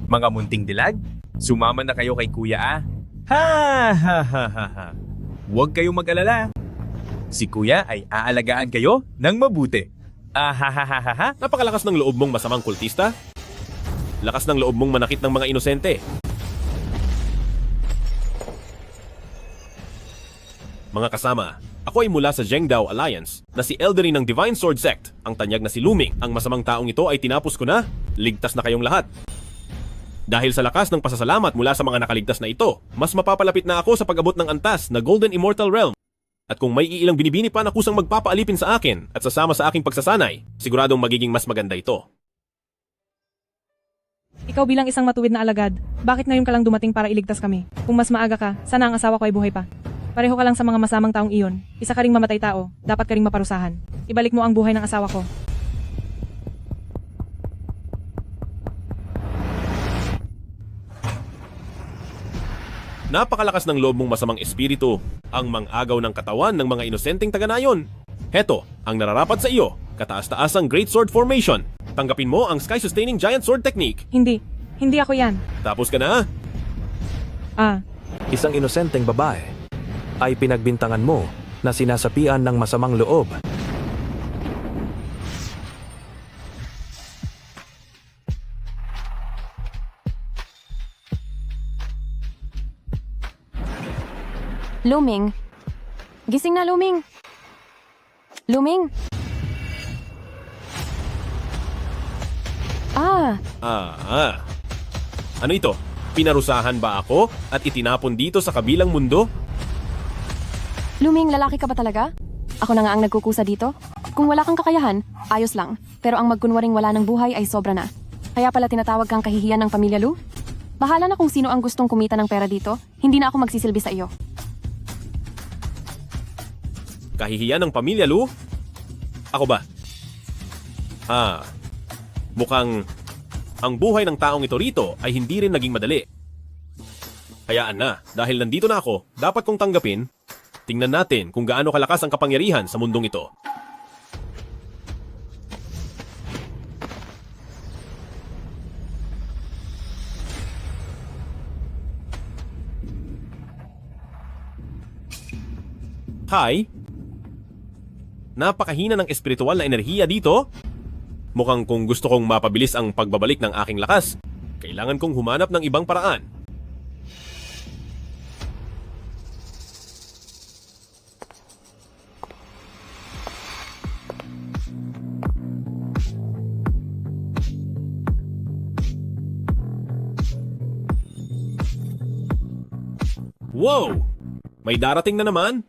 Mga munting dilag, sumama na kayo kay Kuya ah. Ha ha ha ha ha. Huwag kayong mag-alala. Si Kuya ay aalagaan kayo ng mabuti. Ah ha ha ha ha ha. Napakalakas ng loob mong masamang kultista. Lakas ng loob mong manakit ng mga inosente. Mga kasama, ako ay mula sa Zhengdao Alliance na si Elderin ng Divine Sword Sect. Ang tanyag na si Luming, ang masamang taong ito ay tinapos ko na. Ligtas na kayong lahat. Dahil sa lakas ng pasasalamat mula sa mga nakaligtas na ito, mas mapapalapit na ako sa pag-abot ng antas na Golden Immortal Realm. At kung may iilang binibini pa na kusang magpapaalipin sa akin at sasama sa aking pagsasanay, siguradong magiging mas maganda ito. Ikaw bilang isang matuwid na alagad, bakit ngayon ka lang dumating para iligtas kami? Kung mas maaga ka, sana ang asawa ko ay buhay pa. Pareho ka lang sa mga masamang taong iyon. Isa ka ring mamatay tao, dapat ka ring maparusahan. Ibalik mo ang buhay ng asawa ko. Napakalakas ng loob mong masamang espiritu, ang mang-agaw ng katawan ng mga inosenteng taga-nayon. Heto, ang nararapat sa iyo, kataas-taasang Great Sword Formation. Tanggapin mo ang Sky-Sustaining Giant Sword Technique. Hindi ako yan. Tapos ka na. Isang inosenteng babae ay pinagbintangan mo na sinasapian ng masamang loob. Luming. Gising na, Luming. Luming. Ano ito? Pinarusahan ba ako at itinapon dito sa kabilang mundo? Luming, lalaki ka ba talaga? Ako na nga ang nagkukusa dito. Kung wala kang kakayahan, ayos lang. Pero ang magkunwaring wala ng buhay ay sobra na. Kaya pala tinatawag kang kahihiyan ng pamilya Lu? Bahala na kung sino ang gustong kumita ng pera dito. Hindi na ako magsisilbi sa iyo. Kahihiyan ng pamilya, Lu? Ako ba? Mukhang ang buhay ng taong ito rito ay hindi rin naging madali. Hayaan na, dahil nandito na ako, dapat kong tanggapin. Tingnan natin kung gaano kalakas ang kapangyarihan sa mundong ito. Hi? Napakahina ng espiritual na enerhiya dito. Mukhang kung gusto kong mapabilis ang pagbabalik ng aking lakas, kailangan kong humanap ng ibang paraan. Wow! May darating na naman?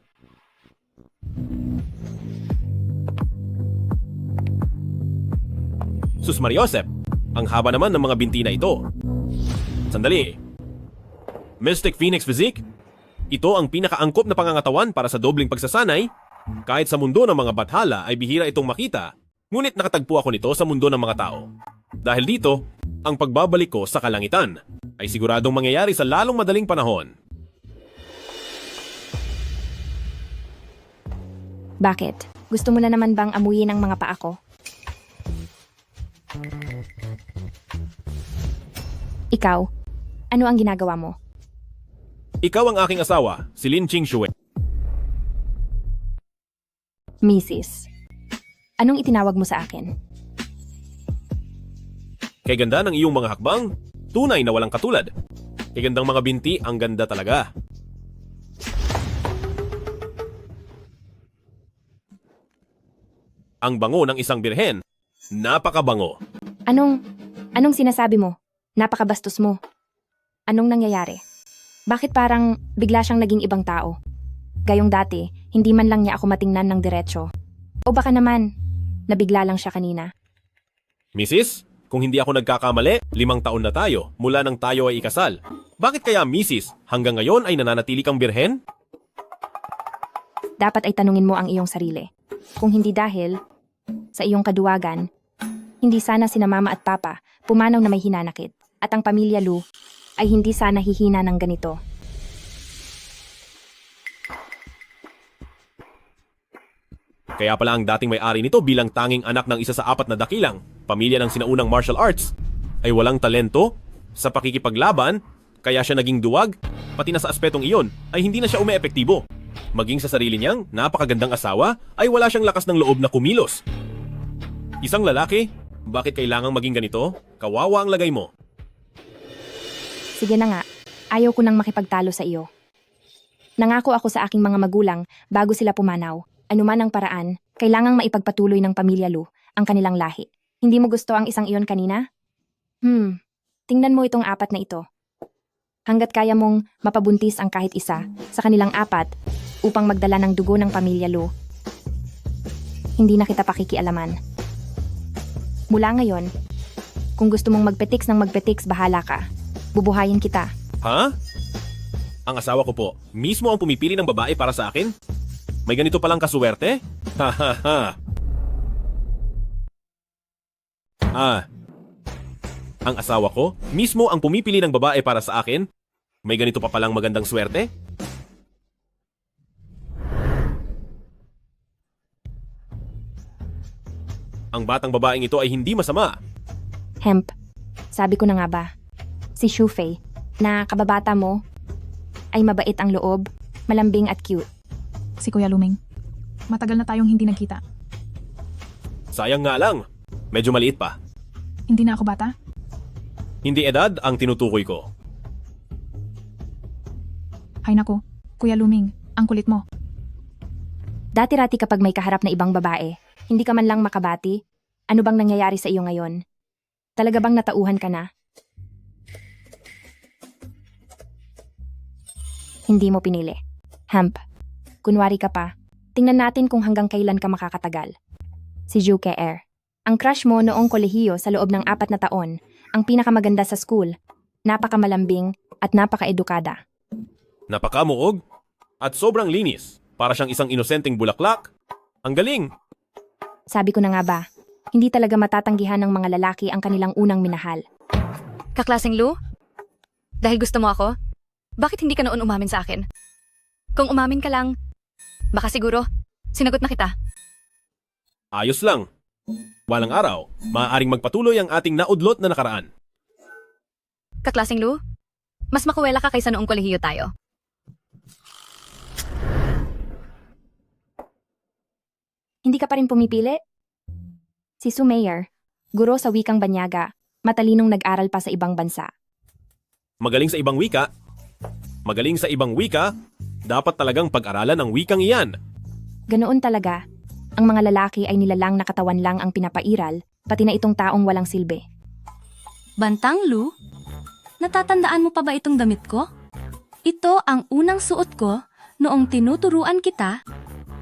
Sus Mariosep, ang haba naman ng mga binti na ito. Sandali. Mystic Phoenix Physique? Ito ang pinakaangkop na pangangatawan para sa dobling pagsasanay. Kahit sa mundo ng mga bathala ay bihira itong makita, ngunit nakatagpo ako nito sa mundo ng mga tao. Dahil dito, ang pagbabalik ko sa kalangitan ay siguradong mangyayari sa lalong madaling panahon. Bakit? Gusto mo na naman bang amuyin ang mga paa ko? Ikaw, ano ang ginagawa mo? Ikaw ang aking asawa, si Lin Qingxue. Mrs. Anong itinawag mo sa akin? Kay ganda ng iyong mga hakbang, tunay na walang katulad. Kay gandang mga binti, ang ganda talaga. Ang bango ng isang birhen, napakabango. Anong sinasabi mo? Napakabastos mo. Anong nangyayari? Bakit parang bigla siyang naging ibang tao? Gayong dati, hindi man lang niya ako matingnan ng diretsyo. O baka naman, nabigla lang siya kanina. Mrs., kung hindi ako nagkakamali, 5 taon na tayo mula nang tayo ay ikasal. Bakit kaya Mrs., hanggang ngayon ay nananatili kang birhen? Dapat ay tanungin mo ang iyong sarili. Kung hindi dahil sa iyong kaduwagan, hindi sana sina mama at papa pumanaw na may hinanakit. At ang pamilya Lu ay hindi sana hihina ng ganito. Kaya pala ang dating may-ari nito bilang tanging anak ng isa sa 4 na dakilang pamilya ng sinaunang martial arts ay walang talento sa pakikipaglaban, kaya siya naging duwag, pati na sa aspetong iyon ay hindi na siya umeepektibo. Maging sa sarili niyang napakagandang asawa ay wala siyang lakas ng loob na kumilos. Isang lalaki, bakit kailangang maging ganito? Kawawa ang lagay mo. Sige na nga, ayaw ko nang makipagtalo sa iyo. Nangako ako sa aking mga magulang bago sila pumanaw. Anuman ang paraan, kailangang maipagpatuloy ng pamilya Lu ang kanilang lahi. Hindi mo gusto ang isang iyon kanina? Tingnan mo itong 4 na ito. Hanggat kaya mong mapabuntis ang kahit isa sa kanilang 4 upang magdala ng dugo ng pamilya Lu, hindi na kita pakikialaman. Mula ngayon, kung gusto mong magpetiks ng magpetiks, bahala ka. Bubuhayin kita. Ha? Ang asawa ko po, mismo ang pumipili ng babae para sa akin? May ganito palang kasuwerte? Ha ha ha. Ang asawa ko, mismo ang pumipili ng babae para sa akin? May ganito pa palang magandang swerte? Ang batang babaeng ito ay hindi masama. Hemp, sabi ko na nga ba, si Shufei, na kababata mo, ay mabait ang loob, malambing at cute. Si Kuya Luming. Matagal na tayong hindi nagkita. Sayang nga lang, medyo maliit pa. Hindi na ako bata? Hindi edad ang tinutukoy ko. Hay nako, Kuya Luming, ang kulit mo. Dati-rati kapag may kaharap na ibang babae, hindi ka man lang makabati. Ano bang nangyayari sa iyo ngayon? Talaga bang natauhan ka na? Hindi mo pinili. Hemp, kunwari ka pa. Tingnan natin kung hanggang kailan ka makakatagal. Si Juke Air. Ang crush mo noong kolehiyo sa loob ng 4 na taon, ang pinakamaganda sa school, napakamalambing at napakaedukada. Napakamuog at sobrang linis. Para siyang isang inosenteng bulaklak. Ang galing! Sabi ko na nga ba, hindi talaga matatanggihan ng mga lalaki ang kanilang unang minahal. Kaklaseng Lu? Dahil gusto mo ako? Bakit hindi ka noon umamin sa akin? Kung umamin ka lang, baka siguro, sinagot na kita. Ayos lang. Walang araw, maaaring magpatuloy ang ating naudlot na nakaraan. Kaklaseng Lu, mas makuwela ka kaysa noong kolehiyo tayo. Hindi ka pa rin pumipili? Si Sumayer, guro sa wikang Banyaga, matalinong nag-aral pa sa ibang bansa. Magaling sa ibang wika. Magaling sa ibang wika, dapat talagang pag-aralan ang wikang iyan. Ganoon talaga. Ang mga lalaki ay nilalang na katawan lang ang pinapairal, pati na itong taong walang silbi. Bantang Lu, natatandaan mo pa ba itong damit ko? Ito ang unang suot ko noong tinuturuan kita,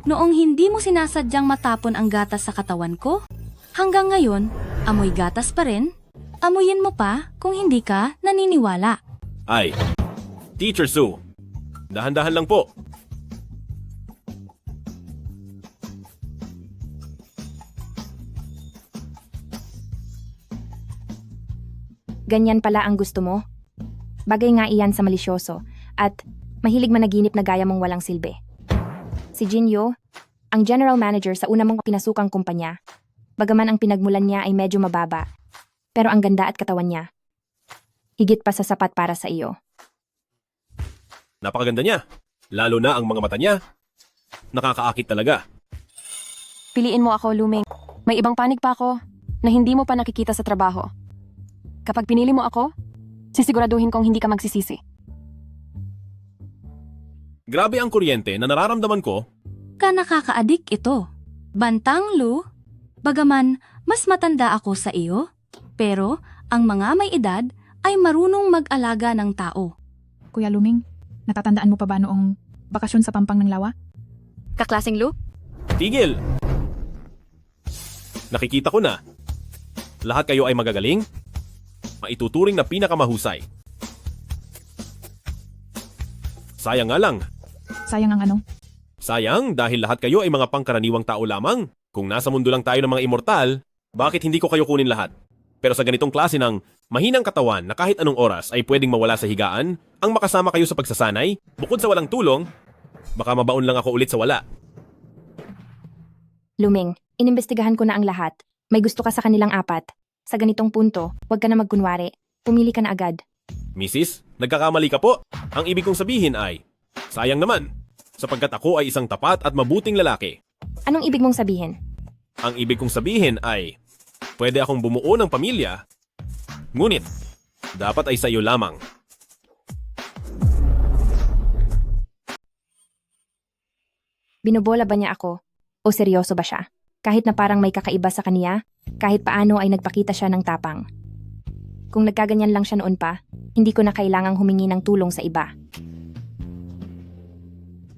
noong hindi mo sinasadyang matapon ang gatas sa katawan ko. Hanggang ngayon, amoy gatas pa rin. Amuyin mo pa kung hindi ka naniniwala. Ay, Teacher Sue, dahan-dahan lang po. Ganyan pala ang gusto mo? Bagay nga iyan sa malisyoso at mahilig managinip na gaya mong walang silbi. Si Jinyo, ang general manager sa una mong pinasukang kumpanya, bagaman ang pinagmulan niya ay medyo mababa, pero ang ganda at katawan niya, higit pa sa sapat para sa iyo. Napakaganda niya, lalo na ang mga mata niya. Nakakaakit talaga. Piliin mo ako, Luming. May ibang panig pa ako na hindi mo pa nakikita sa trabaho. Kapag pinili mo ako, sisiguraduhin kong hindi ka magsisisi. Grabe ang kuryente na nararamdaman ko. Ka nakaka-adik ito. Bantang Lu, bagaman mas matanda ako sa iyo, pero ang mga may edad ay marunong mag-alaga ng tao. Kuya Luming, natatandaan mo pa ba noong bakasyon sa Pampang ng Lawa? Kaklaseng Lu? Tigil! Nakikita ko na. Lahat kayo ay magagaling. Maituturing na pinakamahusay. Sayang nga lang. Sayang ang ano? Sayang dahil lahat kayo ay mga pangkaraniwang tao lamang. Kung nasa mundo lang tayo ng mga immortal, bakit hindi ko kayo kunin lahat? Pero sa ganitong klase ng mahinang katawan na kahit anong oras ay pwedeng mawala sa higaan, ang makasama kayo sa pagsasanay, bukod sa walang tulong, baka mabaon lang ako ulit sa wala. Luming, inimbestigahan ko na ang lahat. May gusto ka sa kanilang apat. Sa ganitong punto, huwag ka na magkunwari. Pumili ka na agad. Mrs., nagkakamali ka po. Ang ibig kong sabihin ay, sayang naman, sapagkat ako ay isang tapat at mabuting lalaki. Anong ibig mong sabihin? Ang ibig kong sabihin ay, pwede akong bumuo ng pamilya, ngunit, dapat ay sa iyo lamang. Binobola ba niya ako? O seryoso ba siya? Kahit na parang may kakaiba sa kaniya, kahit paano ay nagpakita siya ng tapang. Kung nagkaganyan lang siya noon pa, hindi ko na kailangang humingi ng tulong sa iba.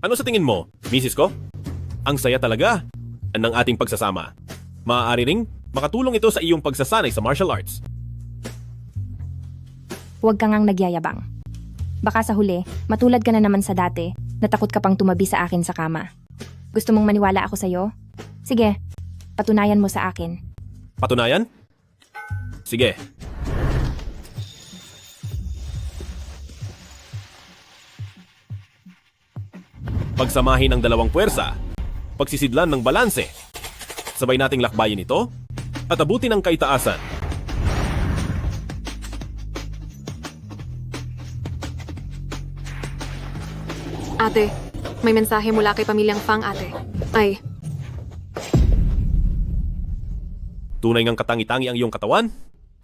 Ano sa tingin mo, Mrs. ko? Ang saya talaga ng ating pagsasama. Maaari ring makatulong ito sa iyong pagsasanay sa martial arts. Huwag ka ngang nagyayabang. Baka sa huli, matulad ka na naman sa dati, natakot ka pang tumabi sa akin sa kama. Gusto mong maniwala ako sa'yo? Sige, patunayan mo sa akin. Patunayan? Sige. Pagsamahin ang dalawang puwersa, pagsisidlan ng balanse. Sabay nating lakbayin ito at abutin ang kaitaasan. Ate, may mensahe mula kay pamilyang Fang, ate. Ay, Tunay ngang katangi-tangi ang iyong katawan.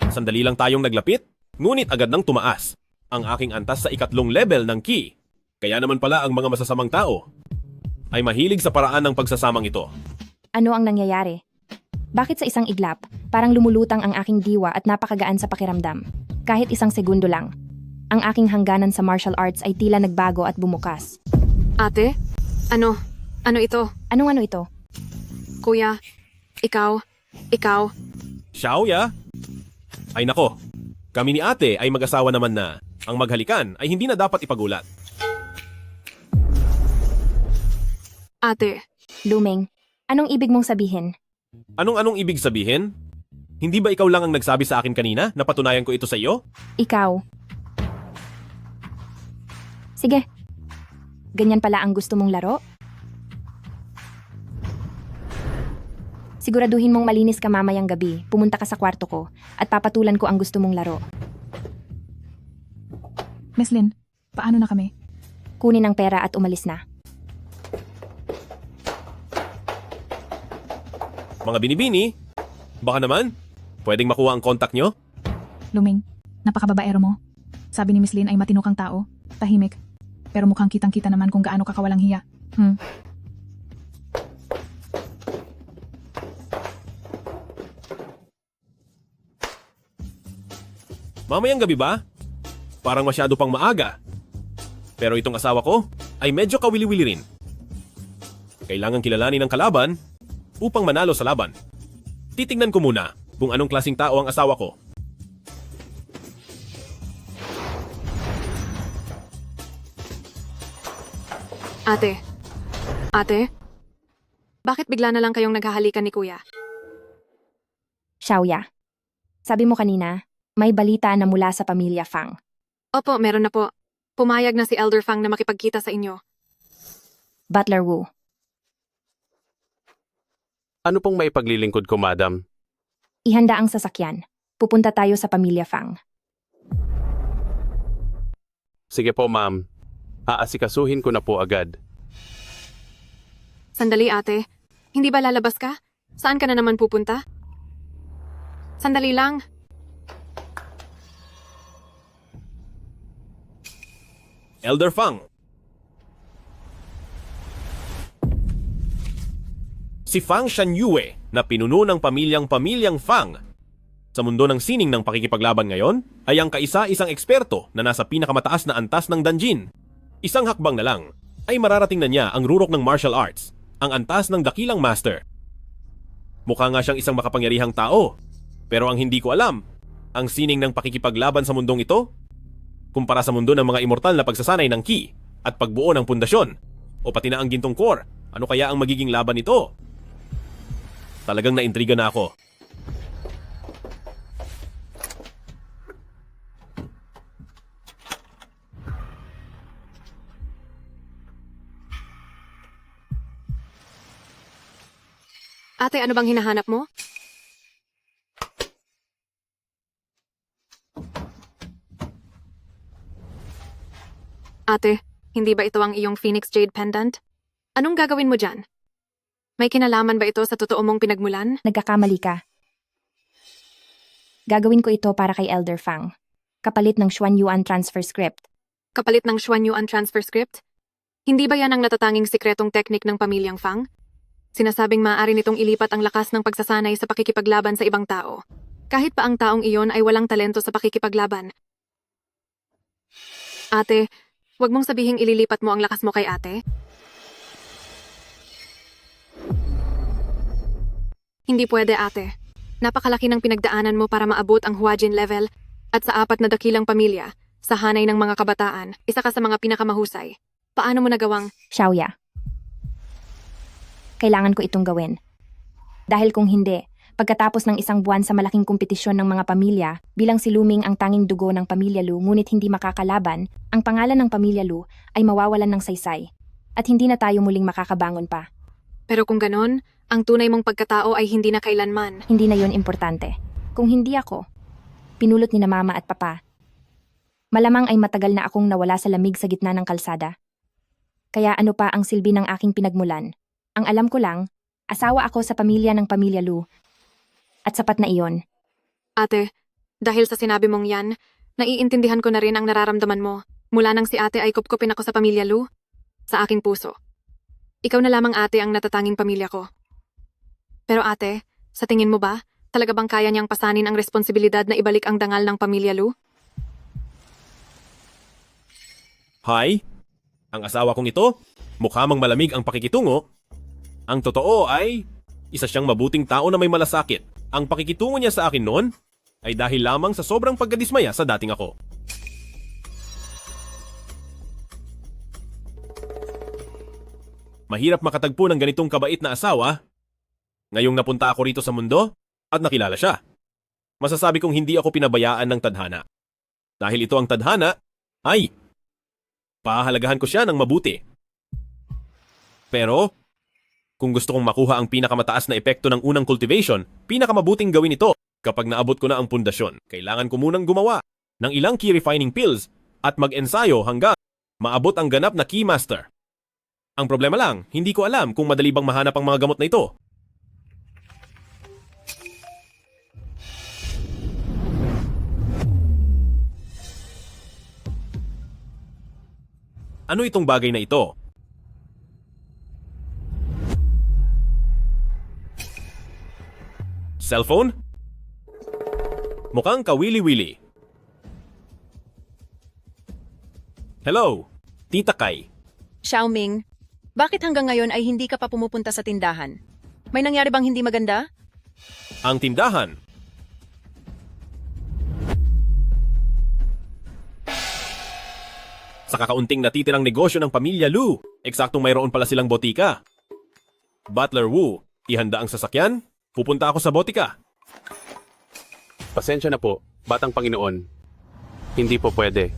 Sandali lang tayong naglapit, ngunit agad nang tumaas ang aking antas sa 3 level ng ki. Kaya naman pala ang mga masasamang tao ay mahilig sa paraan ng pagsasamang ito. Ano ang nangyayari? Bakit sa isang iglap, parang lumulutang ang aking diwa at napakagaan sa pakiramdam? Kahit isang segundo lang. Ang aking hangganan sa martial arts ay tila nagbago at bumukas. ate? Ano ito? Anong ano ito? Kuya, ikaw. Xiaoya? Ay nako, kami ni ate ay mag-asawa naman na ang maghalikan ay hindi na dapat ipagulat. Ate, Luming, anong ibig mong sabihin? Anong ibig sabihin? Hindi ba ikaw lang ang nagsabi sa akin kanina na patunayan ko ito sa iyo? Ikaw. Sige. Ganyan pala ang gusto mong laro? Siguraduhin mong malinis ka mamayang gabi, pumunta ka sa kwarto ko, at papatulan ko ang gusto mong laro. Miss Lynn, paano na kami? Kunin ang pera at umalis na. Mga binibini, baka naman, pwedeng makuha ang kontak nyo? Luming, napakababaero mo. Sabi ni Miss Lynn ay matino kang tao, tahimik. Pero mukhang kitang-kita naman kung gaano ka kawalang hiya. Mamayang gabi ba? Parang masyado pang maaga. Pero itong asawa ko ay medyo kawili-wili rin. Kailangan kilalanin ng kalaban upang manalo sa laban. Titingnan ko muna kung anong klaseng tao ang asawa ko. Ate? Bakit bigla na lang kayong naghahalikan ni kuya? Xiaoya. Sabi mo kanina, may balita na mula sa pamilya Fang. Opo, meron na po. Pumayag na si Elder Fang na makipagkita sa inyo. Butler Wu. Ano pong may paglilingkod ko, madam? Ihanda ang sasakyan. Pupunta tayo sa pamilya Fang. Sige po, ma'am. Aasikasuhin ko na po agad. Sandali, ate. Hindi ba lalabas ka? Saan ka na naman pupunta? Sandali lang. Elder Fang. Si Fang Shanyue na pinuno ng pamilyang Fang sa mundo ng sining ng pakikipaglaban ngayon ay ang kaisa-isang eksperto na nasa pinakamataas na antas ng Danjin. Isang hakbang na lang ay mararating na niya ang rurok ng martial arts, ang antas ng dakilang master. Mukha nga siyang isang makapangyarihang tao, pero ang hindi ko alam, ang sining ng pakikipaglaban sa mundong ito kumpara sa mundo ng mga immortal na pagsasanay ng ki at pagbuo ng pundasyon o pati na ang gintong core, ano kaya ang magiging laban nito? Talagang naintriga na ako. Ate, ano bang hinahanap mo? Ate, hindi ba ito ang iyong Phoenix Jade pendant? Anong gagawin mo dyan? May kinalaman ba ito sa totoo mong pinagmulan? Nagkakamali ka. Gagawin ko ito para kay Elder Fang. Kapalit ng Xuan Yuan transfer script. Kapalit ng Xuan Yuan transfer script? Hindi ba yan ang natatanging sikretong teknik ng pamilyang Fang? Sinasabing maaari nitong ilipat ang lakas ng pagsasanay sa pakikipaglaban sa ibang tao. Kahit pa ang taong iyon ay walang talento sa pakikipaglaban. Ate, wag mong sabihing ililipat mo ang lakas mo kay ate. Hindi pwede, ate. Napakalaki ng pinagdaanan mo para maabot ang Huajin level at sa 4 na dakilang pamilya, sa hanay ng mga kabataan, isa ka sa mga pinakamahusay. Paano mo nagawang... Xiaoya. Kailangan ko itong gawin. Dahil kung hindi, pagkatapos ng isang buwan sa malaking kompetisyon ng mga pamilya, bilang si Luming ang tanging dugo ng pamilya Lu ngunit hindi makakalaban, ang pangalan ng pamilya Lu ay mawawalan ng saysay. At hindi na tayo muling makakabangon pa. Pero kung ganon, ang tunay mong pagkatao ay hindi na kailanman. Hindi na yon importante. Kung hindi ako, pinulot ni na mama at papa. Malamang ay matagal na akong nawala sa lamig sa gitna ng kalsada. Kaya ano pa ang silbi ng aking pinagmulan? Ang alam ko lang, asawa ako sa pamilya ng pamilya Lu. At sapat na iyon. Ate, dahil sa sinabi mong yan, naiintindihan ko na rin ang nararamdaman mo. Mula nang si ate ay kupkupin ako sa pamilya Lu, sa aking puso. Ikaw na lamang ate ang natatanging pamilya ko. Pero ate, sa tingin mo ba, talaga bang kaya niyang pasanin ang responsibilidad na ibalik ang dangal ng pamilya Lu? Hi? Ang asawa kong ito? Mukha mang malamig ang pakikitungo. Ang totoo ay, isa siyang mabuting tao na may malasakit. Ang pakikitungo niya sa akin noon ay dahil lamang sa sobrang pagkadismaya sa dating ako. Mahirap makatagpo ng ganitong kabait na asawa. Ngayong napunta ako rito sa mundo at nakilala siya. Masasabi kong hindi ako pinabayaan ng tadhana. Dahil ito ang tadhana, ay, pahalagahan ko siya ng mabuti. Pero, kung gusto kong makuha ang pinakamataas na epekto ng unang cultivation, pinakamabuting gawin ito kapag naabot ko na ang pundasyon. Kailangan ko munang gumawa ng ilang key refining pills at mag-ensayo hanggang maabot ang ganap na key master. Ang problema lang, hindi ko alam kung madali bang mahanap ang mga gamot na ito. Ano itong bagay na ito? Cellphone? Mukhang kawili-wili. Hello, Tita Kai. Xiaoming, bakit hanggang ngayon ay hindi ka pa pumupunta sa tindahan? May nangyari bang hindi maganda? Ang tindahan. Sa kakaunting natitirang negosyo ng pamilya Lu, eksaktong mayroon pala silang botika. Butler Wu, ihanda ang sasakyan? Pupunta ako sa botika. Pasensya na po, Batang Panginoon. Hindi po pwede.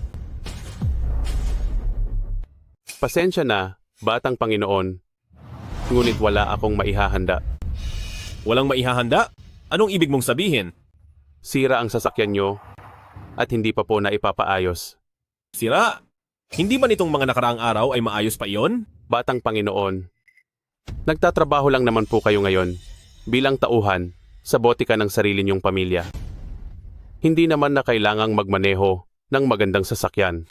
Pasensya na, Batang Panginoon. Ngunit wala akong maihahanda. Walang maihahanda? Anong ibig mong sabihin? Sira ang sasakyan nyo at hindi pa po na ipapaayos. Sira? Hindi ba nitong mga nakaraang araw ay maayos pa iyon? Batang Panginoon, nagtatrabaho lang naman po kayo ngayon bilang tauhan sa botika ng sarili niyong pamilya. Hindi naman na kailangang magmaneho ng magandang sasakyan.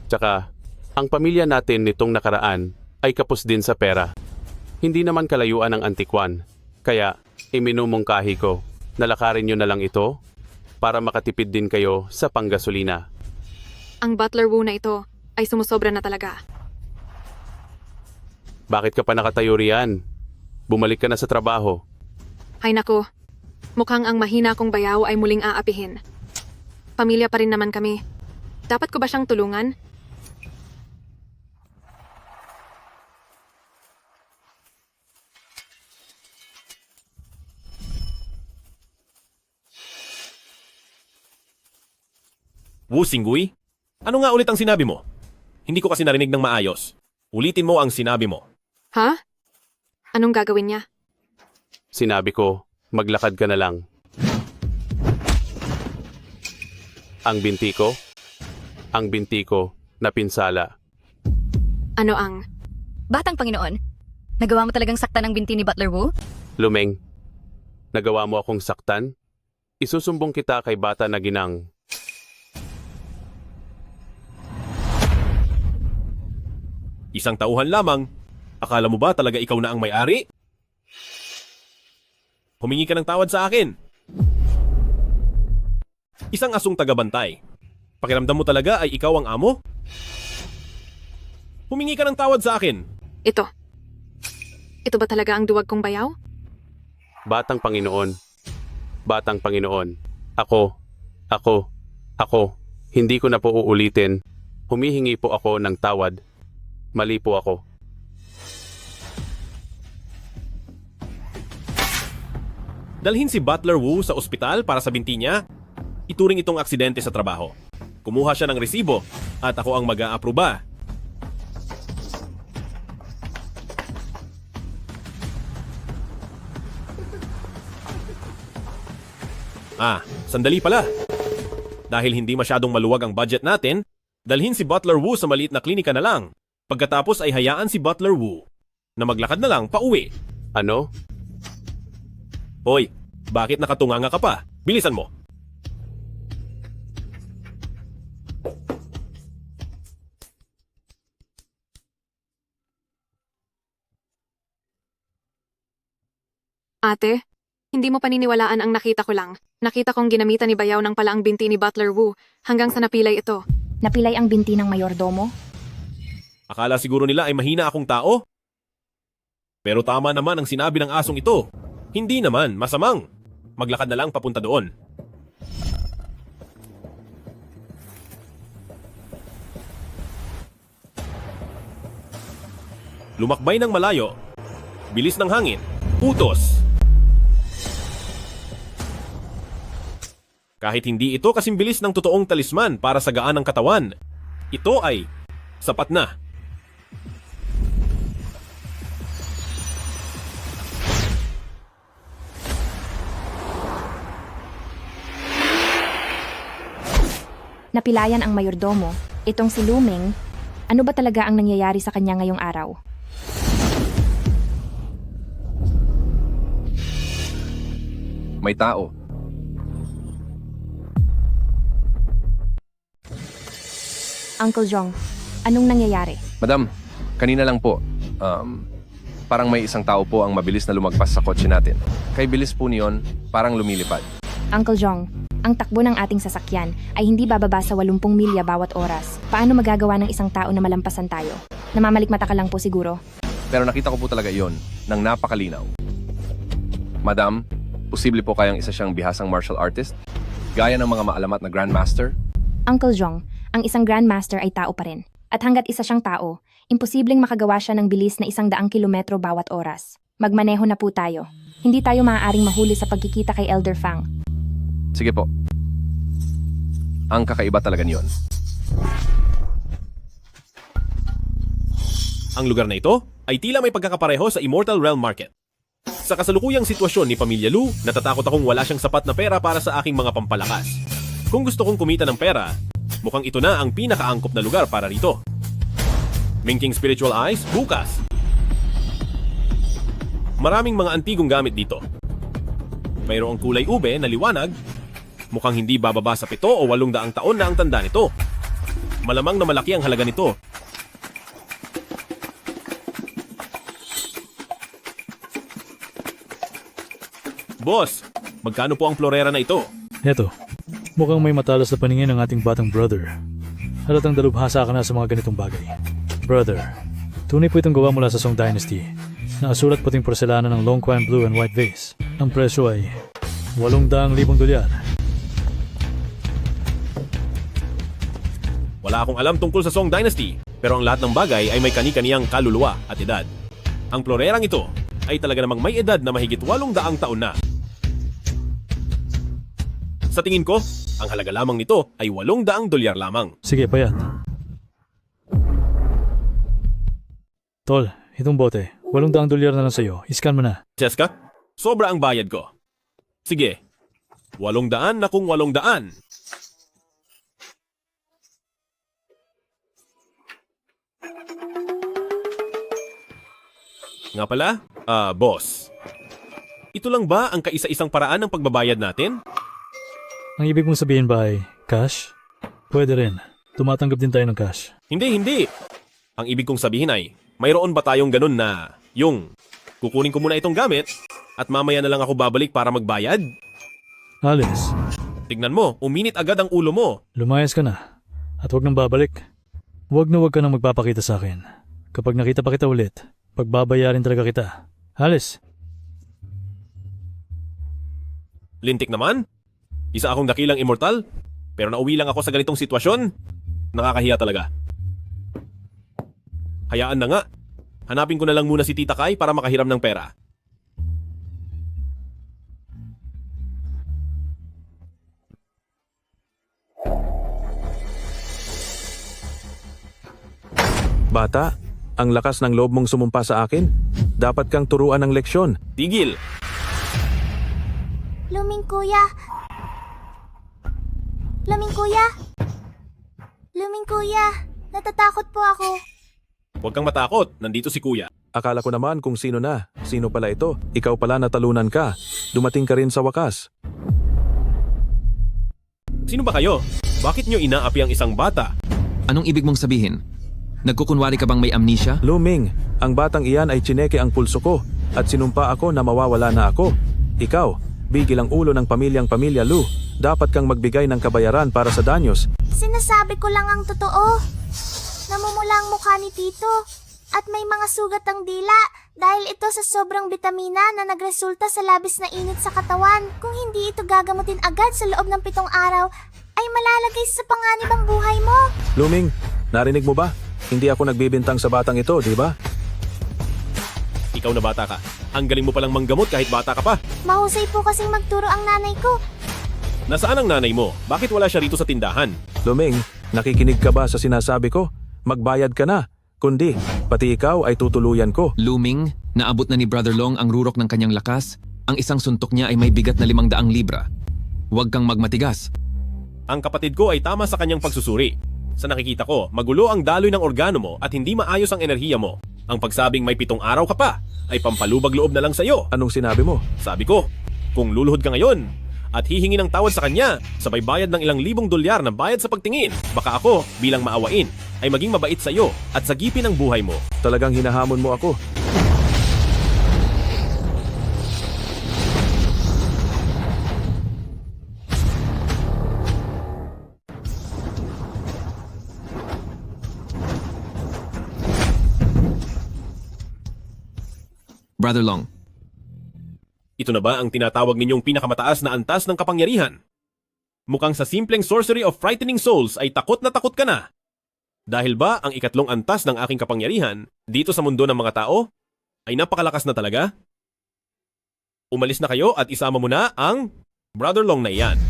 Tsaka, ang pamilya natin nitong nakaraan ay kapos din sa pera. Hindi naman kalayuan ang antikwan. Kaya, iminumungkahi ko na lakarin niyo na lang ito para makatipid din kayo sa panggasolina. Ang Butler Wu na ito ay sumusobra na talaga. Bakit ka pa nakatayo riyan? Bumalik ka na sa trabaho. Ay nako, mukhang ang mahina kong bayaw ay muling aapihin. Pamilya pa rin naman kami. Dapat ko ba siyang tulungan? Wu Xingui? Ano nga ulit ang sinabi mo? Hindi ko kasi narinig ng maayos. Ulitin mo ang sinabi mo. Ha? Anong gagawin niya? Sinabi ko, maglakad ka na lang. Ang binti ko? Ang binti ko, napinsala. Ano ang... Batang Panginoon, nagawa mo talagang saktan ang binti ni Butler Wu? Lumeng, nagawa mo akong saktan? Isusumbong kita kay bata na ginang. Isang tauhan lamang. Akala mo ba talaga ikaw na ang may-ari? Humingi ka ng tawad sa akin. Isang asong tagabantay. Pakiramdam mo talaga ay ikaw ang amo? Humingi ka ng tawad sa akin. Ito. Ito ba talaga ang duwag kong bayaw? Batang Panginoon. Batang Panginoon. Ako. Hindi ko na po uulitin. Humihingi po ako ng tawad. Mali po ako. Dalhin si Butler Wu sa ospital para sa binti niya. Ituring itong aksidente sa trabaho. Kumuha siya ng resibo at ako ang mag-aaproba. Sandali pala. Dahil hindi masyadong maluwag ang budget natin, dalhin si Butler Wu sa maliit na klinika na lang. Pagkatapos ay hayaan si Butler Wu na maglakad na lang pauwi. Ano? Hoy, bakit nakatunganga ka pa? Bilisan mo. Ate, hindi mo paniniwalaan ang nakita ko lang. Nakita kong ginamitan ni Bayaw ng pala ang binti ni Butler Wu hanggang sa napilay ito. Napilay ang binti ng mayordomo? Akala siguro nila ay mahina akong tao. Pero tama naman ang sinabi ng asong ito. Hindi naman, masamang. Maglakad na lang papunta doon. Lumakbay ng malayo. Bilis ng hangin. Utos. Kahit hindi ito kasing bilis ng totoong talisman para sa gaan ng katawan, ito ay sapat na. Napilayan ang mayordomo. Itong si Luming, ano ba talaga ang nangyayari sa kanya ngayong araw? May tao. Uncle Jong, anong nangyayari? Madam, kanina lang po. Parang may isang tao po ang mabilis na lumagpas sa kotse natin. Kay bilis po niyon, parang lumilipad. Uncle Jong, ang takbo ng ating sasakyan ay hindi bababa sa 80 milya bawat oras. Paano magagawa ng isang tao na malampasan tayo? Namamalikmata ka lang po siguro. Pero nakita ko po talaga iyon nang napakalinaw. Madam, posible po kayang isa siyang bihasang martial artist? Gaya ng mga maalamat na Grandmaster? Uncle Jong, ang isang Grandmaster ay tao pa rin. At hanggat isa siyang tao, imposibleng makagawa siya ng bilis na 100 kilometro bawat oras. Magmaneho na po tayo. Hindi tayo maaaring mahuli sa pagkikita kay Elder Fang. Sige po. Ang kakaiba talaga niyon. Ang lugar na ito ay tila may pagkakapareho sa Immortal Realm Market. Sa kasalukuyang sitwasyon ni Pamilya Lu, natatakot akong wala siyang sapat na pera para sa aking mga pampalakas. Kung gusto kong kumita ng pera, mukhang ito na ang pinakaangkop na lugar para rito. Minking Spiritual Eyes, bukas. Maraming mga antigong gamit dito. Mayroong kulay ube na liwanag, mukhang hindi bababa sa 7 o 800 taon na ang tanda nito. Malamang na malaki ang halaga nito. Boss, magkano po ang florera na ito? Eto, mukhang may matalas na paningin ng ating batang brother. Halatang dalubhasa ka na sa mga ganitong bagay. Brother, tunay po itong gawa mula sa Song Dynasty. Nakasulat puting porselana ng Longquan Blue and White Vase. Ang presyo ay 800,000 dolyar. Wala akong alam tungkol sa Song Dynasty, pero ang lahat ng bagay ay may kani-kaniyang kaluluwa at edad. Ang florerang ito ay talaga namang may edad na mahigit 800 taon na. Sa tingin ko, ang halaga lamang nito ay 800 dolyar lamang. Sige, payat. Tol, itong bote. 800 dolyar na lang sa'yo. Iscan mo na. Jessica, Sobra ang bayad ko. Sige, 800 na kung 800. Nga pala, boss. Ito lang ba ang kaisa-isang paraan ng pagbabayad natin? Ang ibig mong sabihin ba ay cash? Pwede rin. Tumatanggap din tayo ng cash. Hindi. Ang ibig kong sabihin ay, mayroon ba tayong ganun na yung kukunin ko muna itong gamit at mamaya na lang ako babalik para magbayad? Alice, Tignan mo, uminit agad ang ulo mo. lumayas ka na. At huwag nang babalik. Huwag na magpapakita sa akin. Kapag nakita pa kita ulit, pagbabayarin talaga kita. Alice, Lintik naman. Isa akong dakilang immortal, pero nauwi lang ako sa ganitong sitwasyon. Nakakahiya talaga. Hayaan na nga. Hanapin ko na lang muna si Tita Kai para makahiram ng pera. Bata, ang lakas ng loob mong sumumpa sa akin. Dapat kang turuan ng leksyon. Tigil! Luming kuya! Luming kuya! Luming kuya! Natatakot po ako. Huwag kang matakot, nandito si Kuya. Akala ko naman kung sino na. Sino pala ito? Ikaw pala natalunan ka. Dumating ka rin sa wakas. Sino ba kayo? Bakit nyo inaapi ang isang bata? Anong ibig mong sabihin? Nagkukunwari ka bang may amnesia? Luming, ang batang iyan ay chineke ang pulso ko at sinumpa ako na mawawala na ako. Ikaw, bigil ang ulo ng pamilya Lu. Dapat kang magbigay ng kabayaran para sa danyos. Sinasabi ko lang ang totoo. Namumula ang mukha ni Tito. At may mga sugat ang dila dahil ito sa sobrang bitamina na nagresulta sa labis na init sa katawan. Kung hindi ito gagamutin agad sa loob ng 7 araw, ay malalagay sa panganib ang buhay mo. Luming, narinig mo ba? Hindi ako nagbibintang sa batang ito, di ba? Ikaw na bata ka. Ang galing mo palang manggamot kahit bata ka pa. Mahusay po kasing magturo ang nanay ko. Nasaan ang nanay mo? Bakit wala siya rito sa tindahan? Luming, nakikinig ka ba sa sinasabi ko? Magbayad ka na. Kundi, pati ikaw ay tutuluyan ko. Luming, naabot na ni Brother Long ang rurok ng kanyang lakas. Ang isang suntok niya ay may bigat na 500 libra. Huwag kang magmatigas. Ang kapatid ko ay tama sa kanyang pagsusuri. Sa nakikita ko, magulo ang daloy ng organo mo at hindi maayos ang enerhiya mo. Ang pagsabing may 7 araw ka pa ay pampalubag loob na lang sa'yo. Anong sinabi mo? Sabi ko, kung luluhod ka ngayon at hihingi ng tawad sa kanya, sabay bayad ng ilang libong dolyar na bayad sa pagtingin, baka ako, bilang maawain, ay maging mabait sa'yo at sagipin ang buhay mo. Talagang hinahamon mo ako. Brother Long, Ito na ba ang tinatawag ninyong pinakamataas na antas ng kapangyarihan? Mukhang sa simpleng sorcery of frightening souls ay takot na takot ka na. Dahil ba ang ikatlong antas ng aking kapangyarihan dito sa mundo ng mga tao ay napakalakas na talaga? Umalis na kayo at isama mo na ang Brother Long na iyan.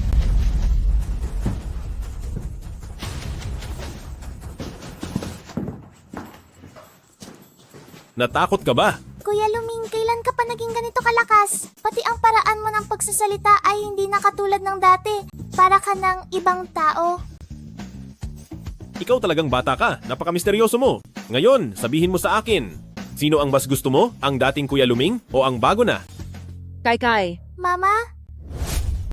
Natakot ka ba? Kuya Luming, kailan ka pa naging ganito kalakas? Pati ang paraan mo ng pagsasalita ay hindi na katulad ng dati. Para ka ng ibang tao. Ikaw talagang bata ka, napaka-misteryoso mo. Ngayon, sabihin mo sa akin, sino ang mas gusto mo? Ang dating Kuya Luming o ang bago na? Kai. Mama?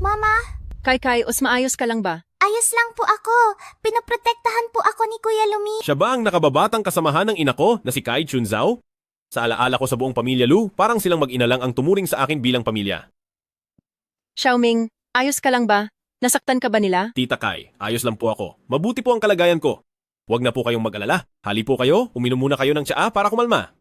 Mama? Kai, maayos ka lang ba? Ayos lang po ako. Pinoprotektahan po ako ni Kuya Luming. Siya ba ang nakababatang kasamahan ng ina ko na si Kai Chunzao? Sa alaala ko sa buong pamilya Lu, parang silang mag-ina lang ang tumuring sa akin bilang pamilya. Xiaoming, ayos ka lang ba? Nasaktan ka ba nila? Tita Kai, ayos lang po ako. Mabuti po ang kalagayan ko. Huwag na po kayong mag-alala. Hali po kayo, uminom muna kayo ng tsaa para kumalma.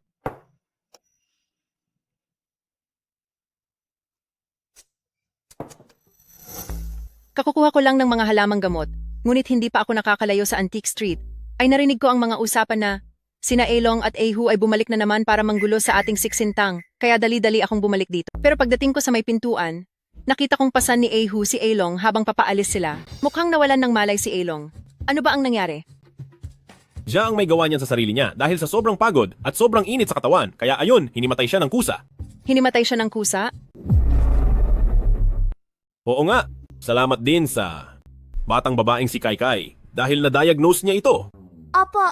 Kakukuha ko lang ng mga halamang gamot, ngunit hindi pa ako nakakalayo sa Antique Street. Ay narinig ko ang mga usapan na sina Elong at Ehu ay bumalik na naman para manggulo sa ating siksintang, kaya dali-dali akong bumalik dito. Pero pagdating ko sa may pintuan, nakita kong pasan ni Ehu si Elong habang papaalis sila. Mukhang nawalan ng malay si Elong. Ano ba ang nangyari? Siya ang may gawa niyan sa sarili niya dahil sa sobrang pagod at sobrang init sa katawan, kaya ayun, hinimatay siya ng kusa. Hinimatay siya ng kusa? Oo nga, salamat din sa batang babaeng si Kai dahil na-diagnose niya ito. Opo,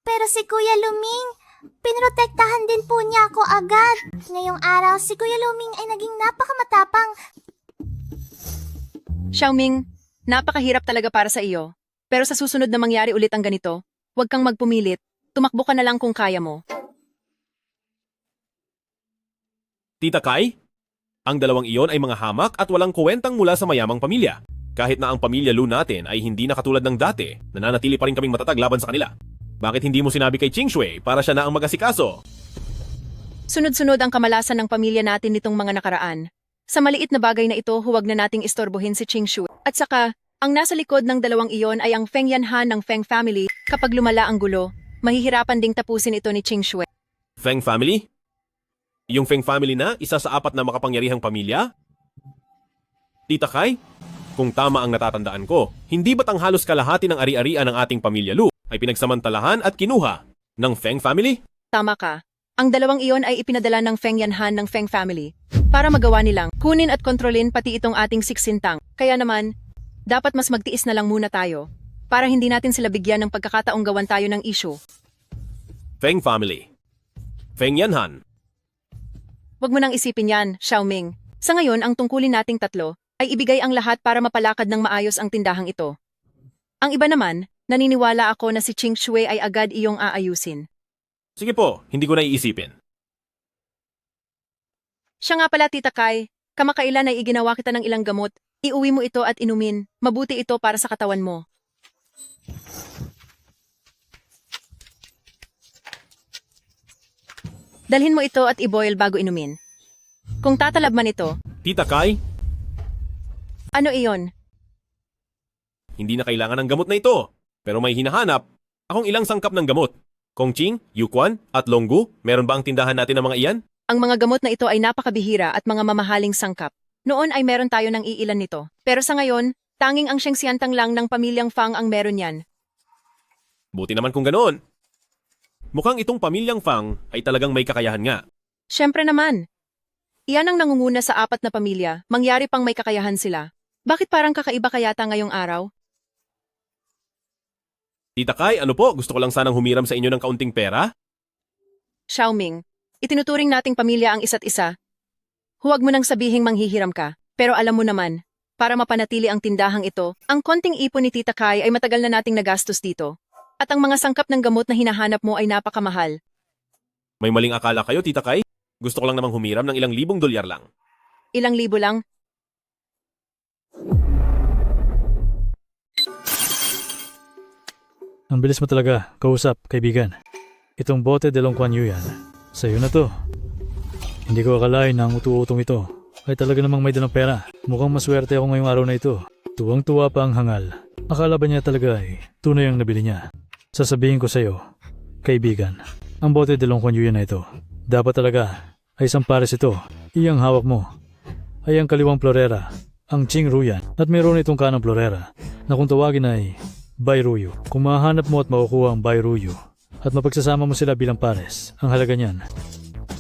pero si Kuya Luming, pinrotektahan din po niya ako agad. Ngayong araw, si Kuya Luming ay naging napakamatapang. Xiaoming, napakahirap talaga para sa iyo. Pero sa susunod na mangyari ulit ang ganito, huwag kang magpumilit. Tumakbo ka na lang kung kaya mo. Tita Kai, ang dalawang iyon ay mga hamak at walang kuwentang mula sa mayamang pamilya. Kahit na ang pamilya Lu natin ay hindi na katulad ng dati, nananatili pa rin kaming matatag laban sa kanila. Bakit hindi mo sinabi kay Ching Shui para siya na ang mag-asikaso? Sunod-sunod ang kamalasan ng pamilya natin nitong mga nakaraan. Sa maliit na bagay na ito, huwag na nating istorbohin si Ching Shui. At saka, ang nasa likod ng dalawang iyon ay ang Feng Yanhan ng Feng family. Kapag lumala ang gulo, mahihirapan ding tapusin ito ni Ching Shui. Feng family? Yung Feng family na isa sa 4 na makapangyarihang pamilya? Tita Kai, kung tama ang natatandaan ko, hindi ba't ang halos kalahati ng ari-arian ng ating pamilya Lu ay pinagsamantalahan at kinuha ng Feng family? Tama ka. Ang dalawang iyon ay ipinadala ng Feng Yanhan ng Feng family para magawa nilang kunin at kontrolin pati itong ating siksintang. Kaya naman, dapat mas magtiis na lang muna tayo para hindi natin sila bigyan ng pagkakataong gawan tayo ng issue. Feng family. Feng Yanhan. Huwag mo nang isipin yan, Xiaoming. Sa ngayon, ang tungkulin nating tatlo ay ibigay ang lahat para mapalakad ng maayos ang tindahang ito. Ang iba naman, naniniwala ako na si Ching Shui ay agad iyong aayusin. Sige po, hindi ko na iisipin. Siya nga pala, Tita Kai, kamakailan ay iginawa kita ng ilang gamot. Iuwi mo ito at inumin. Mabuti ito para sa katawan mo. Dalhin mo ito at i-boil bago inumin. Kung tatalab man ito, Tita Kai, ano iyon? hindi na kailangan ng gamot na ito. Pero may hinahanap akong ilang sangkap ng gamot. Kongqing, Yukwan, at Longgu, meron ba ang tindahan natin ng mga iyan? Ang mga gamot na ito ay napakabihira at mga mamahaling sangkap. Noon ay meron tayo ng iilan nito. Pero sa ngayon, tanging ang Shengxiantang lang ng pamilyang Fang ang meron yan. Buti naman kung ganoon. Mukhang itong pamilyang Fang ay talagang may kakayahan nga. Siyempre naman. Iyan ang nangunguna sa 4 na pamilya, mangyari pang may kakayahan sila. Bakit parang kakaiba kayata ngayong araw? Tita Kai, ano po? Gusto ko lang sanang humiram sa inyo ng kaunting pera? Xiaoming, itinuturing nating pamilya ang isa't isa. Huwag mo nang sabihing manghihiram ka, pero alam mo naman, para mapanatili ang tindahang ito, ang konting ipon ni Tita Kai ay matagal na nating nagastos dito. At ang mga sangkap ng gamot na hinahanap mo ay napakamahal. May maling akala kayo, Tita Kai? Gusto ko lang namang humiram ng ilang libong dolyar lang. Ilang libo lang? Ang bilis mo talaga, kausap, kaibigan. Itong bote de Long Kuan Yu yan. Sa'yo na to. Hindi ko akalain na ang utu-utong ito ay talaga namang may dalang pera. Mukhang maswerte ako ngayong araw na ito. Tuwang-tuwa pa ang hangal. Akala ba niya talaga ay tunay ang nabili niya? Sasabihin ko sa'yo, kaibigan, ang bote de Long Kuan Yu na ito. Dapat talaga ay isang pares ito. Iyang hawak mo ay ang kaliwang florera, ang Ching Ruyan. At mayroon itong kanang florera na kung tawagin ay Bairuyu. Kung mahanap mo at makukuha ang Bairuyu at mapagsasama mo sila bilang pares, ang halaga niyan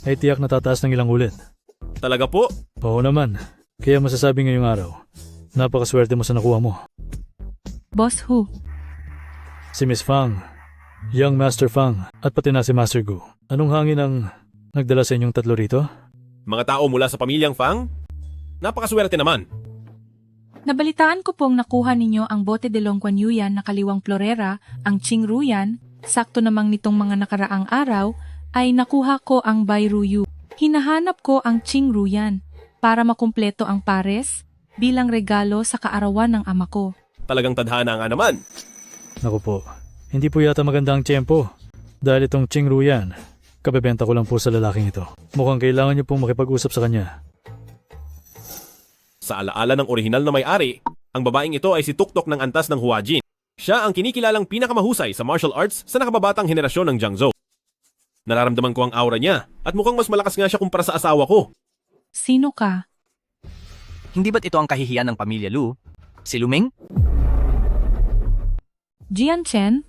ay tiyak na tataas ng ilang ulit. Talaga po? Oo naman. Kaya masasabi ngayong araw, napakaswerte mo sa nakuha mo. Boss Hu, Si Miss Fang, Young Master Fang, at pati na si Master Gu. Anong hangin ang nagdala sa inyong tatlo rito? Mga tao mula sa pamilyang Fang? Napakaswerte naman. nabalitaan ko pong nakuha ninyo ang bote de Long Kuan Yu yan na kaliwang florera, ang Ching Ruyan. Sakto namang nitong mga nakaraang araw ay nakuha ko ang Bairuyu. Hinahanap ko ang Ching Ruyan para makumpleto ang pares bilang regalo sa kaarawan ng ama ko. Talagang tadhana nga naman. Naku po, hindi po yata maganda ang tiyempo. Dahil itong Ching Ruyan, kabebenta ko lang po sa lalaking ito. Mukhang kailangan niyo pong makipag-usap sa kanya. Sa alaala ng orihinal na may-ari, ang babaeng ito ay si Tuktok ng Antas ng Huajin. Siya ang kinikilalang pinakamahusay sa martial arts sa nakababatang henerasyon ng Jiangzhou. Nararamdaman ko ang aura niya at mukhang mas malakas nga siya kumpara sa asawa ko. Sino ka? Hindi ba't ito ang kahihiyan ng pamilya Lu? Si Luming? Jian Chen,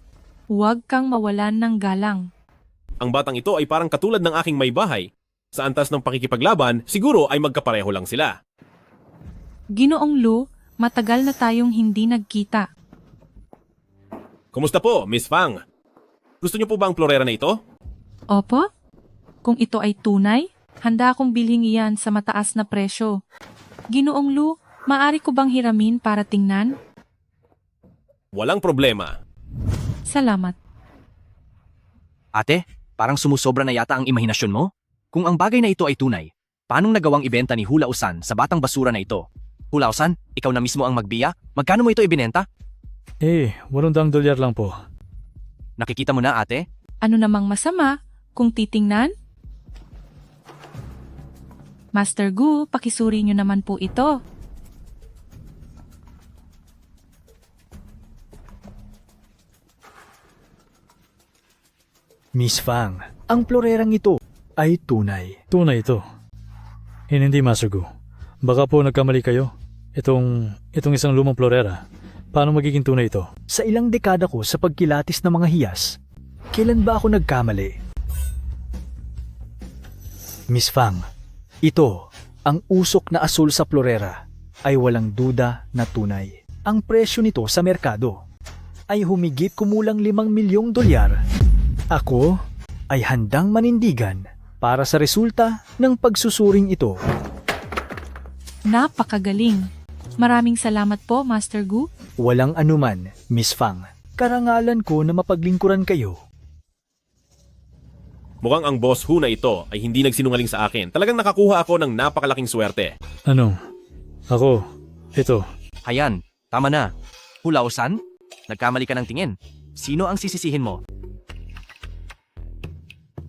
huwag kang mawalan ng galang. Ang batang ito ay parang katulad ng aking may bahay Sa antas ng pakikipaglaban, siguro ay magkapareho lang sila. Ginoong Lu, matagal na tayong hindi nagkita. Kumusta po, Miss Fang? Gusto niyo po ba ang florera na ito? Opo? Kung ito ay tunay, handa akong bilhin iyan sa mataas na presyo. Ginoong Lu, maaari ko bang hiramin para tingnan? Walang problema. Salamat. Ate, parang sumusobra na yata ang imahinasyon mo. Kung ang bagay na ito ay tunay, paanong nagawang ibenta ni Hulao-san sa batang basura na ito? Hulao-san, ikaw na mismo ang magbiya? Magkano mo ito ibinenta? $800 lang po. Nakikita mo na, ate? Ano namang masama kung titingnan? Master Gu, pakisuri niyo naman po ito. Miss Fang, ang florerang ito ay tunay. Tunay ito. Hindi, Master Gu. Baka po nagkamali kayo. Itong isang lumang florera. Paano magiging tunay ito? Sa ilang dekada ko sa pagkilatis ng mga hiyas, kailan ba ako nagkamali? Miss Fang, ito, ang usok na asul sa florera, ay walang duda na tunay. Ang presyo nito sa merkado ay humigit kumulang $5 milyong. Ako ay handang manindigan para sa resulta ng pagsusuring ito. Napakagaling. Maraming salamat po, Master Gu. Walang anuman, Miss Fang. Karangalan ko na mapaglingkuran kayo. Mukhang ang boss Hu na ito ay hindi nagsinungaling sa akin. Talagang nakakuha ako ng napakalaking swerte. Ano? Ako. Ito. Hayan, tama na. Hulao-san, nagkamali ka ng tingin. Sino ang sisisihin mo?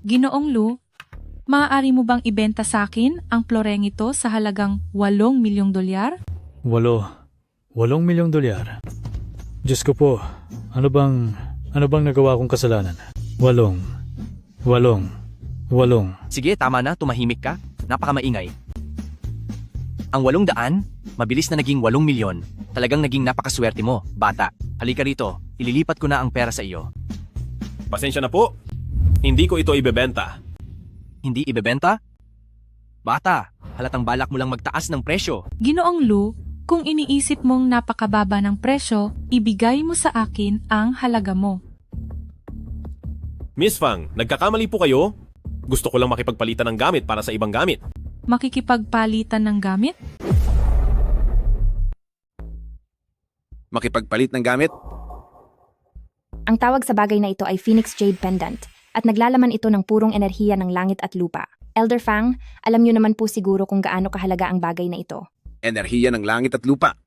Ginoong Lu, maaari mo bang ibenta sa akin ang floreng ito sa halagang $8 milyong? $8 milyong. Diyos ko po, ano bang nagawa kong kasalanan? 8. Sige, tama na, tumahimik ka. Napakamaingay. Ang 800, mabilis na naging 8 milyon. Talagang naging napakaswerte mo, bata. Halika rito, ililipat ko na ang pera sa iyo. Pasensya na po. Hindi ko ito ibebenta. Hindi ibebenta? Bata, halatang balak mo lang magtaas ng presyo. Ginoong Lu, kung iniisip mong napakababa ng presyo, ibigay mo sa akin ang halaga mo. Miss Fang, nagkakamali po kayo? Gusto ko lang makipagpalitan ng gamit para sa ibang gamit. Makikipagpalitan ng gamit? Makipagpalit ng gamit? Ang tawag sa bagay na ito ay Phoenix Jade Pendant at naglalaman ito ng purong enerhiya ng langit at lupa. Elder Fang, alam niyo naman po siguro kung gaano kahalaga ang bagay na ito. Enerhiya ng langit at lupa.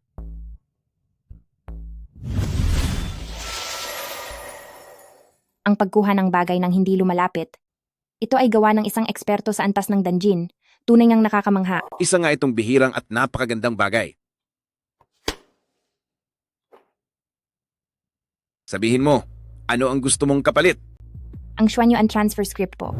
Ang pagkuha ng bagay ng hindi lumalapit. Ito ay gawa ng isang eksperto sa antas ng Danjin. Tunay ngang nakakamangha. Isa nga itong bihirang at napakagandang bagay. Sabihin mo, ano ang gusto mong kapalit? Ang Xuanyuan transfer script po.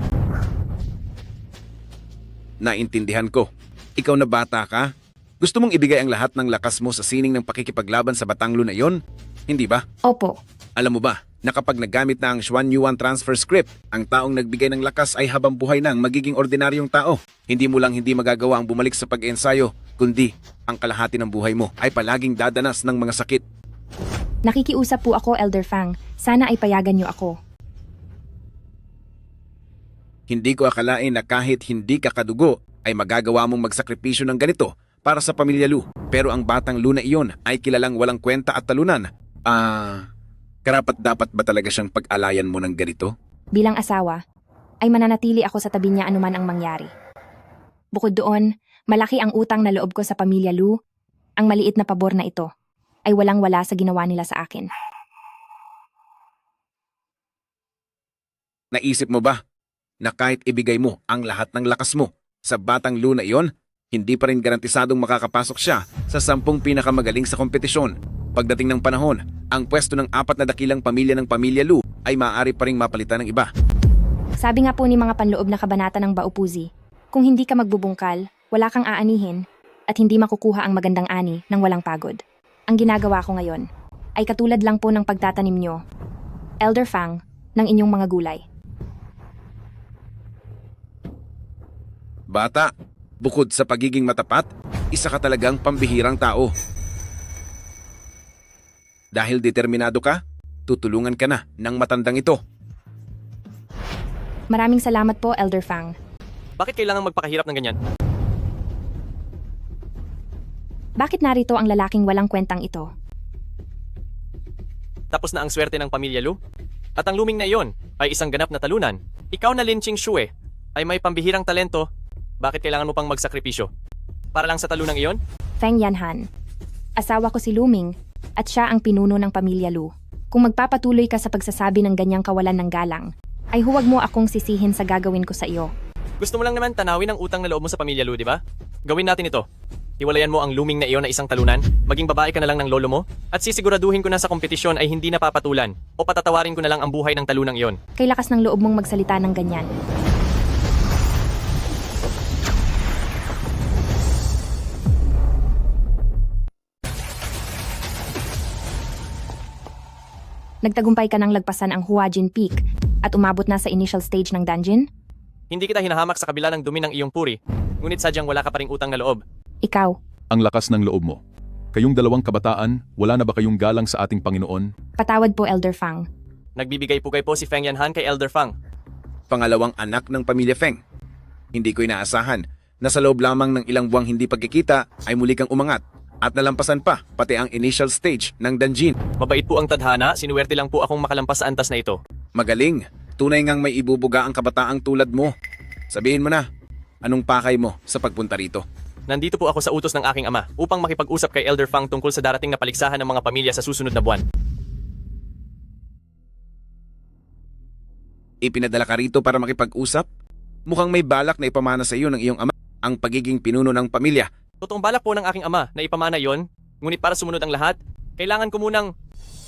Naintindihan ko. Ikaw na bata ka? Gusto mong ibigay ang lahat ng lakas mo sa sining ng pakikipaglaban sa Batanglo na iyon? Hindi ba? Opo. Alam mo ba, na kapag nagamit na ang Xuanyuan transfer script, ang taong nagbigay ng lakas ay habang buhay nang magiging ordinaryong tao. Hindi mo lang hindi magagawa ang bumalik sa pag-ensayo, kundi ang kalahati ng buhay mo ay palaging dadanas ng mga sakit. Nakikiusap po ako, Elder Fang. Sana ay payagan niyo ako. Hindi ko akalain na kahit hindi ka kadugo, ay magagawa mong magsakripisyo ng ganito para sa pamilya Lu. Pero ang batang Lu na iyon ay kilalang walang kwenta at talunan. Karapat-dapat ba talaga siyang pag-alayan mo ng ganito? Bilang asawa, ay mananatili ako sa tabi niya anuman ang mangyari. Bukod doon, malaki ang utang na loob ko sa pamilya Lu. Ang maliit na pabor na ito ay walang-wala sa ginawa nila sa akin. Naisip mo ba na kahit ibigay mo ang lahat ng lakas mo sa batang Lu na iyon, hindi pa rin garantisadong makakapasok siya sa 10 pinakamagaling sa kompetisyon? Pagdating ng panahon, ang pwesto ng 4 na dakilang pamilya ng pamilya Lu ay maaari pa ring mapalitan ng iba. Sabi nga po ni mga panloob na kabanata ng Baupuzi, kung hindi ka magbubungkal, wala kang aanihin, at hindi makukuha ang magandang ani ng walang pagod. Ang ginagawa ko ngayon ay katulad lang po ng pagtatanim nyo, Elder Fang, ng inyong mga gulay. Bata, bukod sa pagiging matapat, isa ka talagang pambihirang tao. Dahil determinado ka, tutulungan ka na ng matandang ito. Maraming salamat po, Elder Fang. Bakit kailangan magpakahirap ng ganyan? Bakit narito ang lalaking walang kwentang ito? Tapos na ang swerte ng pamilya Lu? At ang Luming na iyon ay isang ganap na talunan. Ikaw na Lin Qingxue ay may pambihirang talento. Bakit kailangan mo pang magsakripisyo? Para lang sa talunang iyon? Feng Yanhan. Asawa ko si Luming at siya ang pinuno ng pamilya Lu. Kung magpapatuloy ka sa pagsasabi ng ganyang kawalan ng galang, ay huwag mo akong sisihin sa gagawin ko sa iyo. Gusto mo lang naman tanawin ang utang na loob mo sa pamilya Lu, di ba? Gawin natin ito. Hiwalayan mo ang Luming na iyon na isang talunan, maging babae ka na lang ng lolo mo, at sisiguraduhin ko na sa kompetisyon ay hindi napapatulan o patatawarin ko na lang ang buhay ng talunang iyon. Kay lakas ng loob mong magsalita ng ganyan. Nagtagumpay ka ng lagpasan ang Huajin Peak at umabot na sa initial stage ng dungeon? Hindi kita hinahamak sa kabila ng dumi ng iyong puri, ngunit sadyang wala ka pa ring utang na loob. Ikaw. Ang lakas ng loob mo. Kayong dalawang kabataan, wala na ba kayong galang sa ating Panginoon? Patawad po, Elder Fang. Nagbibigay pugay po si Feng Yanhan kay Elder Fang. Pangalawang anak ng pamilya Feng. Hindi ko inaasahan na sa loob lamang ng ilang buwang hindi pagkikita ay muli kang umangat at nalampasan pa pati ang initial stage ng dungeon. Mabait po ang tadhana, sinuwerte lang po akong makalampas sa antas na ito. Magaling, tunay ngang may ibubuga ang kabataang tulad mo. Sabihin mo na, anong pakay mo sa pagpunta rito? Nandito po ako sa utos ng aking ama upang makipag-usap kay Elder Fang tungkol sa darating na paligsahan ng mga pamilya sa susunod na buwan. Ipinadala ka rito para makipag-usap? Mukhang may balak na ipamana sa iyo ng iyong ama ang pagiging pinuno ng pamilya. Totoong balak po ng aking ama na ipamana yon, ngunit para sumunod ang lahat, kailangan ko munang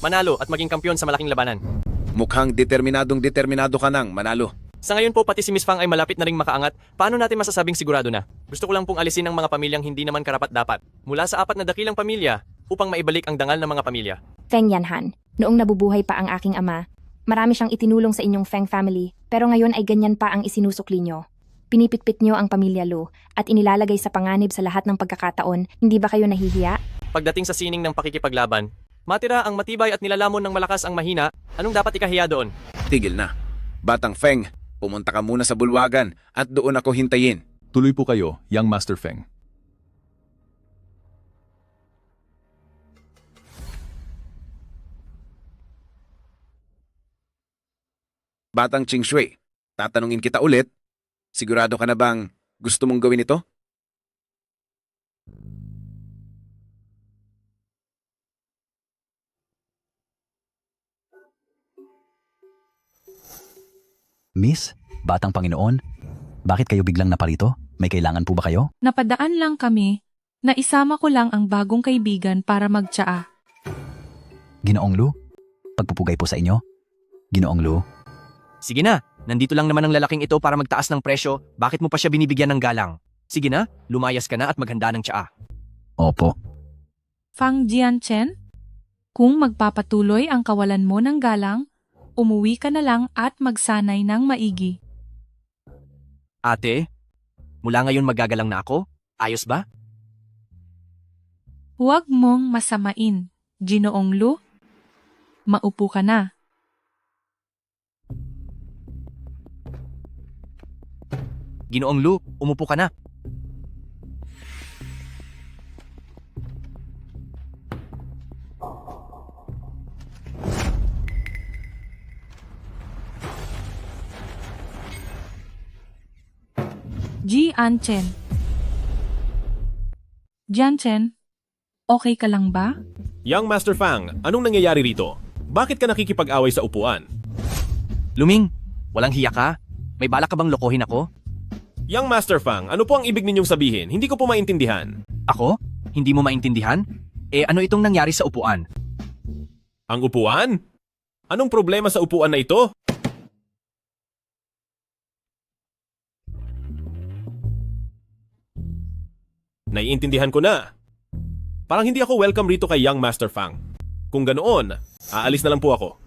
manalo at maging kampiyon sa malaking labanan. Mukhang determinado ka nang manalo. Sa ngayon po pati si Miss Fang ay malapit na ring makaangat, paano natin masasabing sigurado na? Gusto ko lang pong alisin ang mga pamilyang hindi naman karapat-dapat mula sa 4 na dakilang pamilya upang maibalik ang dangal ng mga pamilya. Feng Yanhan, noong nabubuhay pa ang aking ama, marami siyang itinulong sa inyong Feng family, pero ngayon ay ganyan pa ang isinusukli nyo. Pinipitpit nyo ang pamilya Lu at inilalagay sa panganib sa lahat ng pagkakataon, hindi ba kayo nahihiya? Pagdating sa sining ng pakikipaglaban, matira ang matibay at nilalamon ng malakas ang mahina, anong dapat ikahiya doon? Tigil na. Batang Feng, pumunta ka muna sa bulwagan at doon ako hintayin. Tuloy po kayo, Young Master Feng. Batang Qingxue, tatanungin kita ulit, sigurado ka na bang gusto mong gawin ito? Miss, Batang Panginoon, bakit kayo biglang naparito? May kailangan po ba kayo? Napadaan lang kami. Naisama ko lang ang bagong kaibigan para magtsaa. Ginoong Lu, pagpupugay po sa inyo. Ginoong Lu. Sige na, nandito lang naman ang lalaking ito para magtaas ng presyo, bakit mo pa siya binibigyan ng galang? Sige na, lumayas ka na at maghanda ng tsaa. Opo. Fang Jianchen, kung magpapatuloy ang kawalan mo ng galang, umuwi ka na lang at magsanay ng maigi. Ate, mula ngayon magagalang na ako? Ayos ba? Huwag mong masamain, Ginoong Lu. Maupo ka na. Ginoong Lu, umupo ka na. Jianchen. Jianchen, okay ka lang ba? Young Master Fang, anong nangyayari rito? Bakit ka nakikipag-away sa upuan? Luming, walang hiya ka? May balak ka bang lokohin ako? Young Master Fang, ano po ang ibig ninyong sabihin? Hindi ko po maintindihan. Ako? Hindi mo maintindihan? Ano itong nangyari sa upuan? Ang upuan? Anong problema sa upuan na ito? Naiintindihan ko na. Parang hindi ako welcome rito kay Young Master Fang. Kung ganoon, aalis na lang po ako.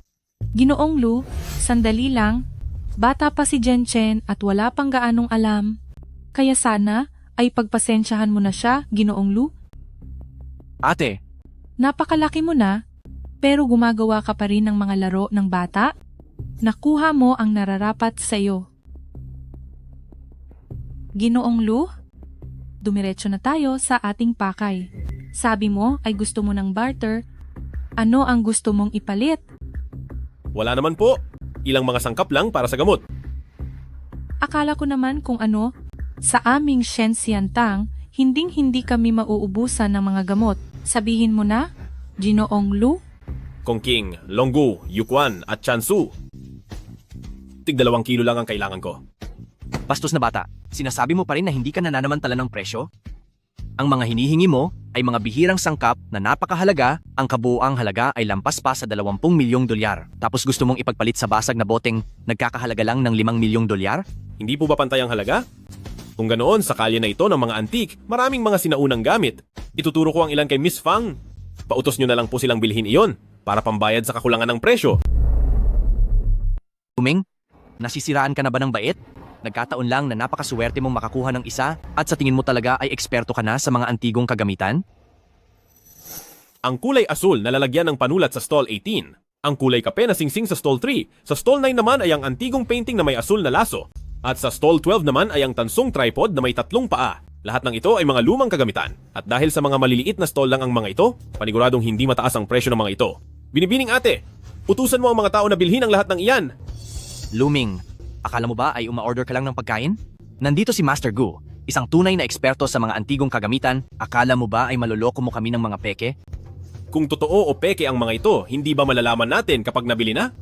Ginoong Lu, sandali lang. Bata pa si Jianchen at wala pang gaanong alam. Kaya sana ay pagpasensyahan mo na siya, Ginoong Lu. Ate, Napakalaki mo na, pero gumagawa ka pa rin ng mga laro ng bata. Nakuha mo ang nararapat sa'yo. Ginoong Lu, dumiretso na tayo sa ating pakay. Sabi mo ay gusto mo ng barter. Ano ang gusto mong ipalit? Wala naman po. Ilang mga sangkap lang para sa gamot. Akala ko naman kung ano, sa aming Shenxiantang, hinding-hindi kami mauubusan ng mga gamot. Sabihin mo na, Ginoong Lu? Kongking, Longgu, Yukwan at Chansu. Tig 2 kilo lang ang kailangan ko. bastos na bata, sinasabi mo pa rin na hindi ka nananamantala ng presyo? Ang mga hinihingi mo ay mga bihirang sangkap na napakahalaga, ang kabuuang halaga ay lampas pa sa 20 milyong dolyar. Tapos gusto mong ipagpalit sa basag na boteng nagkakahalaga lang ng 5 milyong dolyar? Hindi po ba pantay ang halaga? Kung ganoon, sa kalye na ito ng mga antik, maraming mga sinaunang gamit. Ituturo ko ang ilan kay Miss Fang. Pautos nyo na lang po silang bilhin iyon para pambayad sa kakulangan ng presyo. Luming, nasisiraan ka na ba ng bait? Nagkataon lang na napakaswerte mong makakuha ng isa at sa tingin mo talaga ay eksperto ka na sa mga antigong kagamitan? Ang kulay asul na lalagyan ng panulat sa stall 18. Ang kulay kape na singsing sa stall 3. Sa stall 9 naman ay ang antigong painting na may asul na laso. At sa stall 12 naman ay ang tansong tripod na may 3 paa. Lahat ng ito ay mga lumang kagamitan. At dahil sa mga maliliit na stall lang ang mga ito, paniguradong hindi mataas ang presyo ng mga ito. Binibining ate, utusan mo ang mga tao na bilhin ang lahat ng iyan. Luming, akala mo ba ay uma-order ka lang ng pagkain? Nandito si Master Gu, isang tunay na eksperto sa mga antigong kagamitan. Akala mo ba ay maloloko mo kami ng mga peke? Kung totoo o peke ang mga ito, hindi ba malalaman natin kapag nabili na?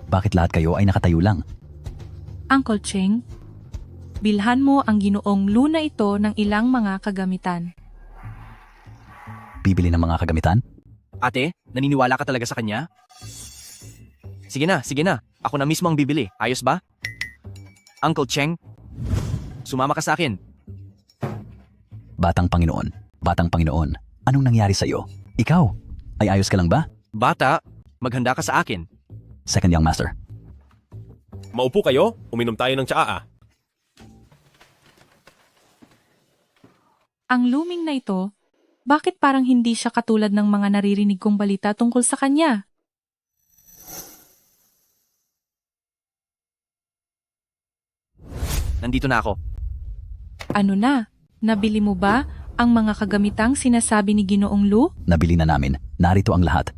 Bakit lahat kayo ay nakatayo lang? Uncle Cheng, bilhan mo ang Ginoong Lu na ito ng ilang mga kagamitan. Bibili ng mga kagamitan? Ate, naniniwala ka talaga sa kanya? Sige na, sige na. Ako na mismo ang bibili. Ayos ba? Uncle Cheng, sumama ka sa akin. Batang Panginoon, anong nangyari sa'yo? Ikaw, ay ayos ka lang ba? Bata, maghanda ka sa akin. Second young master. Maupo kayo, uminom tayo ng tsaa. Ang Luming na ito, bakit parang hindi siya katulad ng mga naririnig kong balita tungkol sa kanya? Nandito na ako. Ano na? Nabili mo ba ang mga kagamitang sinasabi ni Ginoong Lu? Nabili na namin. Narito ang lahat.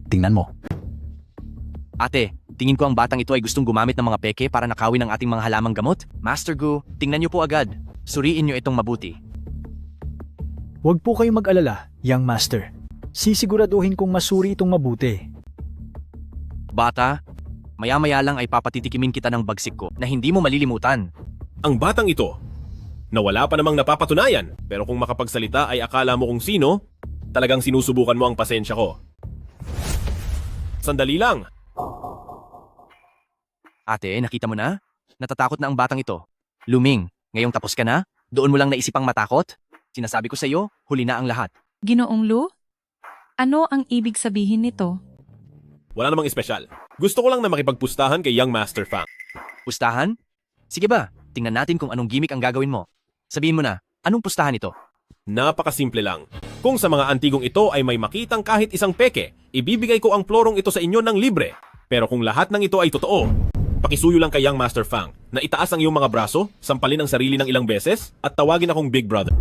Tingnan mo. Ate, tingin ko ang batang ito ay gustong gumamit ng mga peke para nakawin ang ating mga halamang gamot. Master Gu, tingnan niyo po agad. Suriin niyo itong mabuti. Huwag po kayong mag-alala, young master. Sisiguraduhin kong masuri itong mabuti. Bata, maya-maya lang ay papatitikimin kita ng bagsik ko na hindi mo malilimutan. Ang batang ito, na wala pa namang napapatunayan, pero kung makapagsalita ay akala mo kung sino, talagang sinusubukan mo ang pasensya ko. Sandali lang. Ate, nakita mo na? Natatakot na ang batang ito. Luming, ngayong tapos ka na? Doon mo lang naisipang matakot? Sinasabi ko sa iyo, huli na ang lahat. Ginoong Lu? Ano ang ibig sabihin nito? Wala namang espesyal. Gusto ko lang na makipagpustahan kay Young Master Fang. Pustahan? Sige ba, tingnan natin kung anong gimmick ang gagawin mo. Sabihin mo na, anong pustahan ito? Napakasimple lang. Kung sa mga antigong ito ay may makitang kahit isang peke, ibibigay ko ang plorong ito sa inyo ng libre. Pero kung lahat ng ito ay totoo, pakisuyo lang kay Young Master Fang na itaas ang iyong mga braso, sampalin ang sarili ng ilang beses, at tawagin akong Big Brother.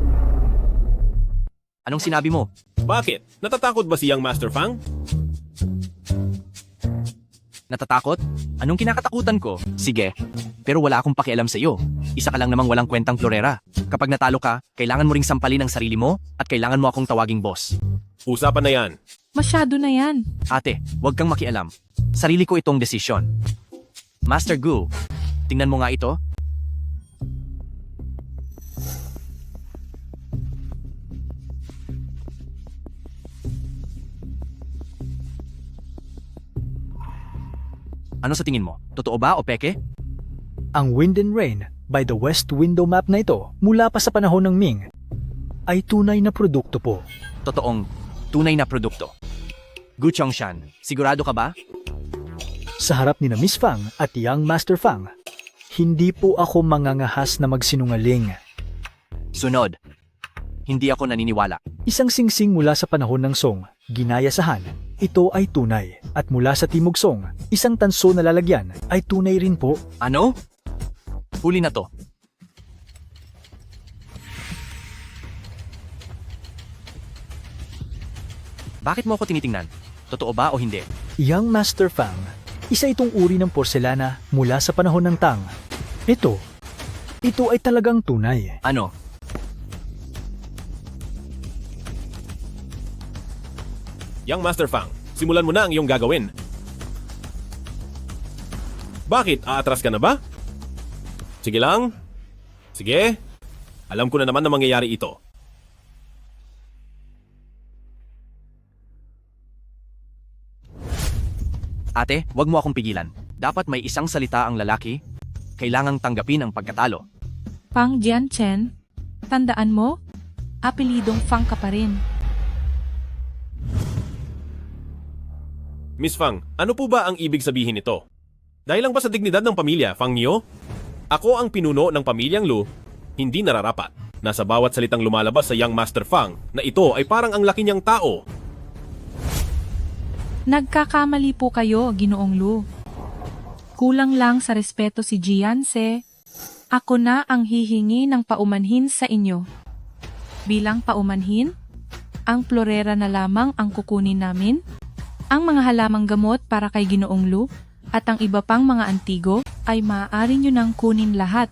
Anong sinabi mo? Bakit? Natatakot ba si Young Master Fang? Natatakot? Anong kinakatakutan ko? Sige, pero wala akong pakialam sa iyo. Isa ka lang namang walang kwentang florera. Kapag natalo ka, kailangan mo ring sampalin ang sarili mo at kailangan mo akong tawaging boss. Usapan na yan. Masyado na yan. Ate, huwag kang makialam. Sarili ko itong desisyon. Master Gu, tingnan mo nga ito. Ano sa tingin mo? Totoo ba o peke? Ang Wind and Rain by the West Window Map na ito mula pa sa panahon ng Ming ay tunay na produkto po. Totoong tunay na produkto. Gu Chongshan, sigurado ka ba? Sa harap ni na Miss Fang at Young Master Fang, Hindi po ako mangangahas na magsinungaling. Sunod. Hindi ako naniniwala. Isang singsing mula sa panahon ng Song, ginaya sa Han. Ito ay tunay. At mula sa Timog Song, isang tanso na lalagyan ay tunay rin po. Ano? Huli na to. Bakit mo ako tinitingnan? Totoo ba o hindi? Young Master Fang, isa itong uri ng porselana mula sa panahon ng Tang. Ito ay talagang tunay. Ano? Young Master Fang, simulan mo na ang iyong gagawin. Bakit? Aatras ka na ba? Sige lang. Sige. Alam ko na naman na mangyayari ito. Ate, wag mo akong pigilan. Dapat may isang salita ang lalaki. Kailangang tanggapin ang pagkatalo. Fang Jianchen, tandaan mo, apelidong Fang ka pa rin. Miss Fang, ano po ba ang ibig sabihin nito? Dahil lang ba sa dignidad ng pamilya, Fang Nio? Ako ang pinuno ng pamilyang Lu, hindi nararapat na sa bawat salitang lumalabas sa Young Master Fang na ito ay parang ang laki niyang tao. Nagkakamali po kayo, Ginoong Lu. Kulang lang sa respeto si Jianse. Ako na ang hihingi ng paumanhin sa inyo. Bilang paumanhin, ang florera na lamang ang kukunin namin. Ang mga halamang gamot para kay Ginoong Lu at ang iba pang mga antigo ay maaari nyo nang kunin lahat.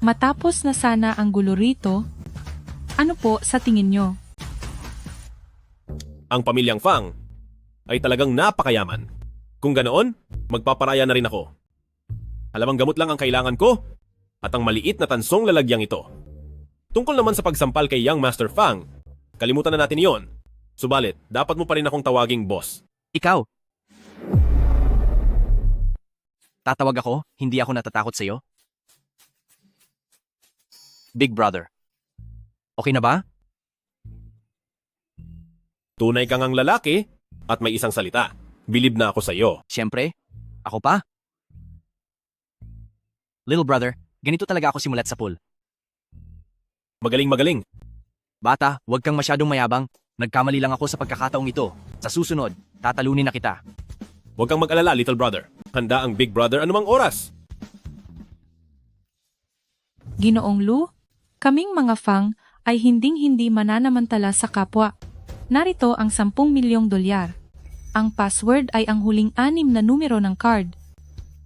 Matapos na sana ang gulo rito, ano po sa tingin nyo? Ang pamilyang Fang ay talagang napakayaman. Kung ganoon, magpaparaya na rin ako. Halamang gamot lang ang kailangan ko at ang maliit na tansong lalagyang ito. Tungkol naman sa pagsampal kay Young Master Fang, kalimutan na natin iyon. Subalit, dapat mo pa rin akong tawaging boss. Ikaw. Tatawag ako, hindi ako natatakot sa'yo. Big Brother. Okay na ba? Tunay kang ang lalaki at may isang salita. Bilib na ako sa'yo. Siyempre, ako pa. Little brother, ganito talaga ako simulat sa pool. Magaling. Bata, huwag kang masyadong mayabang. Nagkamali lang ako sa pagkakataong ito. Sa susunod, tatalunin na kita. Huwag kang mag-alala, little brother. Handa ang Big Brother anumang oras. Ginoong Lu, kaming mga Fang ay hinding-hindi mananamantala sa kapwa. Narito ang 10 milyong dolyar. Ang password ay ang huling 6 na numero ng card.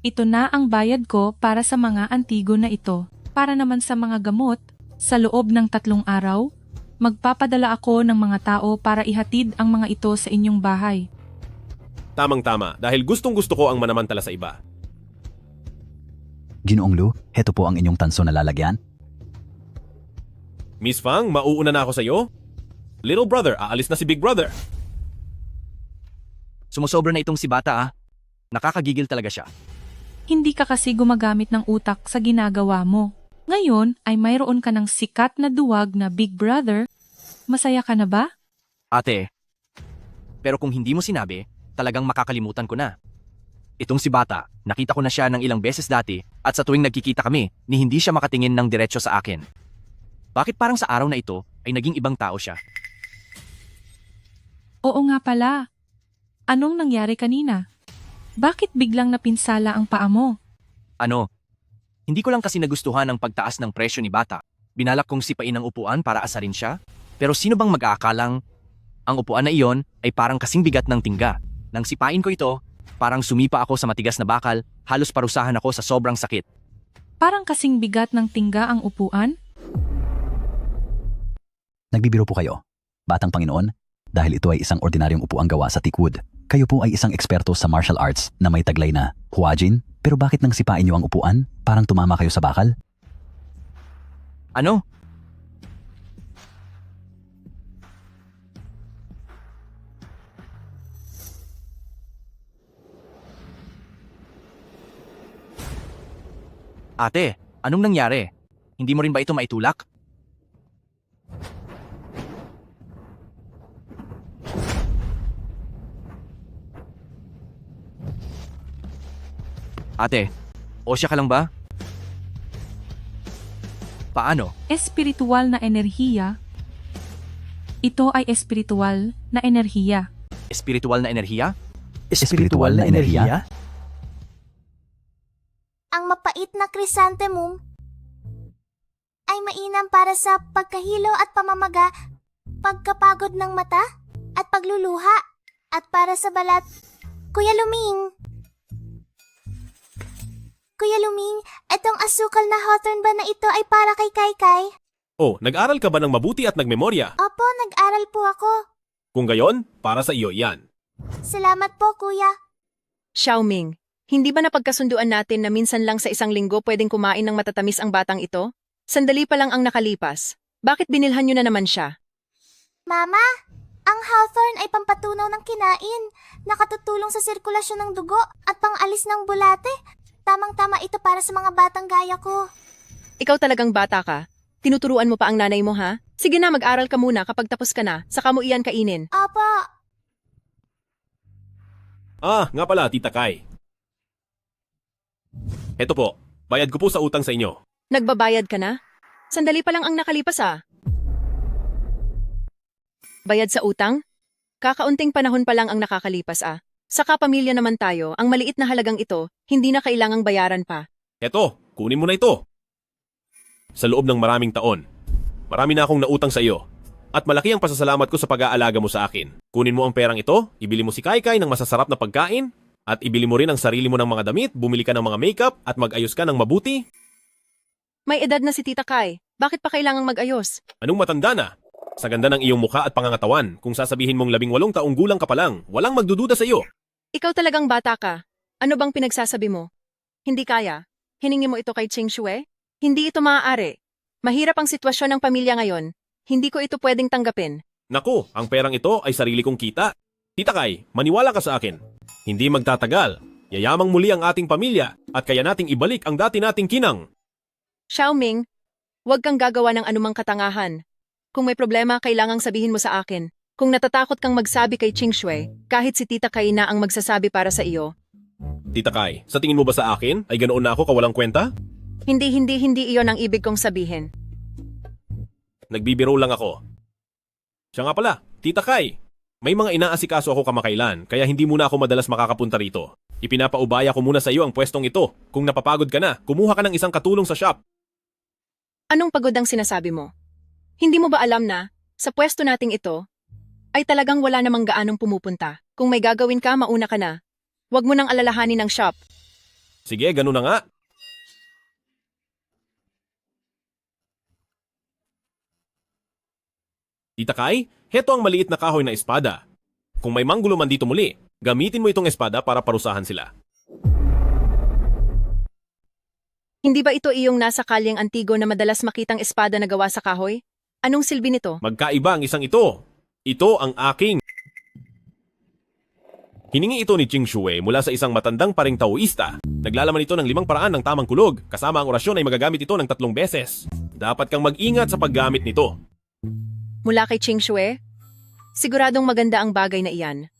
Ito na ang bayad ko para sa mga antigo na ito. Para naman sa mga gamot, sa loob ng 3 araw, magpapadala ako ng mga tao para ihatid ang mga ito sa inyong bahay. Tamang-tama, dahil gustong-gusto ko ang manamantala sa iba. Ginoong Lu, heto po ang inyong tanso na lalagyan. Miss Fang, mauuna na ako sa iyo. Little brother, aalis na si Big Brother. Sumusobra na itong si Bata ah. Nakakagigil talaga siya. Hindi ka kasi gumagamit ng utak sa ginagawa mo. Ngayon ay mayroon ka ng sikat na duwag na Big Brother. Masaya ka na ba? Ate, pero kung hindi mo sinabi, talagang makakalimutan ko na. Itong si Bata, nakita ko na siya ng ilang beses dati at sa tuwing nagkikita kami, ni hindi siya makatingin ng diretsyo sa akin. Bakit parang sa araw na ito ay naging ibang tao siya? Oo nga pala. Anong nangyari kanina? Bakit biglang napinsala ang paa mo? Ano? Hindi ko lang kasi nagustuhan ang pagtaas ng presyo ni Bata. Binalak kong sipain ang upuan para asarin siya. Pero sino bang mag-aakalang ang upuan na iyon ay parang kasing bigat ng tingga. Nang sipain ko ito, parang sumipa ako sa matigas na bakal, halos parusahan ako sa sobrang sakit. Parang kasing bigat ng tingga ang upuan? Nagbibiro po kayo, Batang Panginoon, dahil ito ay isang ordinaryong upuang gawa sa teakwood. Kayo po ay isang eksperto sa martial arts na may taglay na Huajin, pero bakit nang sipain niyo ang upuan? Parang tumama kayo sa bakal? Ano? Ate, anong nangyari? Hindi mo rin ba ito maitulak? Ate, osya ka lang ba? Paano? Espiritual na enerhiya. Ito ay espiritual na enerhiya. Espiritual na enerhiya? Espiritual na enerhiya? Ang mapait na chrysanthemum ay mainam para sa pagkahilo at pamamaga, pagkapagod ng mata, at pagluluha, at para sa balat. Kuya Luming, etong asukal na hawthorn ba na ito ay para kay Kaykay? Oh, nag-aral ka ba ng mabuti at nagmemorya? Opo, nag-aral po ako. Kung gayon, para sa iyo yan. Salamat po, kuya. Xiaoming, hindi ba napagkasunduan natin na minsan lang sa isang linggo pwedeng kumain ng matatamis ang batang ito? Sandali pa lang ang nakalipas. Bakit binilhan nyo na naman siya? Mama, ang hawthorn ay pampatunaw ng kinain. Nakatutulong sa sirkulasyon ng dugo at pangalis ng bulate. Tamang-tama ito para sa mga batang gaya ko. Ikaw talagang bata ka. Tinuturuan mo pa ang nanay mo, ha? Sige na, mag-aral ka muna kapag tapos ka na. Saka mo iyan kainin. Opo. Ah, nga pala, Tita Kai. Heto po, bayad ko po sa utang sa inyo. Nagbabayad ka na? Sandali pa lang ang nakalipas, ah. Bayad sa utang? Kakaunting panahon pa lang ang nakakalipas, ah. Saka pamilya naman tayo, ang maliit na halagang ito, hindi na kailangang bayaran pa. Heto, kunin mo na ito. Sa loob ng maraming taon, marami na akong nautang sa iyo. At malaki ang pasasalamat ko sa pag-aalaga mo sa akin. Kunin mo ang perang ito, ibili mo si Kaykay ng masasarap na pagkain, at ibili mo rin ang sarili mo ng mga damit, bumili ka ng mga makeup, at mag-ayos ka ng mabuti. May edad na si Tita Kai. Bakit pa kailangang mag-ayos? Anong matanda na? Sa ganda ng iyong mukha at pangangatawan, kung sasabihin mong 18 taong gulang ka pa lang, walang magdududa sa iyo. Ikaw talagang bata ka. Ano bang pinagsasabi mo? Hindi kaya? Hiningi mo ito kay Ching Shue? Hindi ito maaari. Mahirap ang sitwasyon ng pamilya ngayon. Hindi ko ito pwedeng tanggapin. Naku, ang perang ito ay sarili kong kita. Tita Kai, maniwala ka sa akin. Hindi magtatagal. Yayamang muli ang ating pamilya at kaya nating ibalik ang dati nating kinang. Xiaoming, huwag kang gagawa ng anumang katangahan. Kung may problema, kailangang sabihin mo sa akin. Kung natatakot kang magsabi kay Ching Shue, kahit si Tita Kai na ang magsasabi para sa iyo. Tita Kai, sa tingin mo ba sa akin ay ganoon na ako kawalang kwenta? Hindi iyon ang ibig kong sabihin. Nagbibiro lang ako. Siya nga pala, Tita Kai. May mga inaasikaso ako kamakailan kaya hindi muna ako madalas makakapunta rito. Ipinapaubaya ko muna sa iyo ang pwestong ito. Kung napapagod ka na, kumuha ka ng isang katulong sa shop. Anong pagod ang sinasabi mo? Hindi mo ba alam na, sa pwesto nating ito, ay talagang wala namang gaanong pumupunta. Kung may gagawin ka, mauna ka na. Huwag mo nang alalahanin ang shop. Sige, ganun na nga. Tita Kai, heto ang maliit na kahoy na espada. Kung may manggulo man dito muli, gamitin mo itong espada para parusahan sila. Hindi ba ito iyong nasa kalyeng antigo na madalas makitang espada na gawa sa kahoy? Anong silbi nito? Magkaiba ang isang ito. Ito ang aking. Hiningi ito ni Ching Shue mula sa isang matandang paring Taoista. Naglalaman ito ng 5 paraan ng tamang kulog. Kasama ang orasyon ay magagamit ito ng 3 beses. Dapat kang mag-ingat sa paggamit nito. Mula kay Ching Shue? Siguradong maganda ang bagay na iyan.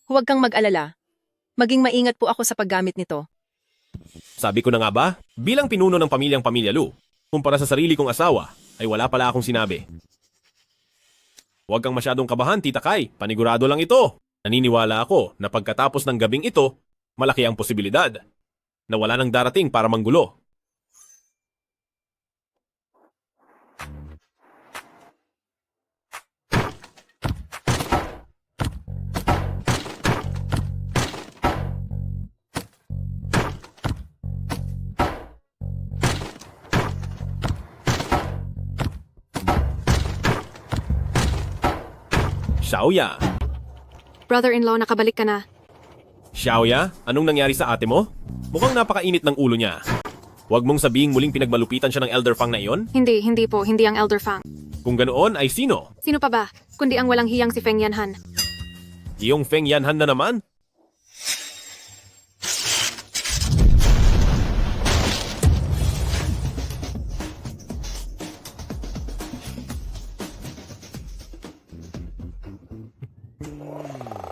Huwag kang mag-alala. Maging maingat po ako sa paggamit nito. Sabi ko na nga ba, bilang pinuno ng Pamilya Lu, kumpara sa sarili kong asawa, ay wala pala akong sinabi. Huwag kang masyadong kabahan, Tita Kai. Panigurado lang ito. Naniniwala ako na pagkatapos ng gabing ito, malaki ang posibilidad na wala nang darating para manggulo. Xiaoya. Brother-in-law, nakabalik ka na. Xiaoya, anong nangyari sa ate mo? Mukhang napakainit ng ulo niya. Huwag mong sabihing muling pinagmalupitan siya ng Elder Fang na iyon? Hindi po. Hindi ang Elder Fang. Kung ganoon, ay sino? Sino pa ba? Kundi ang walang hiyang si Feng Yanhan. Iyong Feng Yanhan na naman?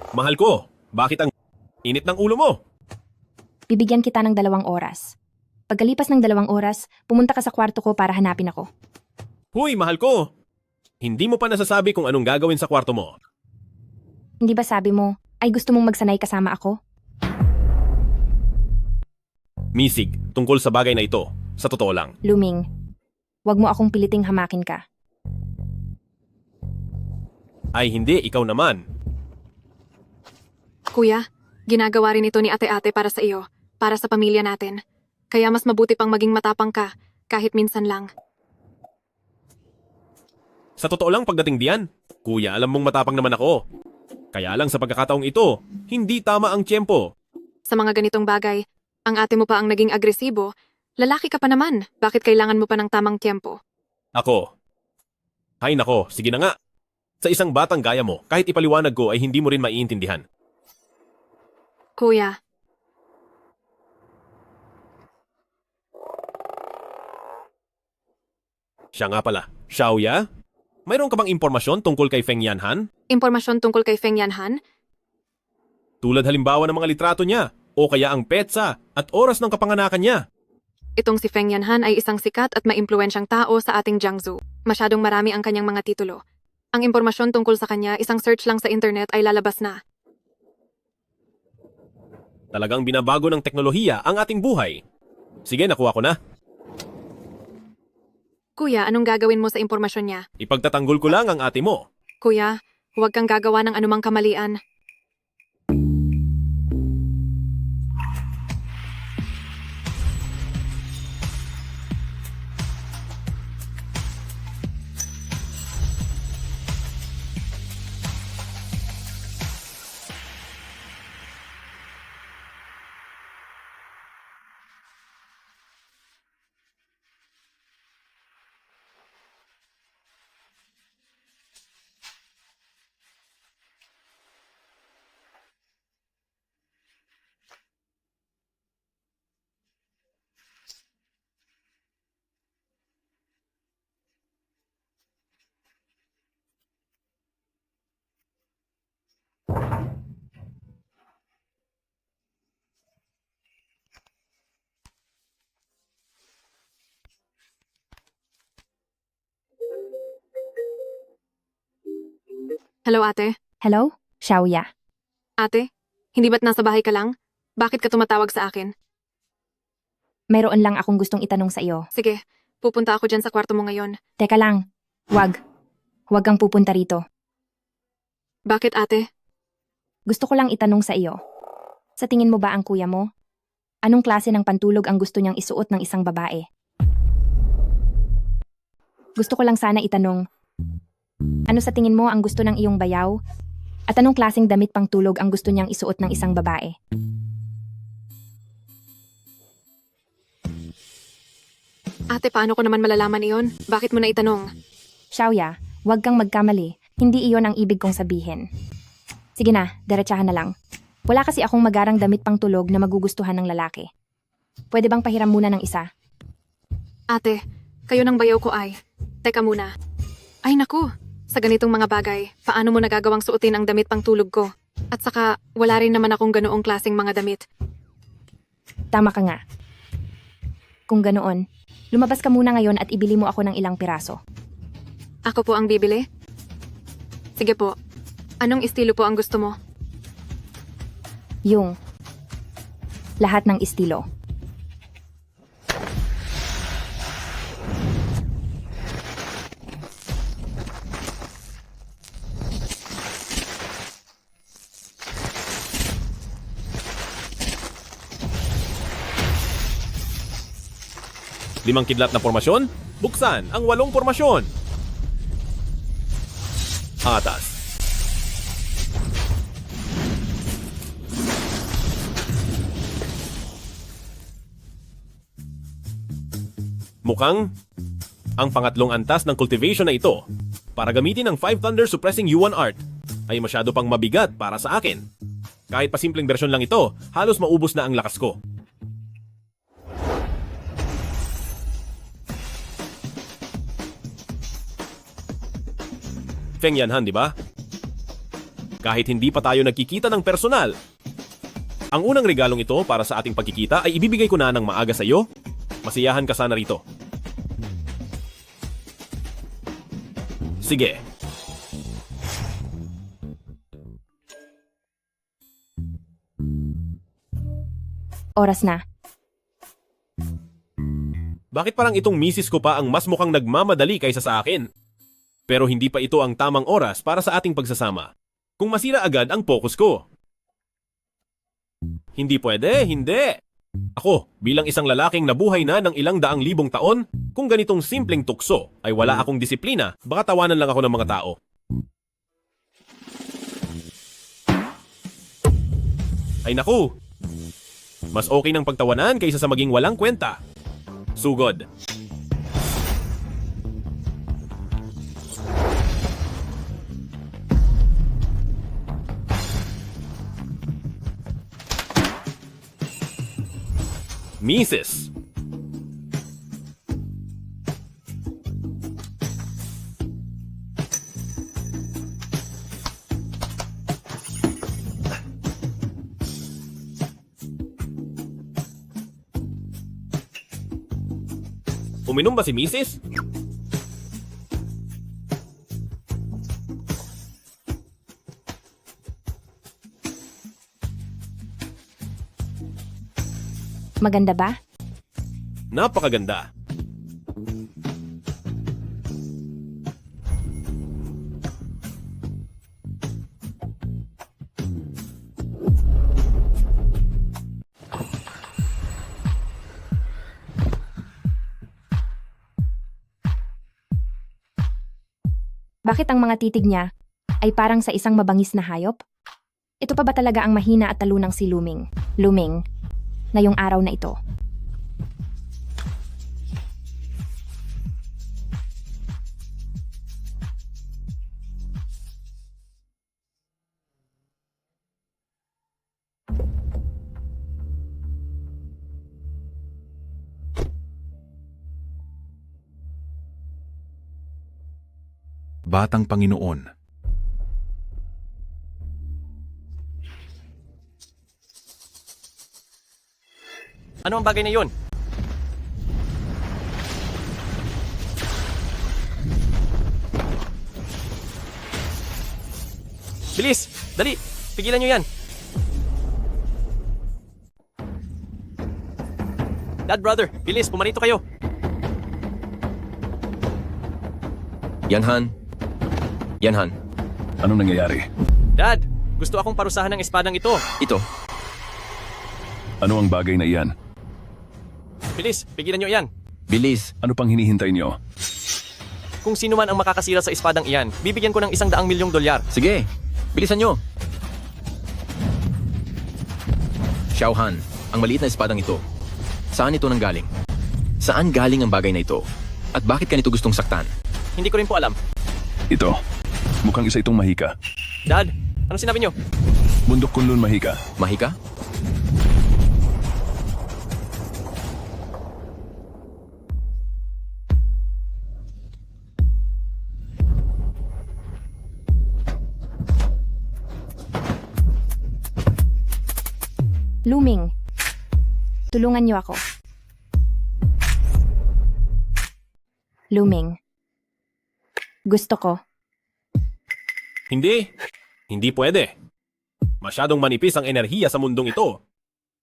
Mahal ko, bakit ang init ng ulo mo? Bibigyan kita ng 2 oras. Pagkalipas ng 2 oras, pumunta ka sa kwarto ko para hanapin ako. Huy, mahal ko! Hindi mo pa nasasabi kung anong gagawin sa kwarto mo. Hindi ba sabi mo, ay gusto mong magsanay kasama ako? Misig, tungkol sa bagay na ito, sa totoo lang. Luming, wag mo akong piliting hamakin ka. Ay hindi, ikaw naman. Kuya, ginagawa rin ito ni ate-ate para sa iyo, para sa pamilya natin. Kaya mas mabuti pang maging matapang ka, kahit minsan lang. Sa totoo lang pagdating diyan, kuya, alam mong matapang naman ako. Kaya lang sa pagkakataong ito, hindi tama ang tiyempo. Sa mga ganitong bagay, ang ate mo pa ang naging agresibo, lalaki ka pa naman, bakit kailangan mo pa ng tamang tiyempo? Ako. Hay nako, sige na nga. Sa isang batang gaya mo, kahit ipaliwanag ko ay hindi mo rin maiintindihan. Kuya, Siya nga pala, Xiaoya? Mayroon ka bang impormasyon tungkol kay Feng Yanhan? impormasyon tungkol kay Feng Yanhan? Tulad halimbawa ng mga litrato niya, o kaya ang petsa at oras ng kapanganakan niya. Itong si Feng Yanhan ay isang sikat at maimpluwensyang tao sa ating Jiangsu. Masyadong marami ang kanyang mga titulo. Ang impormasyon tungkol sa kanya, isang search lang sa internet ay lalabas na. Talagang binabago ng teknolohiya ang ating buhay. Sige, nakuha ko na. Kuya, anong gagawin mo sa impormasyon niya? Ipagtatanggol ko lang ang ate mo. Kuya, huwag kang gagawa ng anumang kamalian. Hello, ate. Hello? Xiaoya. Ate, hindi ba't nasa bahay ka lang? Bakit ka tumatawag sa akin? Mayroon lang akong gustong itanong sa iyo. Sige, pupunta ako dyan sa kwarto mo ngayon. Teka lang. Wag. Huwag kang pupunta rito. Bakit, ate? Gusto ko lang itanong sa iyo. Sa tingin mo ba ang kuya mo? Anong klase ng pantulog ang gusto niyang isuot ng isang babae? Gusto ko lang sana itanong, ano sa tingin mo ang gusto ng iyong bayaw? At anong klaseng damit pang tulog ang gusto niyang isuot ng isang babae? Ate, paano ko naman malalaman iyon? Bakit mo na itanong? Xiaoya, huwag kang magkamali. Hindi iyon ang ibig kong sabihin. Sige na, diretsahan na lang. Wala kasi akong magarang damit pang tulog na magugustuhan ng lalaki. Pwede bang pahiram muna ng isa? Ate, kayo ng bayaw ko ay. Teka muna. Ay naku, sa ganitong mga bagay, paano mo nagagawang suotin ang damit pang tulog ko? At saka, wala rin naman akong ganoong klaseng mga damit. Tama ka nga. Kung ganoon, lumabas ka muna ngayon at ibili mo ako ng ilang piraso. Ako po ang bibili? Sige po. Anong estilo po ang gusto mo? Yung lahat ng estilo. Limang kidlat na formasyon, buksan ang 8 formasyon. Atas. Mukhang ang pangatlong antas ng cultivation na ito para gamitin ang 5 Thunder Suppressing Yuan Art ay masyado pang mabigat para sa akin. Kahit pa simpleng bersyon lang ito, halos maubos na ang lakas ko. Feng Yanhan, di ba? Kahit hindi pa tayo nagkikita ng personal, ang unang regalong ito para sa ating pagkikita ay ibibigay ko na ng maaga sa iyo Masiyahan ka sana rito. Sige. Oras na. Bakit parang itong misis ko pa ang mas mukhang nagmamadali kaysa sa akin? Pero hindi pa ito ang tamang oras para sa ating pagsasama. Kung masira agad ang focus ko. Hindi pwede, hindi. Ako, bilang isang lalaking nabuhay na ng ilang daang libong taon, kung ganitong simpleng tukso ay wala akong disiplina, baka tawanan lang ako ng mga tao. Ay naku! Mas okay ng pagtawanan kaysa sa maging walang kwenta. Sugod. Misis. Uminom ba si Mrs.? Maganda ba? Napakaganda. Bakit ang mga titig niya ay parang sa isang mabangis na hayop? Ito pa ba talaga ang mahina at talunang si Luming? Luming, ngayong araw na ito. Batang Panginoon. Ano ang bagay na yun? Bilis! Dali! Pigilan nyo yan! Dad, brother! Bilis! Pumarito kayo! Yan, Han. Yan, Han. Anong nangyayari? Dad! Gusto akong parusahan ng espadang ito. Ito. Ano ang bagay na iyan? Bilis! Pigilan nyo yan! Bilis! Ano pang hinihintay niyo? Kung sino man ang makakasira sa espadang iyan, bibigyan ko ng $100 milyong. Sige! Bilisan nyo! Xiao Han, ang maliit na espadang ito. Saan ito nanggaling? Saan galing ang bagay na ito? At bakit kanito gustong saktan? Hindi ko rin po alam. Ito. Mukhang isa itong mahika. Dad, ano sinabi nyo? Bundok Kunlun mahika. Mahika? Luming, tulungan niyo ako. Luming, gusto ko. Hindi. Hindi pwede. Masyadong manipis ang enerhiya sa mundong ito.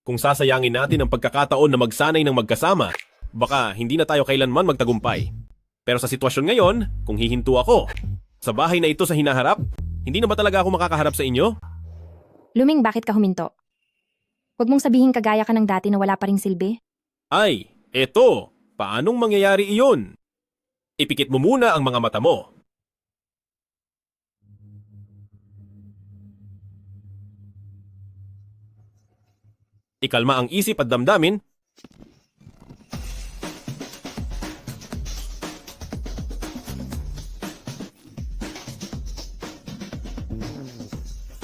Kung sasayangin natin ang pagkakataon na magsanay ng magkasama, baka hindi na tayo kailanman magtagumpay. Pero sa sitwasyon ngayon, kung hihinto ako, sa bahay na ito sa hinaharap, hindi na ba talaga ako makakaharap sa inyo? Luming, bakit ka huminto? Huwag mong sabihin kagaya ka ng dati na wala pa ring silbi. Ay, eto! Paanong mangyayari iyon? Ipikit mo muna ang mga mata mo. Ikalma ang isip at damdamin.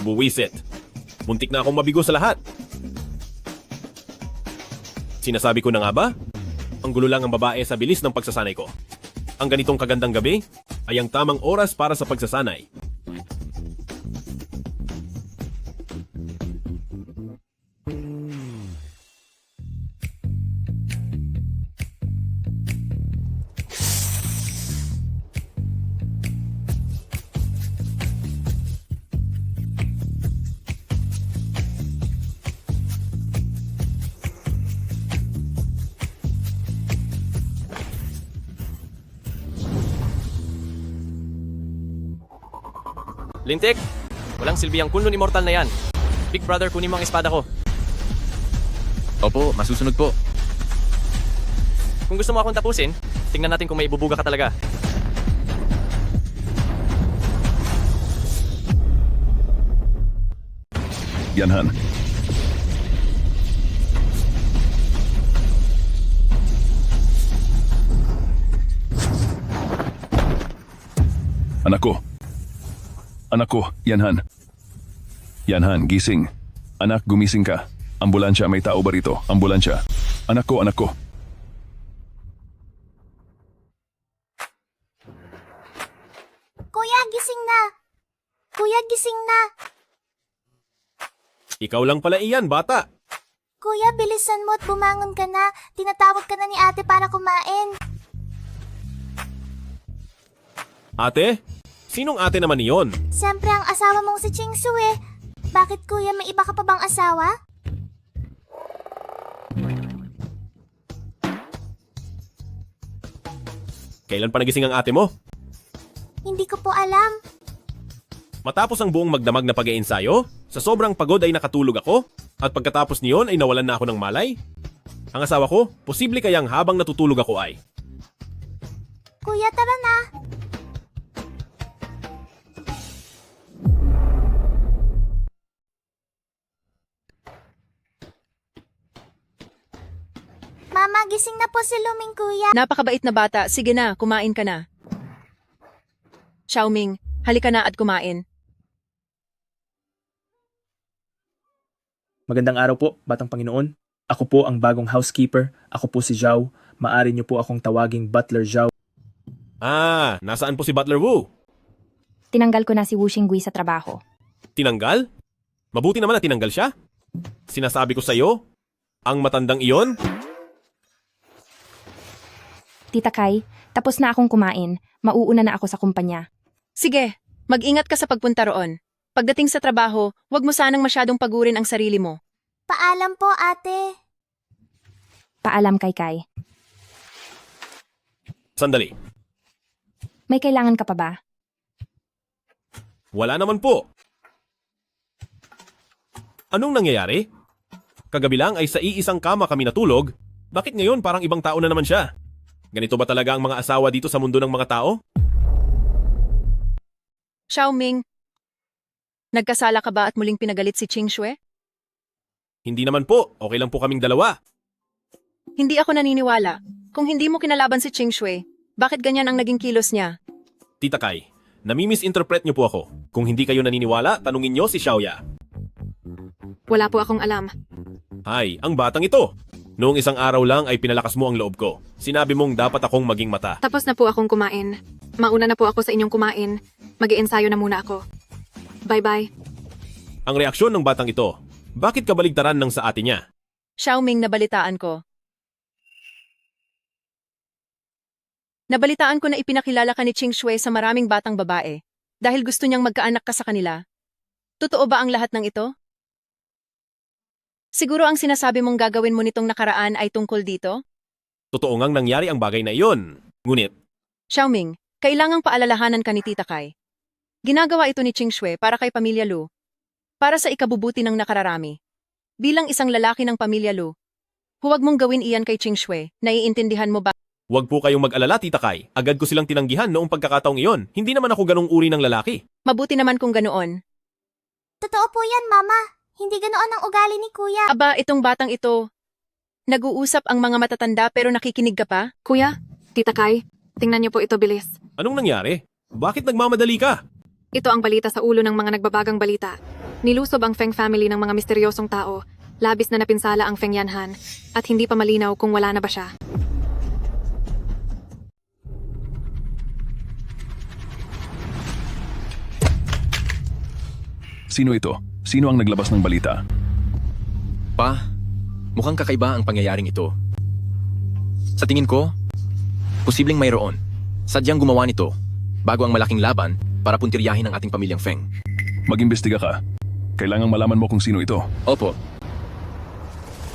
Buwisit. Muntik na akong mabigo sa lahat. Sinasabi ko na nga ba? Ang gulo lang ang babae sa bilis ng pagsasanay ko. Ang ganitong kagandang gabi ay ang tamang oras para sa pagsasanay. Lintik, walang silbi ang kunlun immortal na yan. Big brother, kunin mo ang espada ko. Opo, masusunod po. Kung gusto mo akong tapusin, tingnan natin kung may ibubuga ka talaga. Yanhan. Anak ko. Anak ko, Yanhan. Yanhan, gising. Anak, gumising ka. Ambulansya, may tao ba rito? Ambulansya. Anak ko, anak ko. Kuya, gising na! Kuya, gising na! Ikaw lang pala iyan, bata. Kuya, bilisan mo at bumangon ka na. Tinatawag ka na ni ate para kumain. Ate? Sinong ate naman iyon? Siyempre ang asawa mong si Chingsu eh. Bakit kuya, may iba ka pa bang asawa? Kailan pa nagising ang ate mo? Hindi ko po alam. Matapos ang buong magdamag na pag-iensayo, sa sobrang pagod ay nakatulog ako, at pagkatapos niyon ay nawalan na ako ng malay. Ang asawa ko, posible kayang habang natutulog ako ay... Kuya, tara na. Mama, gising na po si Luming kuya. Napakabait na bata. Sige na, kumain ka na. Xiaoming, halika na at kumain. Magandang araw po, Batang Panginoon. Ako po ang bagong housekeeper. Ako po si Zhao. Maari niyo po akong tawaging Butler Zhao. Ah, nasaan po si Butler Wu? Tinanggal ko na si Wu Xingui sa trabaho. Tinanggal? Mabuti naman na tinanggal siya. Sinasabi ko sa iyo, ang matandang iyon... Tita Kai, tapos na akong kumain. Mauuna na ako sa kumpanya. Sige, mag-ingat ka sa pagpunta roon. Pagdating sa trabaho, huwag mo sanang masyadong pagurin ang sarili mo. Paalam po, ate. Paalam, Kai. Sandali, May kailangan ka pa ba? wala naman po. Anong nangyayari? Kagabi lang ay sa iisang kama kami natulog. Bakit ngayon parang ibang tao na naman siya? Ganito ba talaga ang mga asawa dito sa mundo ng mga tao? Xiaoming, nagkasala ka ba at muling pinagalit si Ching Shui? Hindi naman po, okay lang po kaming dalawa. Hindi ako naniniwala. Kung hindi mo kinalaban si Ching Shui, bakit ganyan ang naging kilos niya? Tita Kai, nami-misinterpret niyo po ako. Kung hindi kayo naniniwala, tanungin niyo si Xiaoya. Wala po akong alam. Ay, ang batang ito. Noong isang araw lang ay pinalakas mo ang loob ko. Sinabi mong dapat akong maging mata. Tapos na po akong kumain. Mauna na po ako sa inyong kumain. Mag-iensayo na muna ako. Bye-bye. Ang reaksyon ng batang ito, bakit kabaligtaran ng sa ate niya? Xiaoming, nabalitaan ko. Nabalitaan ko na ipinakilala ka ni Ching Shui sa maraming batang babae dahil gusto niyang magkaanak ka sa kanila. Totoo ba ang lahat ng ito? Siguro ang sinasabi mong gagawin mo nitong nakaraan ay tungkol dito? Totoo ngang nangyari ang bagay na iyon. Ngunit, Xiaoming, kailangang paalalahanan ka ni Tita Kai. Ginagawa ito ni Ching Shui para kay Pamilya Lu. Para sa ikabubuti ng nakararami. Bilang isang lalaki ng Pamilya Lu, huwag mong gawin iyan kay Ching Shui. Naiintindihan mo ba? huwag po kayong mag-alala, Tita Kai. Agad ko silang tinanggihan noong pagkakataong iyon. Hindi naman ako ganong uri ng lalaki. Mabuti naman kung ganoon. Totoo po yan, Mama. Hindi ganoon ang ugali ni Kuya. Aba, itong batang ito. Nag-uusap ang mga matatanda pero nakikinig ka pa? Kuya, Tita Kai, tingnan niyo po ito bilis. Anong nangyari? Bakit nagmamadali ka? Ito ang balita sa ulo ng mga nagbabagang balita. Nilusob ang Feng family ng mga misteryosong tao. Labis na napinsala ang Feng Yanhan. At hindi pa malinaw kung wala na ba siya. Sino ito? Sino ang naglabas ng balita? Pa, mukhang kakaiba ang pangyayaring ito. Sa tingin ko, posibleng mayroon. Sadyang gumawa nito bago ang malaking laban para puntiryahin ang ating pamilyang Feng. Mag-imbestiga ka. Kailangang malaman mo kung sino ito. Opo.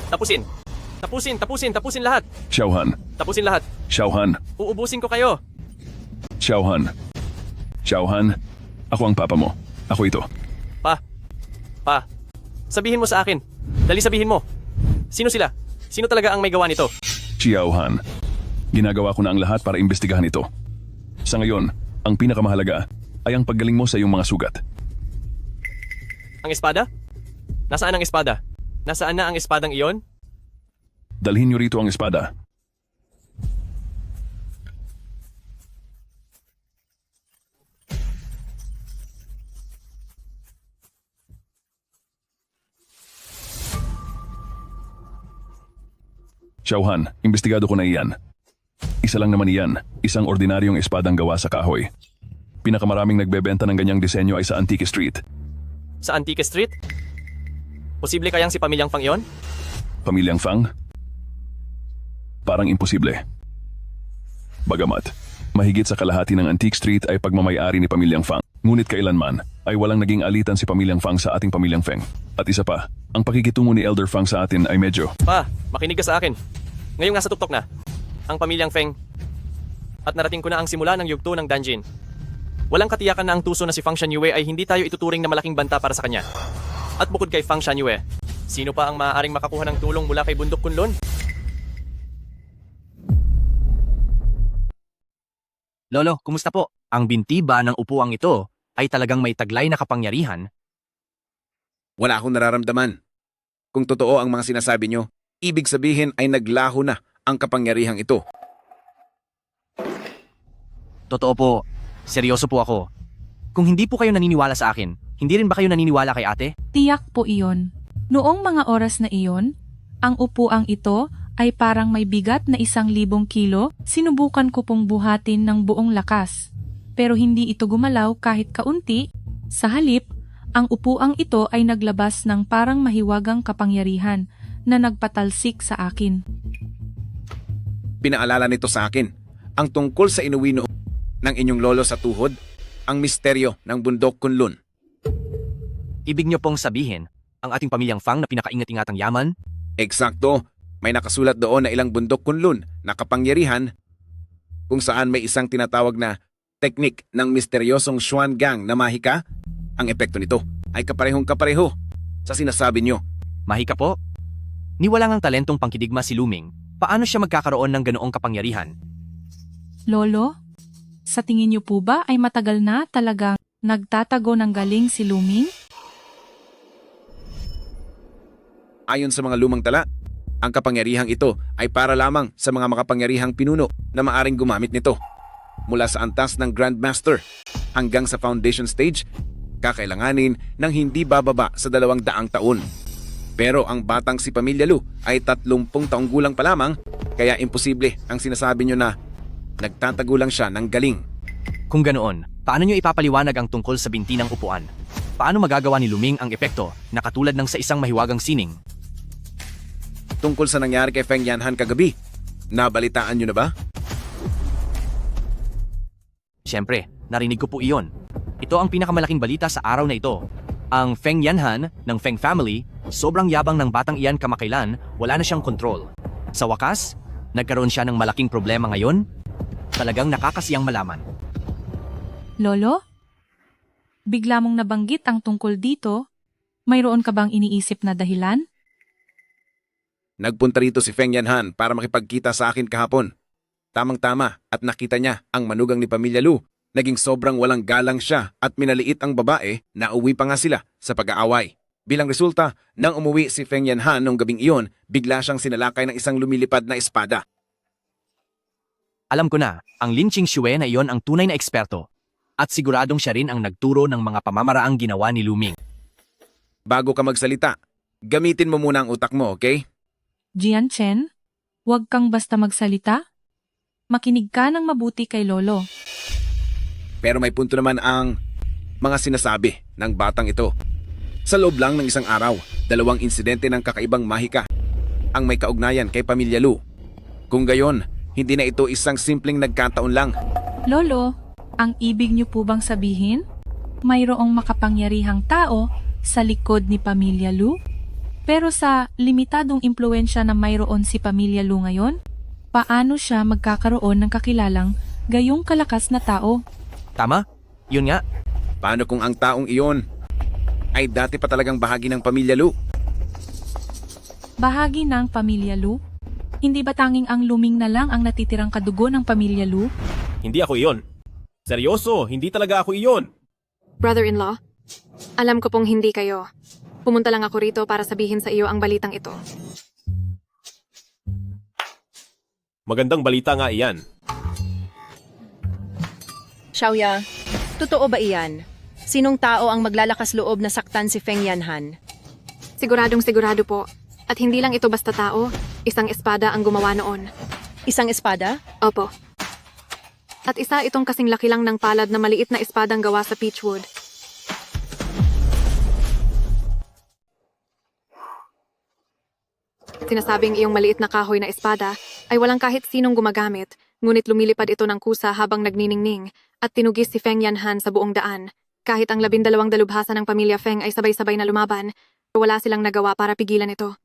Tapusin! Tapusin lahat! Xiaohan. Tapusin lahat! Xiaohan. Uubusin ko kayo! Xiaohan. Xiaohan. Ako ang papa mo. Ako ito. Pa, sabihin mo sa akin. Dali sabihin mo. Sino sila? Sino talaga ang may gawa nito? Xiao Han. Ginagawa ko na ang lahat para imbestigahan ito. Sa ngayon, ang pinakamahalaga ay ang paggaling mo sa iyong mga sugat. Ang espada? Nasaan ang espada? Nasaan na ang espadang iyon? Dalhin niyo rito ang espada. Xiao Han, imbestigado ko na iyan. Isa lang naman iyan, isang ordinaryong espadang gawa sa kahoy. Pinakamaraming nagbebenta ng ganyang disenyo ay sa Antique Street. Sa Antique Street? Posible kayang si Pamilyang Fang iyon? Pamilyang Fang? Parang imposible. Bagamat, mahigit sa kalahati ng Antique Street ay pagmamayari ni Pamilyang Fang. Ngunit kailanman ay walang naging alitan si Pamilyang Fang sa ating Pamilyang Feng. At isa pa, ang pakikitungo ni Elder Fang sa atin ay medyo... Pa, makinig ka sa akin. Ngayong nasa tuktok na, ang Pamilyang Feng. At narating ko na ang simula ng yugto ng Danjin. Walang katiyakan na ang tuso na si Fang Shanyue ay hindi tayo ituturing na malaking banta para sa kanya. At bukod kay Fang Shanyue, sino pa ang maaaring makakuha ng tulong mula kay Bundok Kunlun? Lolo, kumusta po? Ang binti ba ng upuang ito ay talagang may taglay na kapangyarihan? Wala akong nararamdaman. Kung totoo ang mga sinasabi nyo, ibig sabihin ay naglaho na ang kapangyarihang ito. Totoo po. Seryoso po ako. Kung hindi po kayo naniniwala sa akin, hindi rin ba kayo naniniwala kay ate? Tiyak po iyon. Noong mga oras na iyon, ang upuang ito ay parang may bigat na 1,000 kilo. Sinubukan ko pong buhatin ng buong lakas. Pero hindi ito gumalaw kahit kaunti. Sa halip, ang upuang ito ay naglabas ng parang mahiwagang kapangyarihan na nagpatalsik sa akin. Pinaalala nito sa akin ang tungkol sa inuwi noon ng inyong lolo sa tuhod, ang misteryo ng Bundok Kunlun. Ibig niyo pong sabihin, ang ating Pamilyang Fang na pinakaingat-ingatang yaman? Eksakto. May nakasulat doon na ilang Bundok Kunlun na kapangyarihan kung saan may isang tinatawag na teknik ng misteryosong Xuan Gang na mahika. Ang epekto nito ay kaparehong-kapareho sa sinasabi nyo. Mahika po? Ni wala ngang talentong pangkidigma si Luming, paano siya magkakaroon ng ganoong kapangyarihan? Lolo, sa tingin niyo po ba ay matagal na talagang nagtatago ng galing si Luming? Ayon sa mga lumang tala, ang kapangyarihang ito ay para lamang sa mga makapangyarihang pinuno na maaring gumamit nito. Mula sa antas ng Grandmaster hanggang sa Foundation Stage, kakailanganin ng hindi bababa sa 200 taon. Pero ang batang si Pamilya Lu ay 30 taong gulang pa lamang, kaya imposible ang sinasabi nyo na nagtatago lang siya ng galing. Kung ganoon, paano nyo ipapaliwanag ang tungkol sa binti ng upuan? Paano magagawa ni Luming ang epekto na katulad ng sa isang mahiwagang sining? Tungkol sa nangyari kay Feng Yanhan kagabi, nabalitaan nyo na ba? Siyempre, narinig ko po iyon. Ito ang pinakamalaking balita sa araw na ito. Ang Feng Yanhan ng Feng family, sobrang yabang ng batang iyan kamakailan, wala na siyang kontrol. Sa wakas, nagkaroon siya ng malaking problema ngayon. Talagang nakakasiyang malaman. Lolo? Bigla mong nabanggit ang tungkol dito. Mayroon ka bang iniisip na dahilan? Nagpunta rito si Feng Yanhan para makipagkita sa akin kahapon. Tamang-tama at nakita niya ang manugang ni Pamilya Lu. Naging sobrang walang galang siya at minaliit ang babae na uwi pa nga sila sa pag-aaway. Bilang resulta, nang umuwi si Feng Yanhan nung gabing iyon, bigla siyang sinalakay ng isang lumilipad na espada. Alam ko na, ang Lin Qingxue na iyon ang tunay na eksperto. At siguradong siya rin ang nagturo ng mga pamamaraang ginawa ni Luming. Bago ka magsalita, gamitin mo muna ang utak mo, okay? Jian Chen, huwag kang basta magsalita. Makinig ka ng mabuti kay Lolo. Pero may punto naman ang mga sinasabi ng batang ito. Sa loob lang ng isang araw, 2 insidente ng kakaibang mahika ang may kaugnayan kay Pamilya Lu. Kung gayon, hindi na ito isang simpleng nagkataon lang. Lolo, ang ibig niyo po bang sabihin? Mayroong makapangyarihang tao sa likod ni Pamilya Lu? Pero sa limitadong impluensya na mayroon si Pamilya Lu ngayon, paano siya magkakaroon ng kakilalang gayong kalakas na tao? Tama? Yun nga. Paano kung ang taong iyon ay dati pa talagang bahagi ng pamilya Lu? Bahagi ng pamilya Lu? Hindi ba tanging ang Luming na lang ang natitirang kadugo ng pamilya Lu? Hindi ako iyon. Seryoso, hindi talaga ako iyon. Brother-in-law, alam ko pong hindi kayo. Pumunta lang ako rito para sabihin sa iyo ang balitang ito. Magandang balita nga iyan. Xiaoya, totoo ba iyan? Sinong tao ang maglalakas loob na saktan si Feng Yanhan? Siguradong sigurado po. At hindi lang ito basta tao, isang espada ang gumawa noon. Isang espada? Opo. At isa itong kasing laki lang ng palad na maliit na espadang gawa sa peachwood. Sinasabing iyong maliit na kahoy na espada ay walang kahit sinong gumagamit, ngunit lumilipad ito ng kusa habang nagniningning at tinugis si Feng Yanhan sa buong daan. Kahit ang 12 dalubhasa ng pamilya Feng ay sabay-sabay na lumaban, wala silang nagawa para pigilan ito.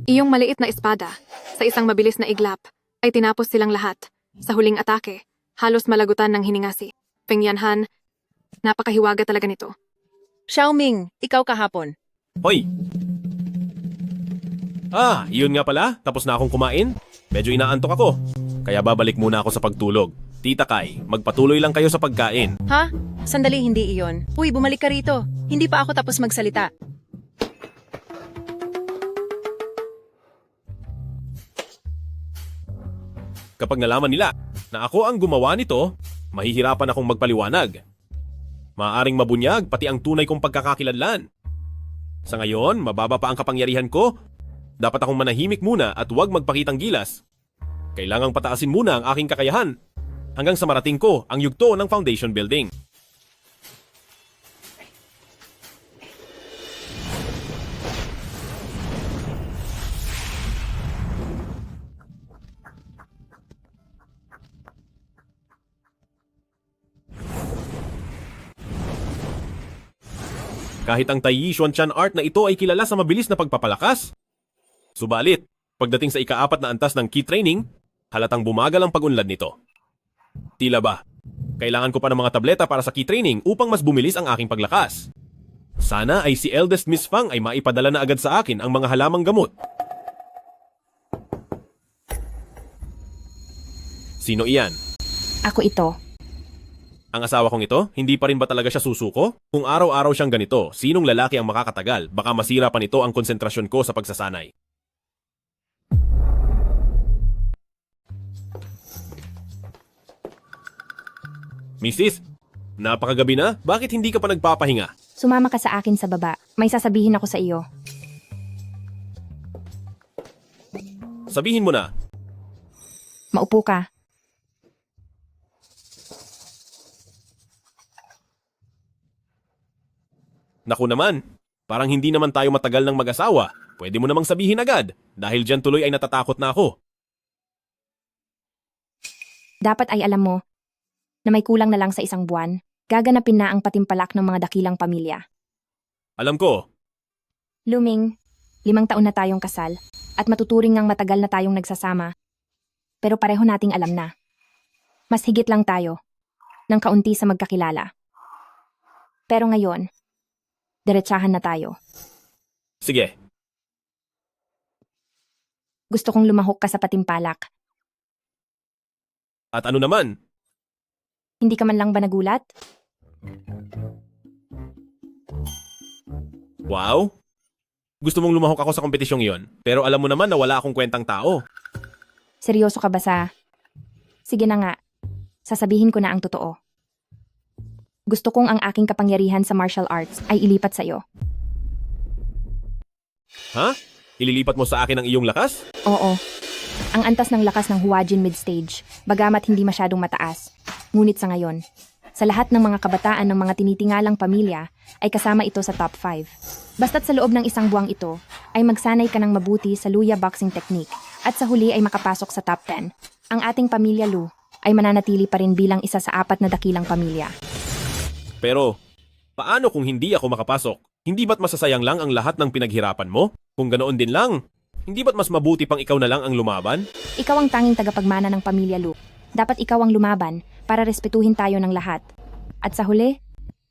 Iyong maliit na espada, sa isang mabilis na iglap, ay tinapos silang lahat. Sa huling atake, halos malagutan ng hininga si Feng Yanhan. Napakahiwaga talaga nito. Xiaoming, ikaw kahapon. Hoy! Iyon nga pala. Tapos na akong kumain. Medyo inaantok ako. Kaya babalik muna ako sa pagtulog. Tita Kai, magpatuloy lang kayo sa pagkain. Ha? Sandali, hindi iyon. Uy, bumalik ka rito. Hindi pa ako tapos magsalita. Kapag nalaman nila na ako ang gumawa nito, mahihirapan akong magpaliwanag. Maaaring mabunyag pati ang tunay kong pagkakakilanlan. Sa ngayon, mababa pa ang kapangyarihan ko. Dapat akong manahimik muna at huwag magpakitang gilas. Kailangang pataasin muna ang aking kakayahan hanggang sa marating ko ang yugto ng foundation building. Kahit ang Taiyi Xuanchan art na ito ay kilala sa mabilis na pagpapalakas. Subalit, pagdating sa ika-4 na antas ng key training, halatang bumagal ang pag-unlad nito. Tila ba, kailangan ko pa ng mga tableta para sa key training upang mas bumilis ang aking paglakas. Sana ay si eldest Miss Fang ay maipadala na agad sa akin ang mga halamang gamot. Sino iyan? Ako ito. Ang asawa kong ito, hindi pa rin ba talaga siya susuko? Kung araw-araw siyang ganito, sinong lalaki ang makakatagal? Baka masira pa nito ang konsentrasyon ko sa pagsasanay. Mrs., napakagabi na? Bakit hindi ka pa nagpapahinga? Sumama ka sa akin sa baba. May sasabihin ako sa iyo. Sabihin mo na. Maupo ka. Naku naman, parang hindi naman tayo matagal ng mag-asawa. Pwede mo namang sabihin agad, dahil dyan tuloy ay natatakot na ako. Dapat ay alam mo na may kulang na lang sa 1 buwan, gaganapin na ang patimpalak ng mga dakilang pamilya. Alam ko. Luming, 5 taon na tayong kasal, at matuturing ngang matagal na tayong nagsasama. Pero pareho nating alam na. Mas higit lang tayo, ng kaunti sa magkakilala. Pero ngayon, diretsahan na tayo. Sige. Gusto kong lumahok ka sa patimpalak. At ano naman? Hindi ka man lang ba nagulat? Wow! Gusto mong lumahok ako sa kompetisyong iyon, pero alam mo naman na wala akong kwentang tao. Seryoso ka ba sa... Sige na nga, sasabihin ko na ang totoo. Gusto kong ang aking kapangyarihan sa martial arts ay ilipat sa iyo. Ha? Ililipat mo sa akin ang iyong lakas? Oo. Ang antas ng lakas ng Huajin mid-stage, bagamat hindi masyadong mataas. Ngunit sa ngayon, sa lahat ng mga kabataan ng mga tinitingalang pamilya, ay kasama ito sa top 5. Basta't sa loob ng 1 buwang ito, ay magsanay ka ng mabuti sa Luya boxing technique at sa huli ay makapasok sa top 10. Ang ating pamilya Lu ay mananatili pa rin bilang isa sa 4 na dakilang pamilya. Pero, paano kung hindi ako makapasok? Hindi ba't masasayang lang ang lahat ng pinaghirapan mo? Kung ganoon din lang, hindi ba't mas mabuti pang ikaw na lang ang lumaban? Ikaw ang tanging tagapagmana ng pamilya Lu. Dapat ikaw ang lumaban para respetuhin tayo ng lahat. At sa huli,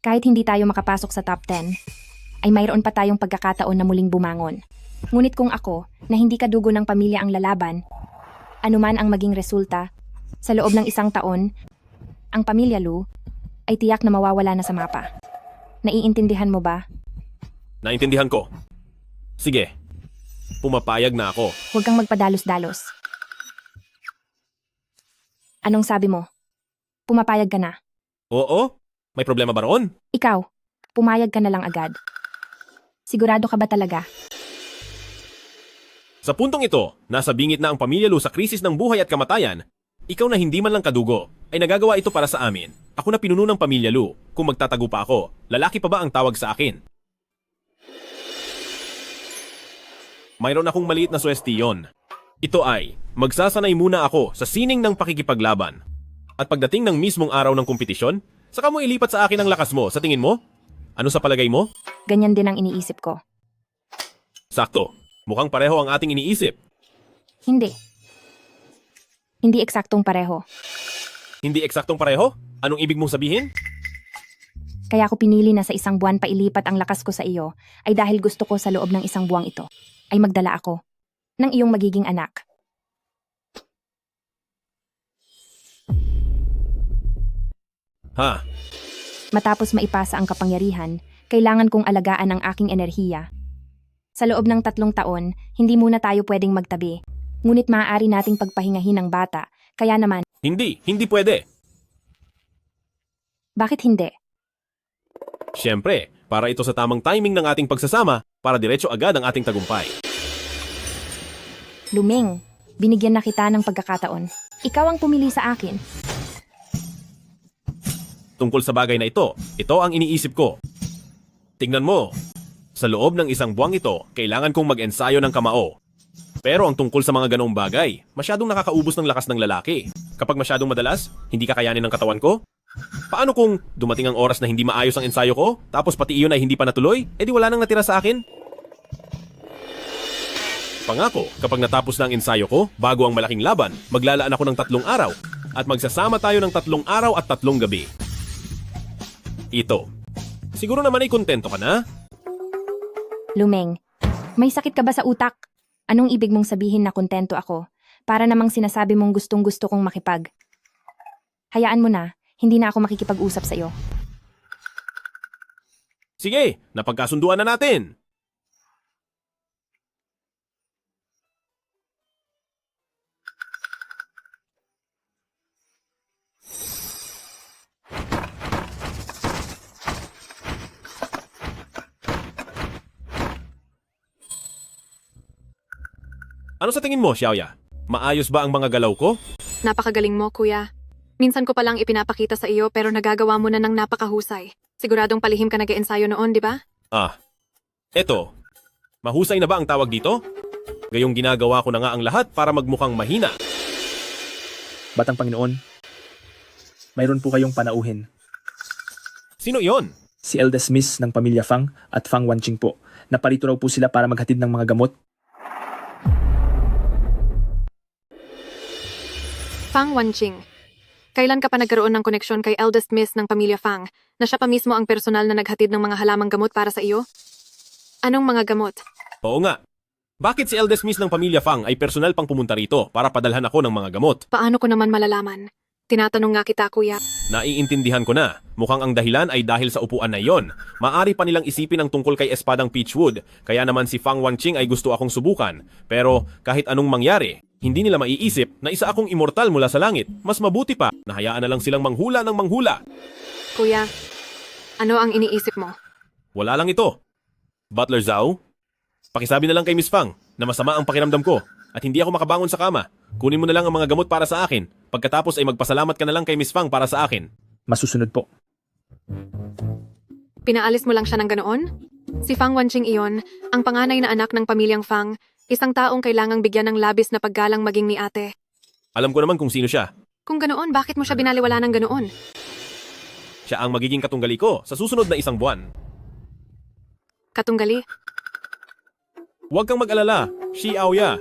Kahit hindi tayo makapasok sa top 10, ay mayroon pa tayong pagkakataon na muling bumangon. Ngunit kung ako, na hindi kadugo ng pamilya ang lalaban, anuman ang maging resulta, sa loob ng 1 taon, ang pamilya Lu ay tiyak na mawawala na sa mapa. Naiintindihan mo ba? Naintindihan ko. Sige, pumapayag na ako. Huwag kang magpadalos-dalos. Anong sabi mo? Pumapayag ka na. Oo? May problema ba roon? Ikaw, pumayag ka na lang agad. Sigurado ka ba talaga? Sa puntong ito, nasa bingit na ang pamilya Lu sa krisis ng buhay at kamatayan, ikaw na hindi man lang kadugo, ay nagagawa ito para sa amin. Ako na pinuno ng pamilya Lu. Kung magtatago pa ako, lalaki pa ba ang tawag sa akin? Mayroon akong maliit na suwestiyon. Ito ay, magsasanay muna ako sa sining ng pakikipaglaban. At pagdating ng mismong araw ng kompetisyon, saka mo ilipat sa akin ang lakas mo, sa tingin mo? Ano sa palagay mo? Ganyan din ang iniisip ko. Sakto. Mukhang pareho ang ating iniisip. Hindi. Hindi eksaktong pareho. Hindi eksaktong pareho? Anong ibig mong sabihin? Kaya ako pinili na sa 1 buwan pailipat ang lakas ko sa iyo ay dahil gusto ko sa loob ng 1 buwang ito ay magdala ako ng iyong magiging anak. Ha? Matapos maipasa ang kapangyarihan, kailangan kong alagaan ang aking enerhiya. Sa loob ng 3 taon, hindi muna tayo pwedeng magtabi. Ngunit maaari nating pagpahingahin ang bata, kaya naman... Hindi pwede. Bakit hindi? Siyempre, para ito sa tamang timing ng ating pagsasama, para diretso agad ang ating tagumpay. Luming, binigyan na kita ng pagkakataon. Ikaw ang pumili sa akin. Tungkol sa bagay na ito ang iniisip ko. Tingnan mo, sa loob ng 1 buwang ito, kailangan kong mag-ensayo ng kamao. Pero ang tungkol sa mga ganoong bagay, masyadong nakakaubos ng lakas ng lalaki. Kapag masyadong madalas, hindi kakayanin ng katawan ko? Paano kung dumating ang oras na hindi maayos ang ensayo ko, tapos pati iyon ay hindi pa natuloy, edi wala nang natira sa akin? Pangako, kapag natapos na ang ensayo ko, bago ang malaking laban, maglalaan ako ng 3 araw, at magsasama tayo ng 3 araw at 3 gabi. Ito. Siguro naman ay kontento ka na? Lumeng, may sakit ka ba sa utak? Anong ibig mong sabihin na kontento ako? Para namang sinasabi mong gustong-gusto kong makipag. Hayaan mo na, hindi na ako makikipag-usap sa iyo. Sige, napagkasunduan na natin. Ano sa tingin mo, Xiaoya? Maayos ba ang mga galaw ko? Napakagaling mo, kuya. Minsan ko palang ipinapakita sa iyo pero nagagawa mo na ng napakahusay. Siguradong palihim ka nag-eensayo noon, di ba? Eto. Mahusay na ba ang tawag dito? Gayong ginagawa ko na nga ang lahat para magmukhang mahina. Batang Panginoon, mayroon po kayong panauhin. Sino yon? Si Elda Smith ng pamilya Fang at Fang Wanqing po. Naparito raw po sila para maghatid ng mga gamot. Fang Wanqing. Kailan ka pa nagkaroon ng koneksyon kay eldest miss ng pamilya Fang na siya pa mismo ang personal na naghatid ng mga halamang gamot para sa iyo? Anong mga gamot? Oo nga. Bakit si eldest miss ng pamilya Fang ay personal pang pumunta rito para padalhan ako ng mga gamot? Paano ko naman malalaman? Tinatanong nga kita, kuya. Naiintindihan ko na. Mukhang ang dahilan ay dahil sa upuan na iyon. Maari pa nilang isipin ang tungkol kay Espadang Peachwood, kaya naman si Fang Wanqing ay gusto akong subukan. Pero kahit anong mangyari, hindi nila maiisip na isa akong immortal mula sa langit. Mas mabuti pa, nahayaan na lang silang manghula ng manghula. Kuya, ano ang iniisip mo? Wala lang ito. Butler Zhao, pakisabi na lang kay Miss Fang na masama ang pakiramdam ko at hindi ako makabangon sa kama. Kunin mo na lang ang mga gamot para sa akin. Pagkatapos ay magpasalamat ka na lang kay Miss Fang para sa akin. Masusunod po. Pinaalis mo lang siya ng ganoon? Si Fang Wanqing iyon, ang panganay na anak ng pamilyang Fang, isang taong kailangang bigyan ng labis na paggalang maging ni ate. Alam ko naman kung sino siya. Kung ganoon, bakit mo siya binaliwala ng ganoon? Siya ang magiging katunggali ko sa susunod na 1 buwan. Katunggali? Huwag kang mag-alala, Xiaoya.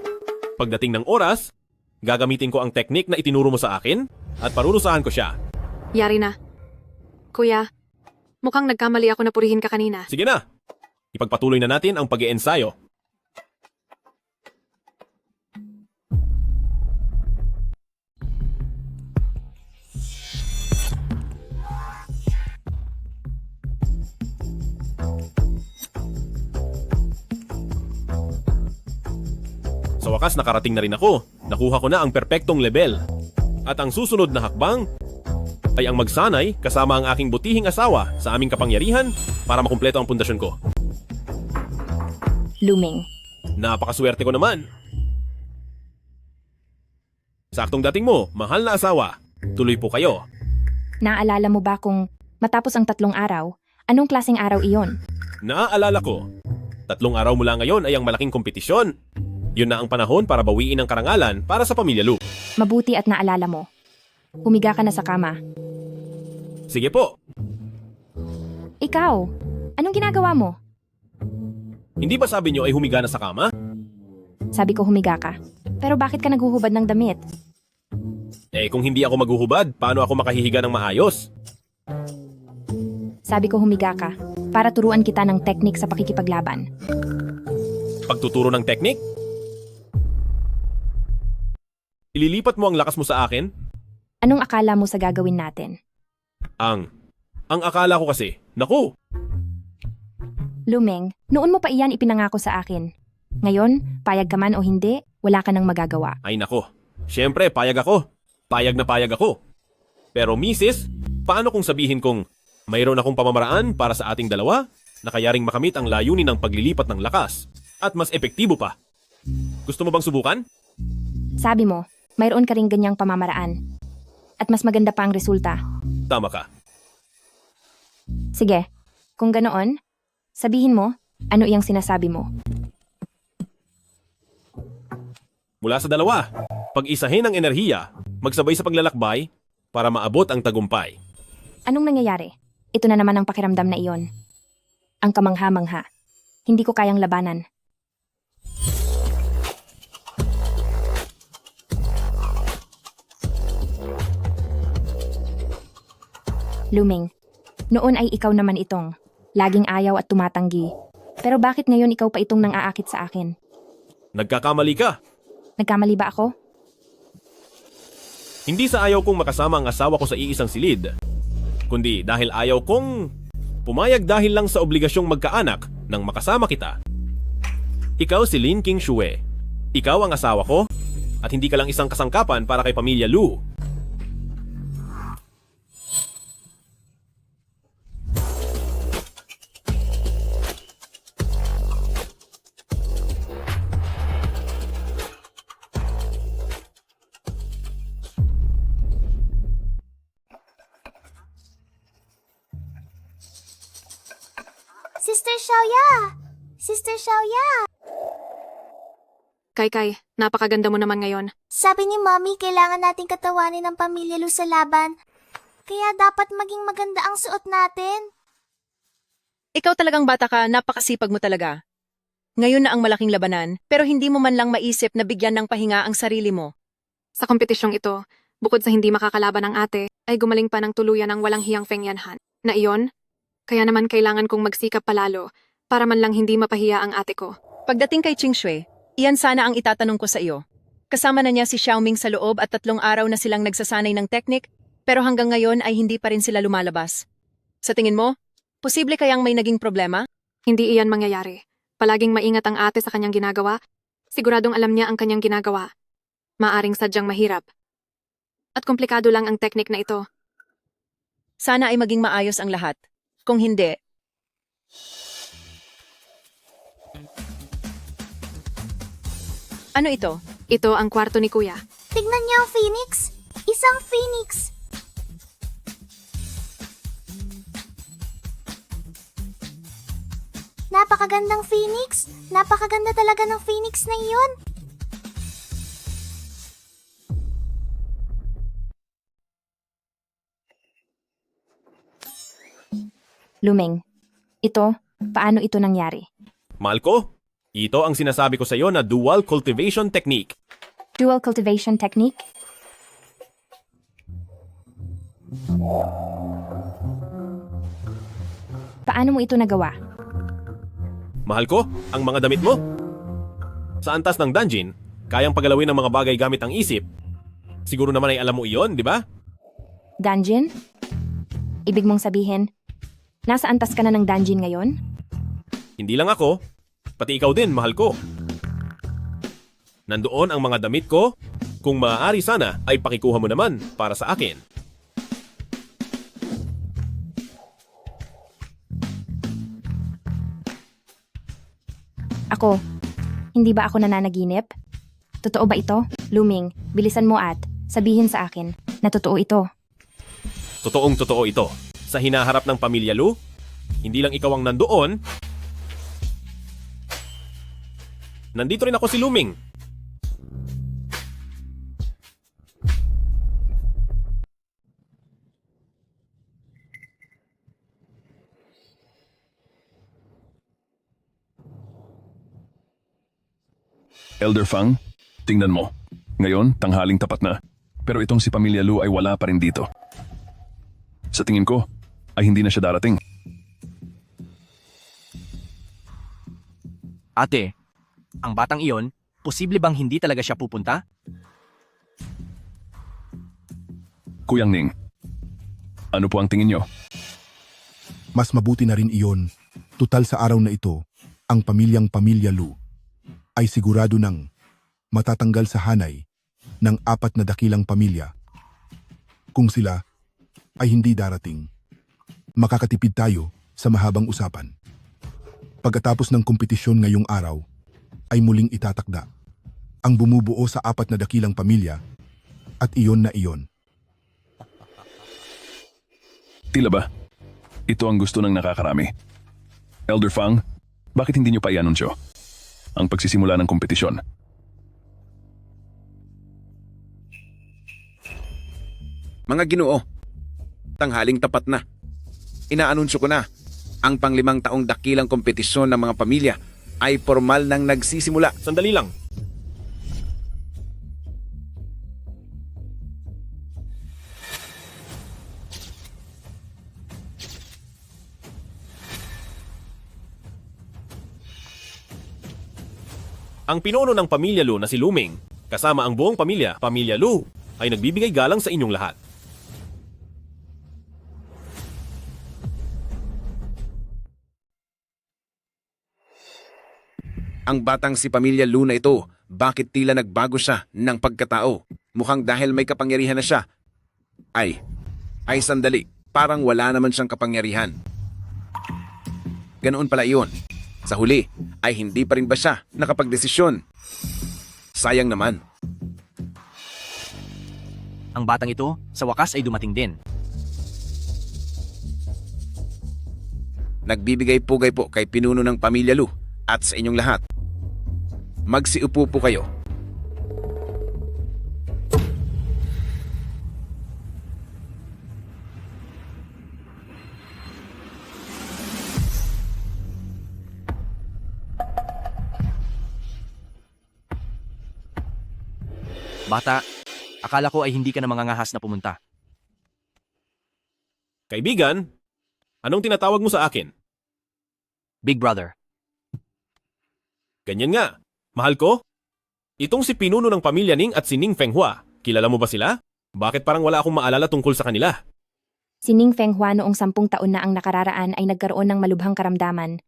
Pagdating ng oras, gagamitin ko ang teknik na itinuro mo sa akin at parurusahan ko siya. Yari na. Kuya, Mukhang nagkamali ako na purihin ka kanina. Sige na! Ipagpatuloy na natin ang pag-iensayo. Sa wakas nakarating na rin ako. Nakuha ko na ang perpektong level. At ang susunod na hakbang ay ang magsanay kasama ang aking butihing asawa sa aming kapangyarihan para makumpleto ang pundasyon ko. Luming. Napakaswerte ko naman. Saktong dating mo, mahal na asawa. Tuloy po kayo. Naaalala mo ba kung matapos ang 3 araw, anong klaseng araw iyon? Naaalala ko. 3 araw mula ngayon ay ang malaking kompetisyon. Yun na ang panahon para bawiin ang karangalan para sa pamilya Lu. Mabuti at naalala mo. Humiga ka na sa kama. Sige po. Ikaw, anong ginagawa mo? Hindi ba sabi niyo ay humiga na sa kama? Sabi ko humiga ka. Pero bakit ka naghuhubad ng damit? Eh kung hindi ako maghuhubad, paano ako makahihiga ng maayos? Sabi ko humiga ka para turuan kita ng teknik sa pakikipaglaban. Pagtuturo ng teknik? Ililipat mo ang lakas mo sa akin? Anong akala mo sa gagawin natin? Ang akala ko kasi, naku! Lumeng, noon mo pa iyan ipinangako sa akin. Ngayon, payag ka man o hindi, wala ka nang magagawa. Ay nako, syempre payag ako. Payag na payag ako. Pero misis, paano kung sabihin kong mayroon akong pamamaraan para sa ating dalawa na kayaring makamit ang layunin ng paglilipat ng lakas at mas epektibo pa? Gusto mo bang subukan? Sabi mo, mayroon ka ring ganyang pamamaraan. At mas maganda pa ang resulta. Tama ka. Sige, kung ganoon, sabihin mo, ano iyang sinasabi mo? Mula sa dalawa, pag-isahin ang enerhiya, magsabay sa paglalakbay para maabot ang tagumpay. Anong nangyayari? Ito na naman ang pakiramdam na iyon. Ang kamangha-mangha. Hindi ko kayang labanan. Luming, noon ay ikaw naman itong laging ayaw at tumatanggi. Pero bakit ngayon ikaw pa itong nang-aakit sa akin? Nagkakamali ka. Nagkamali ba ako? Hindi sa ayaw kong makasama ang asawa ko sa iisang silid, kundi dahil ayaw kong pumayag dahil lang sa obligasyong magkaanak nang makasama kita. Ikaw si Lin King Shue. Ikaw ang asawa ko at hindi ka lang isang kasangkapan para kay pamilya Lu. Sister Xiaoya! Sister Xiaoya! Kai, napakaganda mo naman ngayon. Sabi ni Mommy, kailangan nating katawanin ang pamilya Lu sa laban. Kaya dapat maging maganda ang suot natin. Ikaw talagang bata ka, napakasipag mo talaga. Ngayon na ang malaking labanan, pero hindi mo man lang maisip na bigyan ng pahinga ang sarili mo. Sa kompetisyong ito, bukod sa hindi makakalaban ng ate, ay gumaling pa ng tuluyan ng walang hiyang Feng Yanhan. Na iyon, kaya naman kailangan kong magsikap palalo para man lang hindi mapahiya ang ate ko. Pagdating kay Ching Shui, iyan sana ang itatanong ko sa iyo. Kasama na niya si Xiaoming sa loob at 3 araw na silang nagsasanay ng teknik, pero hanggang ngayon ay hindi pa rin sila lumalabas. Sa tingin mo, posible kayang may naging problema? Hindi iyan mangyayari. Palaging maingat ang ate sa kanyang ginagawa. Siguradong alam niya ang kanyang ginagawa. Maaring sadyang mahirap. At komplikado lang ang teknik na ito. Sana ay maging maayos ang lahat. Kung hindi, ano ito? Ito ang kwarto ni Kuya. Tignan niyo ang phoenix. Isang phoenix. Napakagandang phoenix. Napakaganda talaga ng phoenix na iyon. Lumeng, ito, paano ito nangyari? Malko, ito ang sinasabi ko sa iyo na dual cultivation technique. Dual cultivation technique? Paano mo ito nagawa? Mahal ko, ang mga damit mo. Sa antas ng dungeon, kayang pagalawin ng mga bagay gamit ang isip. Siguro naman ay alam mo iyon, di ba? Dungeon? Ibig mong sabihin, nasa antas ka na ng dungeon ngayon? Hindi lang ako, pati ikaw din, mahal ko. Nandoon ang mga damit ko. Kung maaari sana, ay pakikuha mo naman para sa akin. Ako, hindi ba ako nananaginip? Totoo ba ito? Luming, bilisan mo at sabihin sa akin na totoo ito. Totoong totoo ito. Sa hinaharap ng pamilya Lu, hindi lang ikaw ang nandoon. Nandito rin ako si Luming. Elder Fang, tingnan mo. Ngayon, tanghaling tapat na. Pero itong si Pamilya Lu ay wala pa rin dito. Sa tingin ko, ay hindi na siya darating. Ate, ang batang iyon, posible bang hindi talaga siya pupunta? Kuyang Ning, ano po ang tingin nyo? Mas mabuti na rin iyon. Tutal sa araw na ito, ang Pamilya Lu ay sigurado ng matatanggal sa hanay ng 4 na dakilang pamilya. Kung sila ay hindi darating, makakatipid tayo sa mahabang usapan. Pagkatapos ng kompetisyon ngayong araw, ay muling itatakda ang bumubuo sa 4 na dakilang pamilya at iyon na iyon. Tila ba? Ito ang gusto ng nakakarami. Elder Fang, bakit hindi nyo pa i-anunsyo ang pagsisimula ng kompetisyon? Mga Ginoo, tanghaling tapat na. Inaanunsyo ko na, ang pang-5 taong dakilang kompetisyon ng mga pamilya ay formal nang nagsisimula. Sandali lang. Ang pinuno ng Pamilya Lu na si Luming, kasama ang buong pamilya, Pamilya Lu, ay nagbibigay galang sa inyong lahat. Ang batang si Pamilya Lu na ito, bakit tila nagbago siya ng pagkatao? Mukhang dahil may kapangyarihan na siya. Ay sandali, parang wala naman siyang kapangyarihan. Ganoon pala iyon. Sa huli, ay hindi pa rin ba siya nakapagdesisyon? Sayang naman. Ang batang ito, sa wakas ay dumating din. Nagbibigay pugay po kay pinuno ng Pamilya Lu at sa inyong lahat. Magsiupo po kayo. Bata, akala ko ay hindi ka na mangangahas na pumunta. Kaibigan, anong tinatawag mo sa akin? Big Brother. Ganyan nga. Mahal ko? Itong si pinuno ng pamilya Ning at si Ning Fenghua, kilala mo ba sila? Bakit parang wala akong maalala tungkol sa kanila? Si Ning Fenghua noong 10 taon na ang nakararaan ay nagkaroon ng malubhang karamdaman.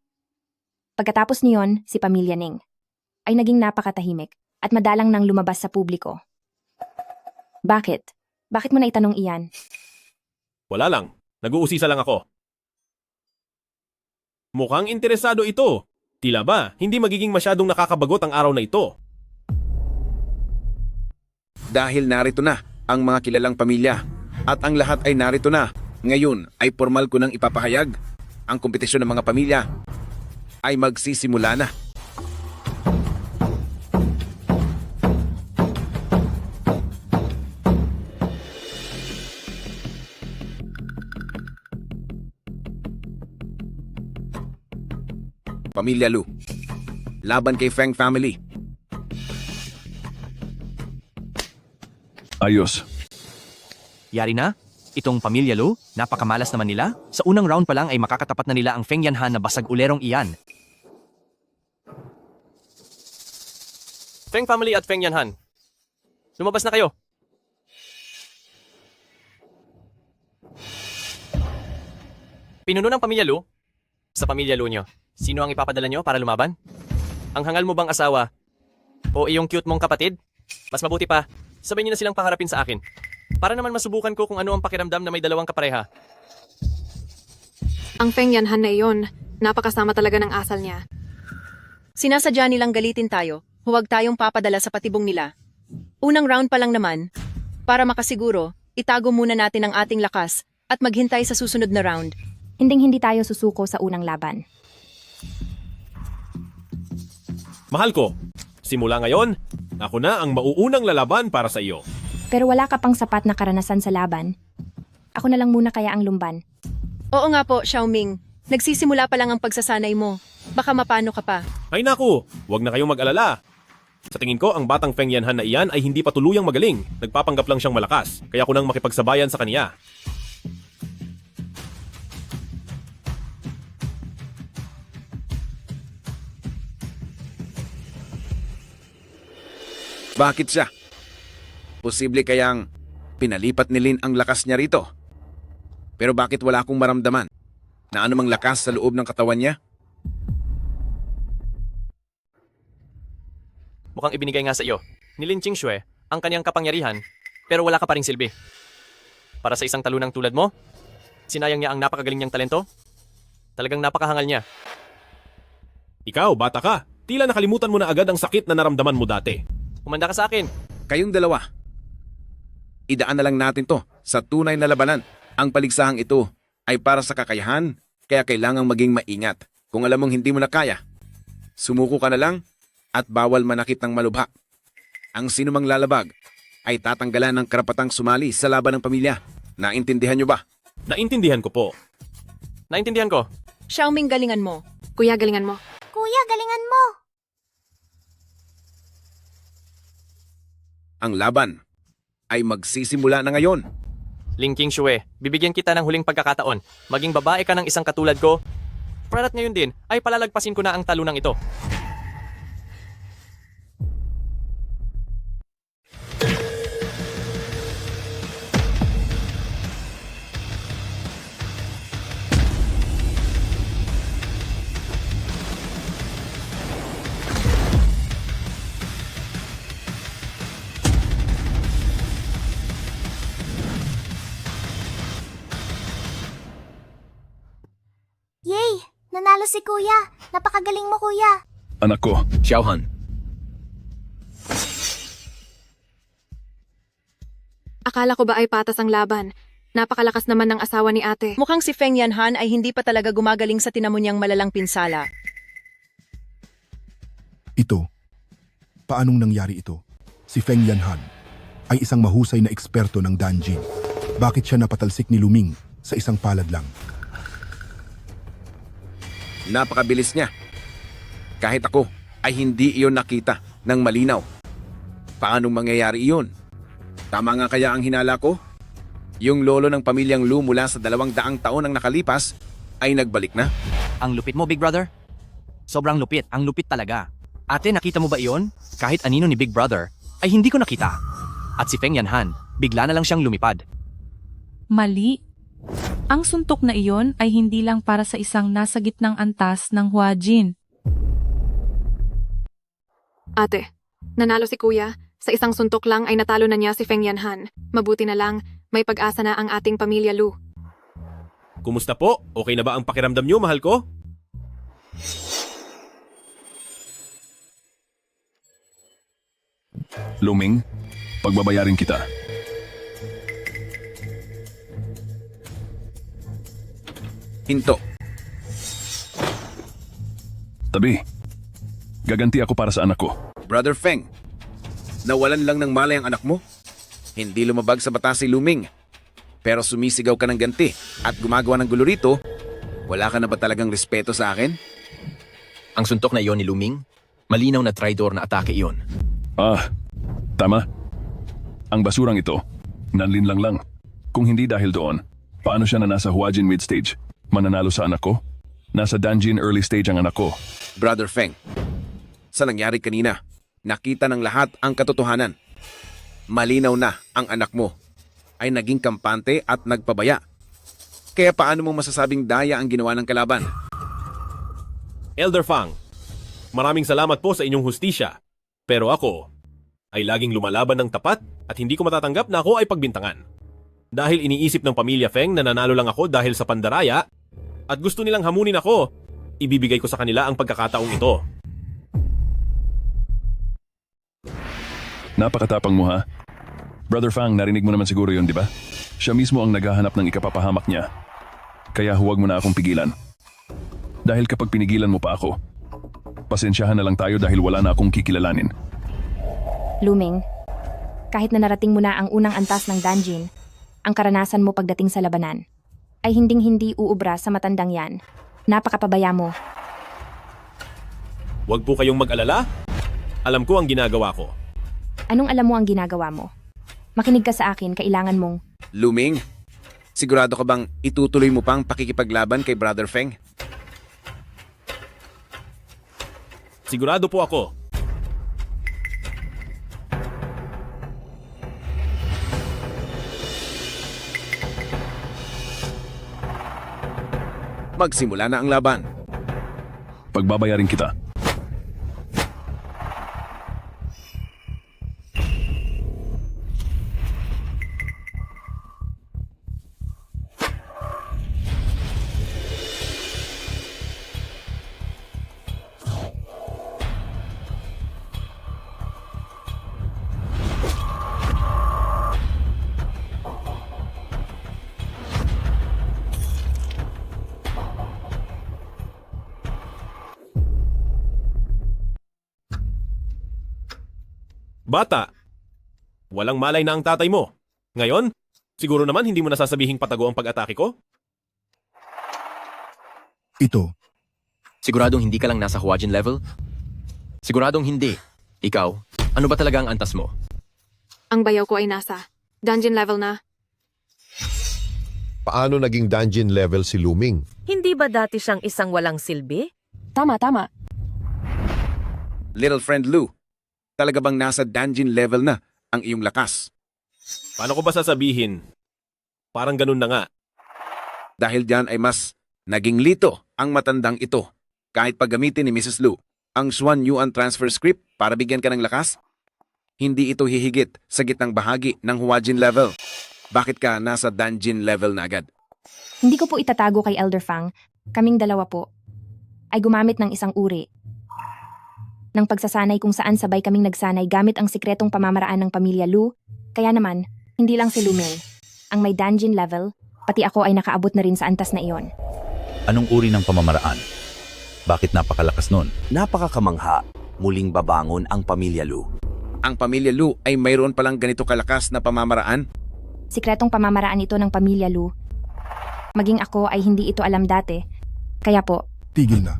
Pagkatapos niyon, si Pamilya Ning ay naging napakatahimik at madalang nang lumabas sa publiko. Bakit? Bakit mo na itanong iyan? Wala lang. Nag-uusisa lang ako. Mukhang interesado ito. Tila ba, hindi magiging masyadong nakakabagot ang araw na ito? Dahil narito na ang mga kilalang pamilya at ang lahat ay narito na. Ngayon ay formal ko nang ipapahayag. Ang kompetisyon ng mga pamilya ay magsisimula na. Pamilya Lu, laban kay Feng family. Ayos. Yari na? Itong pamilya Lu, napakamalas naman nila. Sa unang round pa lang ay makakatapat na nila ang Feng Yanhan na basag ulerong iyan. Feng family at Feng Yanhan. Lumabas na kayo. Pinuno ng pamilya Lu? Sa pamilya Lu nyo, sino ang ipapadala nyo para lumaban? Ang hangal mo bang asawa? O iyong cute mong kapatid? Mas mabuti pa, sabay niyo na silang paharapin sa akin. Para naman masubukan ko kung ano ang pakiramdam na may dalawang kapareha. Ang Feng Yanhan na iyon, napakasama talaga ng asal niya. Sinasadya nilang galitin tayo, huwag tayong papadala sa patibong nila. Unang round pa lang naman, para makasiguro, itago muna natin ang ating lakas at maghintay sa susunod na round. Hinding-hindi tayo susuko sa unang laban. Mahal ko, simula ngayon, ako na ang mauunang lalaban para sa iyo. Pero wala ka pang sapat na karanasan sa laban. Ako na lang muna kaya ang lumban. Oo nga po, Xiaoming. Nagsisimula pa lang ang pagsasanay mo. Baka mapano ka pa. Ay naku, huwag na kayong mag-alala. Sa tingin ko, ang batang Feng Yanhan na iyan ay hindi pa tuluyang magaling. Nagpapanggap lang siyang malakas, kaya ako nang makipagsabayan sa kaniya. Bakit siya? Posible kayang pinalipat ni Lin ang lakas niya rito. Pero bakit wala akong maramdaman na anumang lakas sa loob ng katawan niya? Mukhang ibinigay nga sa iyo ni Lin Qingxue ang kanyang kapangyarihan, pero wala ka pa ring silbi. Para sa isang talunang tulad mo, sinayang niya ang napakagaling niyang talento. Talagang napakahangal niya. Ikaw, bata ka. Tila nakalimutan mo na agad ang sakit na naramdaman mo dati. Kumanda ka sa akin. Kayong dalawa. Idaan na lang natin to sa tunay na labanan. Ang paligsahang ito ay para sa kakayahan, kaya kailangang maging maingat. Kung alam mong hindi mo na kaya, sumuko ka na lang at bawal manakit ng malubha. Ang sinumang lalabag ay tatanggalan ng karapatang sumali sa laban ng pamilya. Naintindihan nyo ba? Naintindihan ko po. Naintindihan ko. Xiaoming, galingan mo. Kuya, galingan mo. Kuya, galingan mo! Ang laban ay magsisimula na ngayon. Ling Qingxue, bibigyan kita ng huling pagkakataon. Maging babae ka ng isang katulad ko. Para't ngayon din, ay palalagpasin ko na ang talunang ito. Yay! Nanalo si Kuya! Napakagaling mo, Kuya! Anak ko, Xiaohan. Akala ko ba ay patas ang laban? Napakalakas naman ng asawa ni ate. Mukhang si Feng Yanhan ay hindi pa talaga gumagaling sa tinamo niyang malalang pinsala. Ito. Paanong nangyari ito? Si Feng Yanhan ay isang mahusay na eksperto ng Danjin. Bakit siya napatalsik ni Luming sa isang palad lang? Napakabilis niya. Kahit ako ay hindi iyon nakita ng malinaw. Paanong mangyayari iyon? Tama nga kaya ang hinala ko? Yung lolo ng pamilyang Lu mula sa 200 taon ang nakalipas ay nagbalik na. Ang lupit mo, Big Brother. Sobrang lupit. Ang lupit talaga. Ate, nakita mo ba iyon? Kahit anino ni Big Brother, ay hindi ko nakita. At si Feng Yanhan, bigla na lang siyang lumipad. Mali. Ang suntok na iyon ay hindi lang para sa isang nasa gitnang antas ng Huajin. Ate, nanalo si Kuya. Sa isang suntok lang ay natalo na niya si Feng Yanhan. Mabuti na lang, may pag-asa na ang ating pamilya Lu. Kumusta po? Okay na ba ang pakiramdam niyo, mahal ko? Luming, pagbabayarin kita. Hinto. Tabi. Gaganti ako para sa anak ko. Brother Feng, nawalan lang ng malay ang anak mo? Hindi lumabag sa batas si Luming. Pero sumisigaw ka ng ganti at gumagawa ng gulo rito, wala ka na ba talagang respeto sa akin? Ang suntok na iyon ni Luming, malinaw na traidor na atake iyon. Ah, tama. Ang basurang ito, nanlinlang lang. Kung hindi dahil doon, paano siya na nasa Huajin mid-stage? Mananalo sa anak ko? Nasa Danjin early stage ang anak ko. Brother Feng, sa nangyari kanina, nakita ng lahat ang katotohanan. Malinaw na ang anak mo ay naging kampante at nagpabaya. Kaya paano mo masasabing daya ang ginawa ng kalaban? Elder Fang, maraming salamat po sa inyong hustisya. Pero ako ay laging lumalaban ng tapat at hindi ko matatanggap na ako ay pagbintangan. Dahil iniisip ng pamilya Feng na nanalo lang ako dahil sa pandaraya at gusto nilang hamunin ako, ibibigay ko sa kanila ang pagkakataong ito. Napakatapang mo ha? Brother Fang, narinig mo naman siguro yun, di ba? Siya mismo ang naghahanap ng ikapapahamak niya. Kaya huwag mo na akong pigilan. Dahil kapag pinigilan mo pa ako, pasensyahan na lang tayo dahil wala na akong kikilalanin. Luming, kahit na narating mo na ang unang antas ng Danjin, ang karanasan mo pagdating sa labanan ay hinding-hindi uubra sa matandang yan. Napakapabaya mo. Huwag po kayong mag-alala. Alam ko ang ginagawa ko. Anong alam mo ang ginagawa mo? Makinig ka sa akin, kailangan mong... Luming, sigurado ka bang itutuloy mo pang pakikipaglaban kay Brother Feng? Sigurado po ako. Magsimula na ang laban. Pagbabayarin kita. Bata, walang malay na ang tatay mo. Ngayon, siguro naman hindi mo nasasabihin patago ang pag-atake ko? Ito. Siguradong hindi ka lang nasa Huajin level? Siguradong hindi. Ikaw, ano ba talaga ang antas mo? Ang bayaw ko ay nasa dungeon level na. Paano naging dungeon level si Luming? Hindi ba dati siyang isang walang silbi? Tama. Little friend Lu, talaga bang nasa dungeon level na ang iyong lakas? Paano ko ba sasabihin? Parang ganun na nga. Dahil diyan ay mas naging lito ang matandang ito. Kahit paggamitin ni Mrs. Lu ang Xuan Yuan transfer script para bigyan ka ng lakas, hindi ito hihigit sa gitnang bahagi ng Huajin level. Bakit ka nasa dungeon level na agad? Hindi ko po itatago kay Elder Fang. Kaming dalawa po ay gumamit ng isang uri ng pagsasanay kung saan sabay kaming nagsanay gamit ang sikretong pamamaraan ng pamilya Lu. Kaya naman, hindi lang si Luming ang may dungeon level, pati ako ay nakaabot na rin sa antas na iyon. Anong uri ng pamamaraan? Bakit napakalakas nun? Napakakamangha, muling babangon ang pamilya Lu. Ang pamilya Lu ay mayroon palang ganito kalakas na pamamaraan? Sikretong pamamaraan ito ng pamilya Lu. Maging ako ay hindi ito alam dati. Kaya po, Tigil na.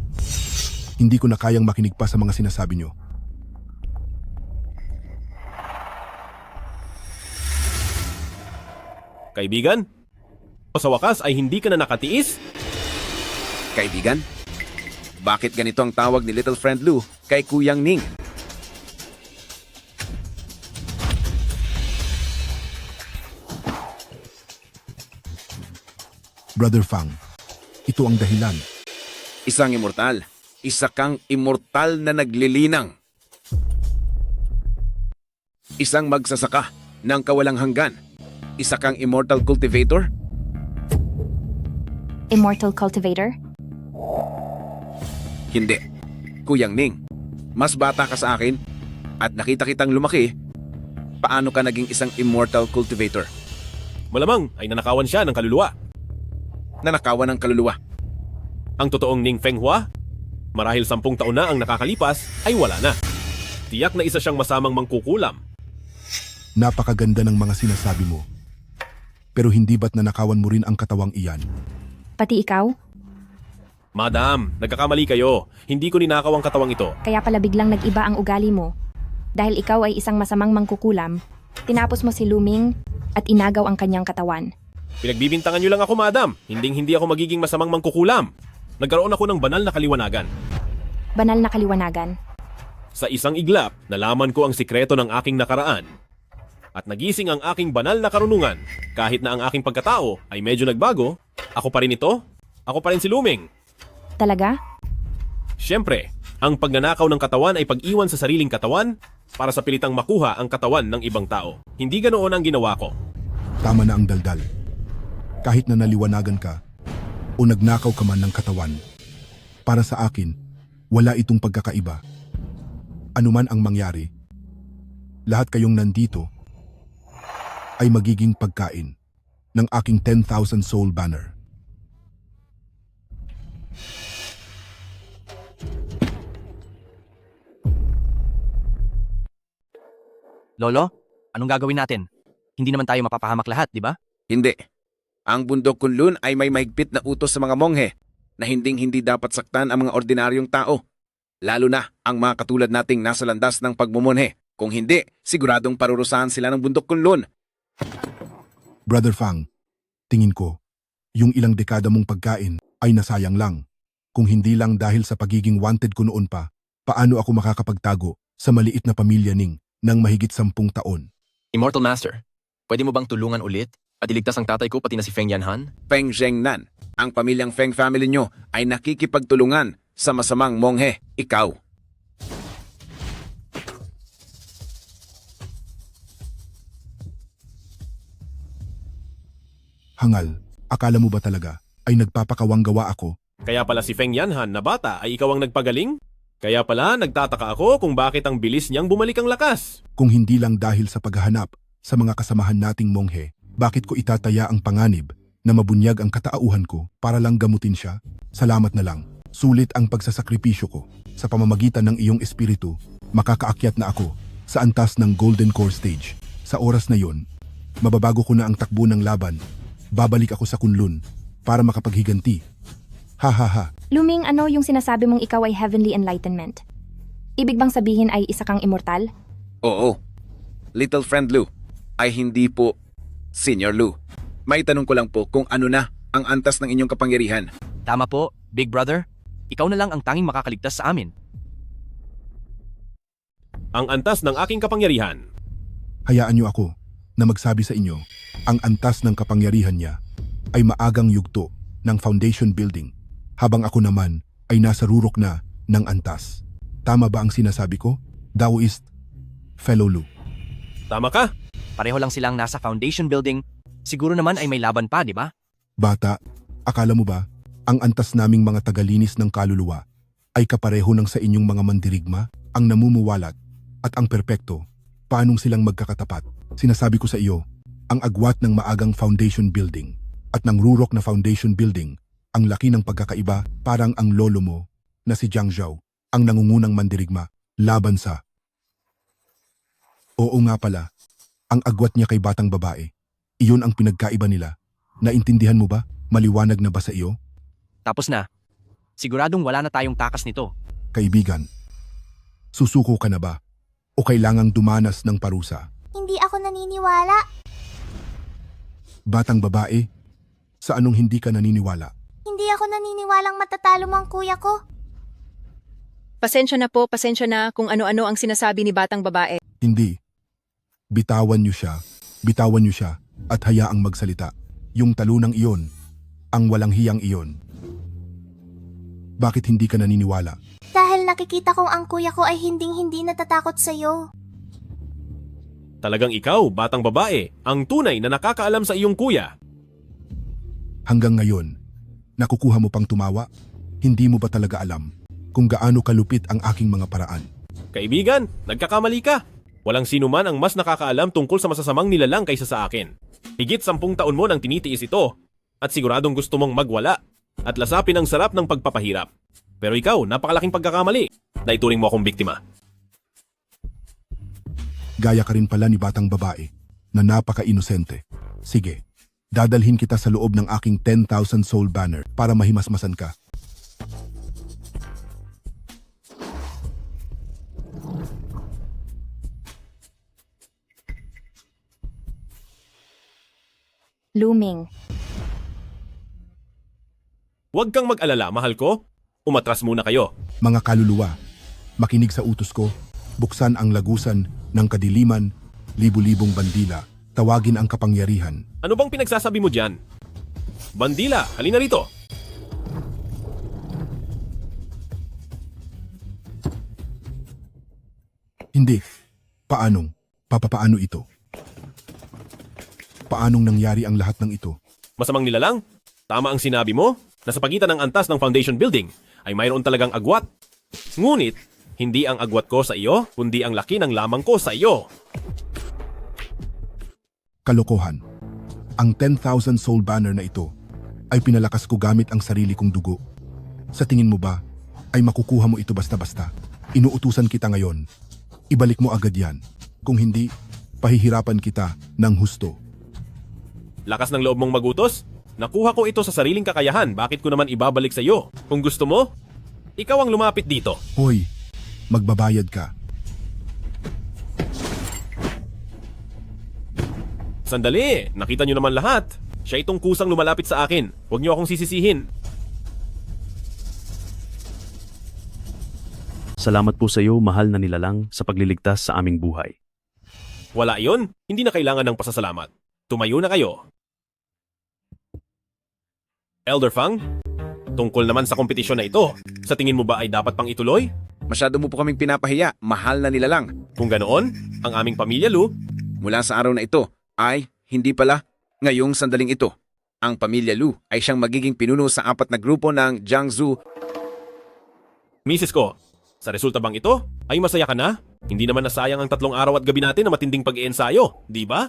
Hindi ko na kayang makinig pa sa mga sinasabi nyo. Kaibigan? O sa wakas ay hindi ka na nakatiis? Kaibigan? Bakit ganito ang tawag ni Little Friend Lu kay Kuyang Ning? Brother Fang, ito ang dahilan. Isang immortal. Isa kang immortal na naglilinang. Isang magsasaka ng kawalang hanggan. Isa kang immortal cultivator? Immortal Cultivator? Hindi. Kuyang Ning, mas bata ka sa akin at nakita kitang lumaki. Paano ka naging isang immortal cultivator? Malamang ay nanakawan siya ng kaluluwa. Nanakawan ng kaluluwa? Ang totoong Ning Fenghua, marahil 10 taon na ang nakakalipas, ay wala na. Tiyak na isa siyang masamang mangkukulam. Napakaganda ng mga sinasabi mo. Pero hindi ba't nanakawan mo rin ang katawang iyan? Pati ikaw? Madam, nagkakamali kayo. Hindi ko ninakaw ang katawang ito. Kaya pala biglang nag-iba ang ugali mo. Dahil ikaw ay isang masamang mangkukulam, tinapos mo si Luming at inagaw ang kanyang katawan. Pinagbibintangan niyo lang ako, madam. Hindi ako magiging masamang mangkukulam. Nagkaroon ako ng banal na kaliwanagan. Banal na kaliwanagan. Sa isang iglap, nalaman ko ang sikreto ng aking nakaraan. At nagising ang aking banal na karunungan. Kahit na ang aking pagkatao ay medyo nagbago, ako pa rin ito. Ako pa rin si Luming. Talaga? Siyempre, ang pagnanakaw ng katawan ay pag-iwan sa sariling katawan para sa pilitang makuha ang katawan ng ibang tao. Hindi ganoon ang ginawa ko. Tama na ang daldal. Kahit na naliwanagan ka o nagnakaw ka man ng katawan, para sa akin, wala itong pagkakaiba. Anuman ang mangyari, lahat kayong nandito ay magiging pagkain ng aking 10,000 soul banner. Lolo, anong gagawin natin? Hindi naman tayo mapapahamak lahat, di ba? Hindi. Ang bundok Kunlun ay may mahigpit na utos sa mga monghe na hindi dapat saktan ang mga ordinaryong tao. Lalo na ang mga katulad nating nasa landas ng pagmumonhe. Kung hindi, siguradong parurusahan sila ng bundok Kunlun. Brother Fang, tingin ko, yung ilang dekada mong pagkain ay nasayang lang. Kung hindi lang dahil sa pagiging wanted ko noon pa, paano ako makakapagtago sa maliit na pamilya ning ng mahigit 10 taon? Immortal Master, pwede mo bang tulungan ulit at iligtas ang tatay ko pati na si Feng Yanhan? Feng Zhengnan, ang pamilyang Feng family nyo ay nakikipagtulungan sa masamang monghe. Ikaw. Hangal, akala mo ba talaga ay nagpapakawang gawa ako? Kaya pala si Feng Yanhan na bata ay ikaw ang nagpagaling? Kaya pala nagtataka ako kung bakit ang bilis niyang bumalik ang lakas. Kung hindi lang dahil sa paghahanap sa mga kasamahan nating monghe, bakit ko itataya ang panganib na mabunyag ang katauhan ko para lang gamutin siya? Salamat na lang. Sulit ang pagsasakripisyo ko. Sa pamamagitan ng iyong espiritu, makakaakyat na ako sa antas ng Golden Core Stage. Sa oras na yon, mababago ko na ang takbo ng laban. Babalik ako sa Kunlun para makapaghiganti. Ha ha ha. Luming, ano yung sinasabi mong ikaw ay heavenly enlightenment? Ibig bang sabihin ay isa kang immortal? Oo. Little friend Lu ay hindi po Senior Lu. May tanong ko lang po kung ano na ang antas ng inyong kapangyarihan. Tama po, Big Brother. Ikaw na lang ang tanging makakaligtas sa amin. Ang antas ng aking kapangyarihan. Hayaan niyo ako na magsabi sa inyo, ang antas ng kapangyarihan niya ay maagang yugto ng foundation building, habang ako naman ay nasa rurok na ng antas. Tama ba ang sinasabi ko? Daoist, fellow Lu. Tama ka. Pareho lang silang nasa foundation building. Siguro naman ay may laban pa, di ba? Bata, akala mo ba, ang antas naming mga tagalinis ng kaluluwa ay kapareho ng sa inyong mga mandirigma, ang namumuwalat at ang perpekto? Paanong silang magkakatapat? Sinasabi ko sa iyo, ang agwat ng maagang foundation building at ng rurok na foundation building, ang laki ng pagkakaiba, parang ang lolo mo na si Jiang Zhao, ang nangungunang mandirigma, laban sa... Oo nga pala, ang agwat niya kay batang babae. Iyon ang pinagkaiba nila. Naintindihan mo ba? Maliwanag na ba sa iyo? Tapos na. Siguradong wala na tayong takas nito. Kaibigan, susuko ka na ba? O kailangang dumanas ng parusa? Hindi ako naniniwala. Batang babae, sa anong hindi ka naniniwala? Hindi ako naniniwalang matatalo mo ang kuya ko. Pasensya na po, pasensya na kung ano-ano ang sinasabi ni batang babae. Hindi. Bitawan niyo siya at hayaang magsalita. Yung talunang iyon, ang walang hiyang iyon. Bakit hindi ka naniniwala? Dahil nakikita kong ang kuya ko ay hinding-hindi natatakot sa'yo. Talagang ikaw, batang babae, ang tunay na nakakaalam sa iyong kuya. Hanggang ngayon, nakukuha mo pang tumawa? Hindi mo ba talaga alam kung gaano kalupit ang aking mga paraan? Kaibigan, nagkakamali ka. Walang sino man ang mas nakakaalam tungkol sa masasamang nilalang kaysa sa akin. Higit 10 taon mo nang tinitiis ito at siguradong gusto mong magwala at lasapin ang sarap ng pagpapahirap. Pero ikaw, napakalaking pagkakamali. Naituring mo akong biktima. Gaya ka rin pala ni batang babae na napaka-inosente. Sige, dadalhin kita sa loob ng aking 10,000 soul banner para mahimasmasan ka. Luming, Huwag kang mag-alala, mahal ko. Umatras muna kayo. Mga kaluluwa, makinig sa utos ko. Buksan ang lagusan ng kadiliman, libu-libong bandila. Tawagin ang kapangyarihan. Ano bang pinagsasabi mo dyan? Bandila, halina rito. Hindi. Papaano ito? Paanong nangyari ang lahat ng ito? Masamang nilalang? Tama ang sinabi mo na sa pagitan ng antas ng foundation building ay mayroon talagang agwat. Ngunit, hindi ang agwat ko sa iyo, kundi ang laki ng lamang ko sa iyo. Kalokohan. Ang 10,000 soul banner na ito ay pinalakas ko gamit ang sarili kong dugo. Sa tingin mo ba ay makukuha mo ito basta-basta? Inuutusan kita ngayon. Ibalik mo agad yan. Kung hindi, pahihirapan kita ng husto. Lakas ng loob mong magutos? Nakuha ko ito sa sariling kakayahan, bakit ko naman ibabalik sa iyo? Kung gusto mo, ikaw ang lumapit dito. Hoy, magbabayad ka. Sandali, nakita nyo naman lahat. Siya itong kusang lumalapit sa akin. Huwag niyo akong sisisihin. Salamat po sa iyo, mahal na nilalang, sa pagliligtas sa aming buhay. Wala iyon, hindi na kailangan ng pasasalamat. Tumayo na kayo. Elder Fang, tungkol naman sa kompetisyon na ito, sa tingin mo ba ay dapat pang ituloy? Masyado mo po kaming pinapahiya, mahal na nilalang. Kung ganoon, ang aming pamilya Lu, mula sa araw na ito ay hindi pala ngayong sandaling ito. Ang pamilya Lu ay siyang magiging pinuno sa 4 na grupo ng Jiangsu. Misis ko, sa resulta bang ito, ay masaya ka na? Hindi naman nasayang ang 3 araw at gabi natin na matinding pag-iensayo, di ba?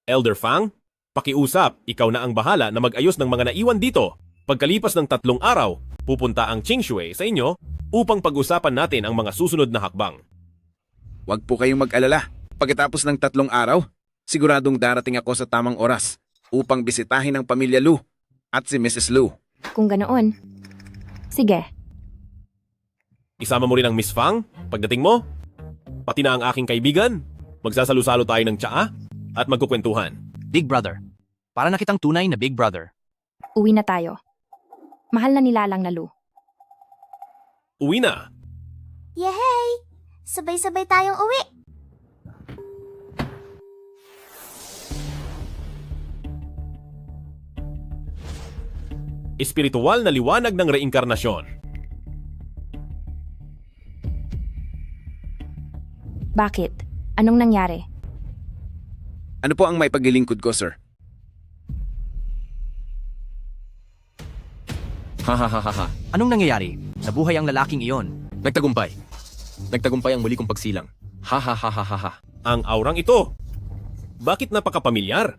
Elder Fang, pakiusap, ikaw na ang bahala na mag-ayos ng mga naiwan dito. Pagkalipas ng 3 araw, pupunta ang Qingshui sa inyo upang pag-usapan natin ang mga susunod na hakbang. Huwag po kayong mag-alala. Pagkatapos ng 3 araw, siguradong darating ako sa tamang oras upang bisitahin ang pamilya Lu at si Mrs. Lu. Kung ganoon, sige. Isama mo rin ang Miss Fang pagdating mo. Pati na ang aking kaibigan. Magsasalo-salo tayo ng tsaa at magkukwentuhan. Big brother. Para nakitang tunay na big brother. Uwi na tayo. Mahal na nilalang na Lu. Uwi na. Yehey! Sabay-sabay tayong uwi. Espiritual na liwanag ng reinkarnasyon. Bakit? Anong nangyari? Ano po ang may paglilingkod ko, sir? Ha. Anong nangyayari? Nabuhay ang lalaking iyon. Nagtagumpay. Nagtagumpay ang muli kong pagsilang. Ha. Ang aurang ito. Bakit napakapamilyar?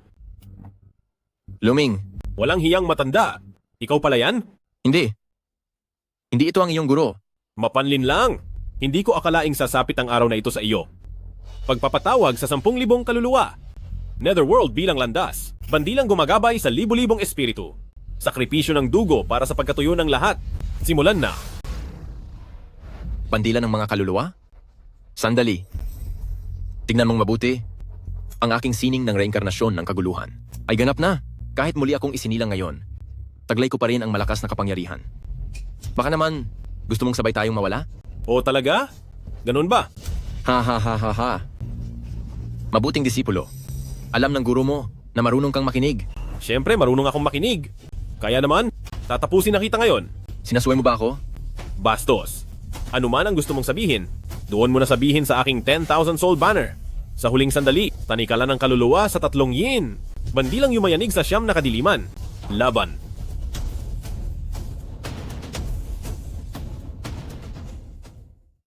Luming. Walang hiyang matanda. Ikaw pala yan? Hindi. Hindi ito ang iyong guro. Mapanlin lang. Hindi ko akalaing sasapit ang araw na ito sa iyo. Pagpapatawag sa 10,000 kaluluwa. Netherworld bilang landas. Bandilang gumagabay sa libu-libong espiritu. Sakripisyo ng dugo para sa pagkatuyo ng lahat. Simulan na. Bandila ng mga kaluluwa? Sandali. Tingnan mong mabuti. Ang aking sining ng reinkarnasyon ng kaguluhan ay ganap na. Kahit muli akong isinilang ngayon, taglay ko pa rin ang malakas na kapangyarihan. Baka naman, gusto mong sabay tayong mawala? O talaga? Ganun ba? Ha. Mabuting disipulo. Alam ng guro mo na marunong kang makinig. Siyempre, marunong akong makinig. Kaya naman, tatapusin na kita ngayon. Sinasway mo ba ako? Bastos. Ano man ang gusto mong sabihin, doon mo na sabihin sa aking 10,000 soul banner. Sa huling sandali, tanikalan ng kaluluwa sa 3 yin. Bandilang yumayanig sa 9 na kadiliman. Laban.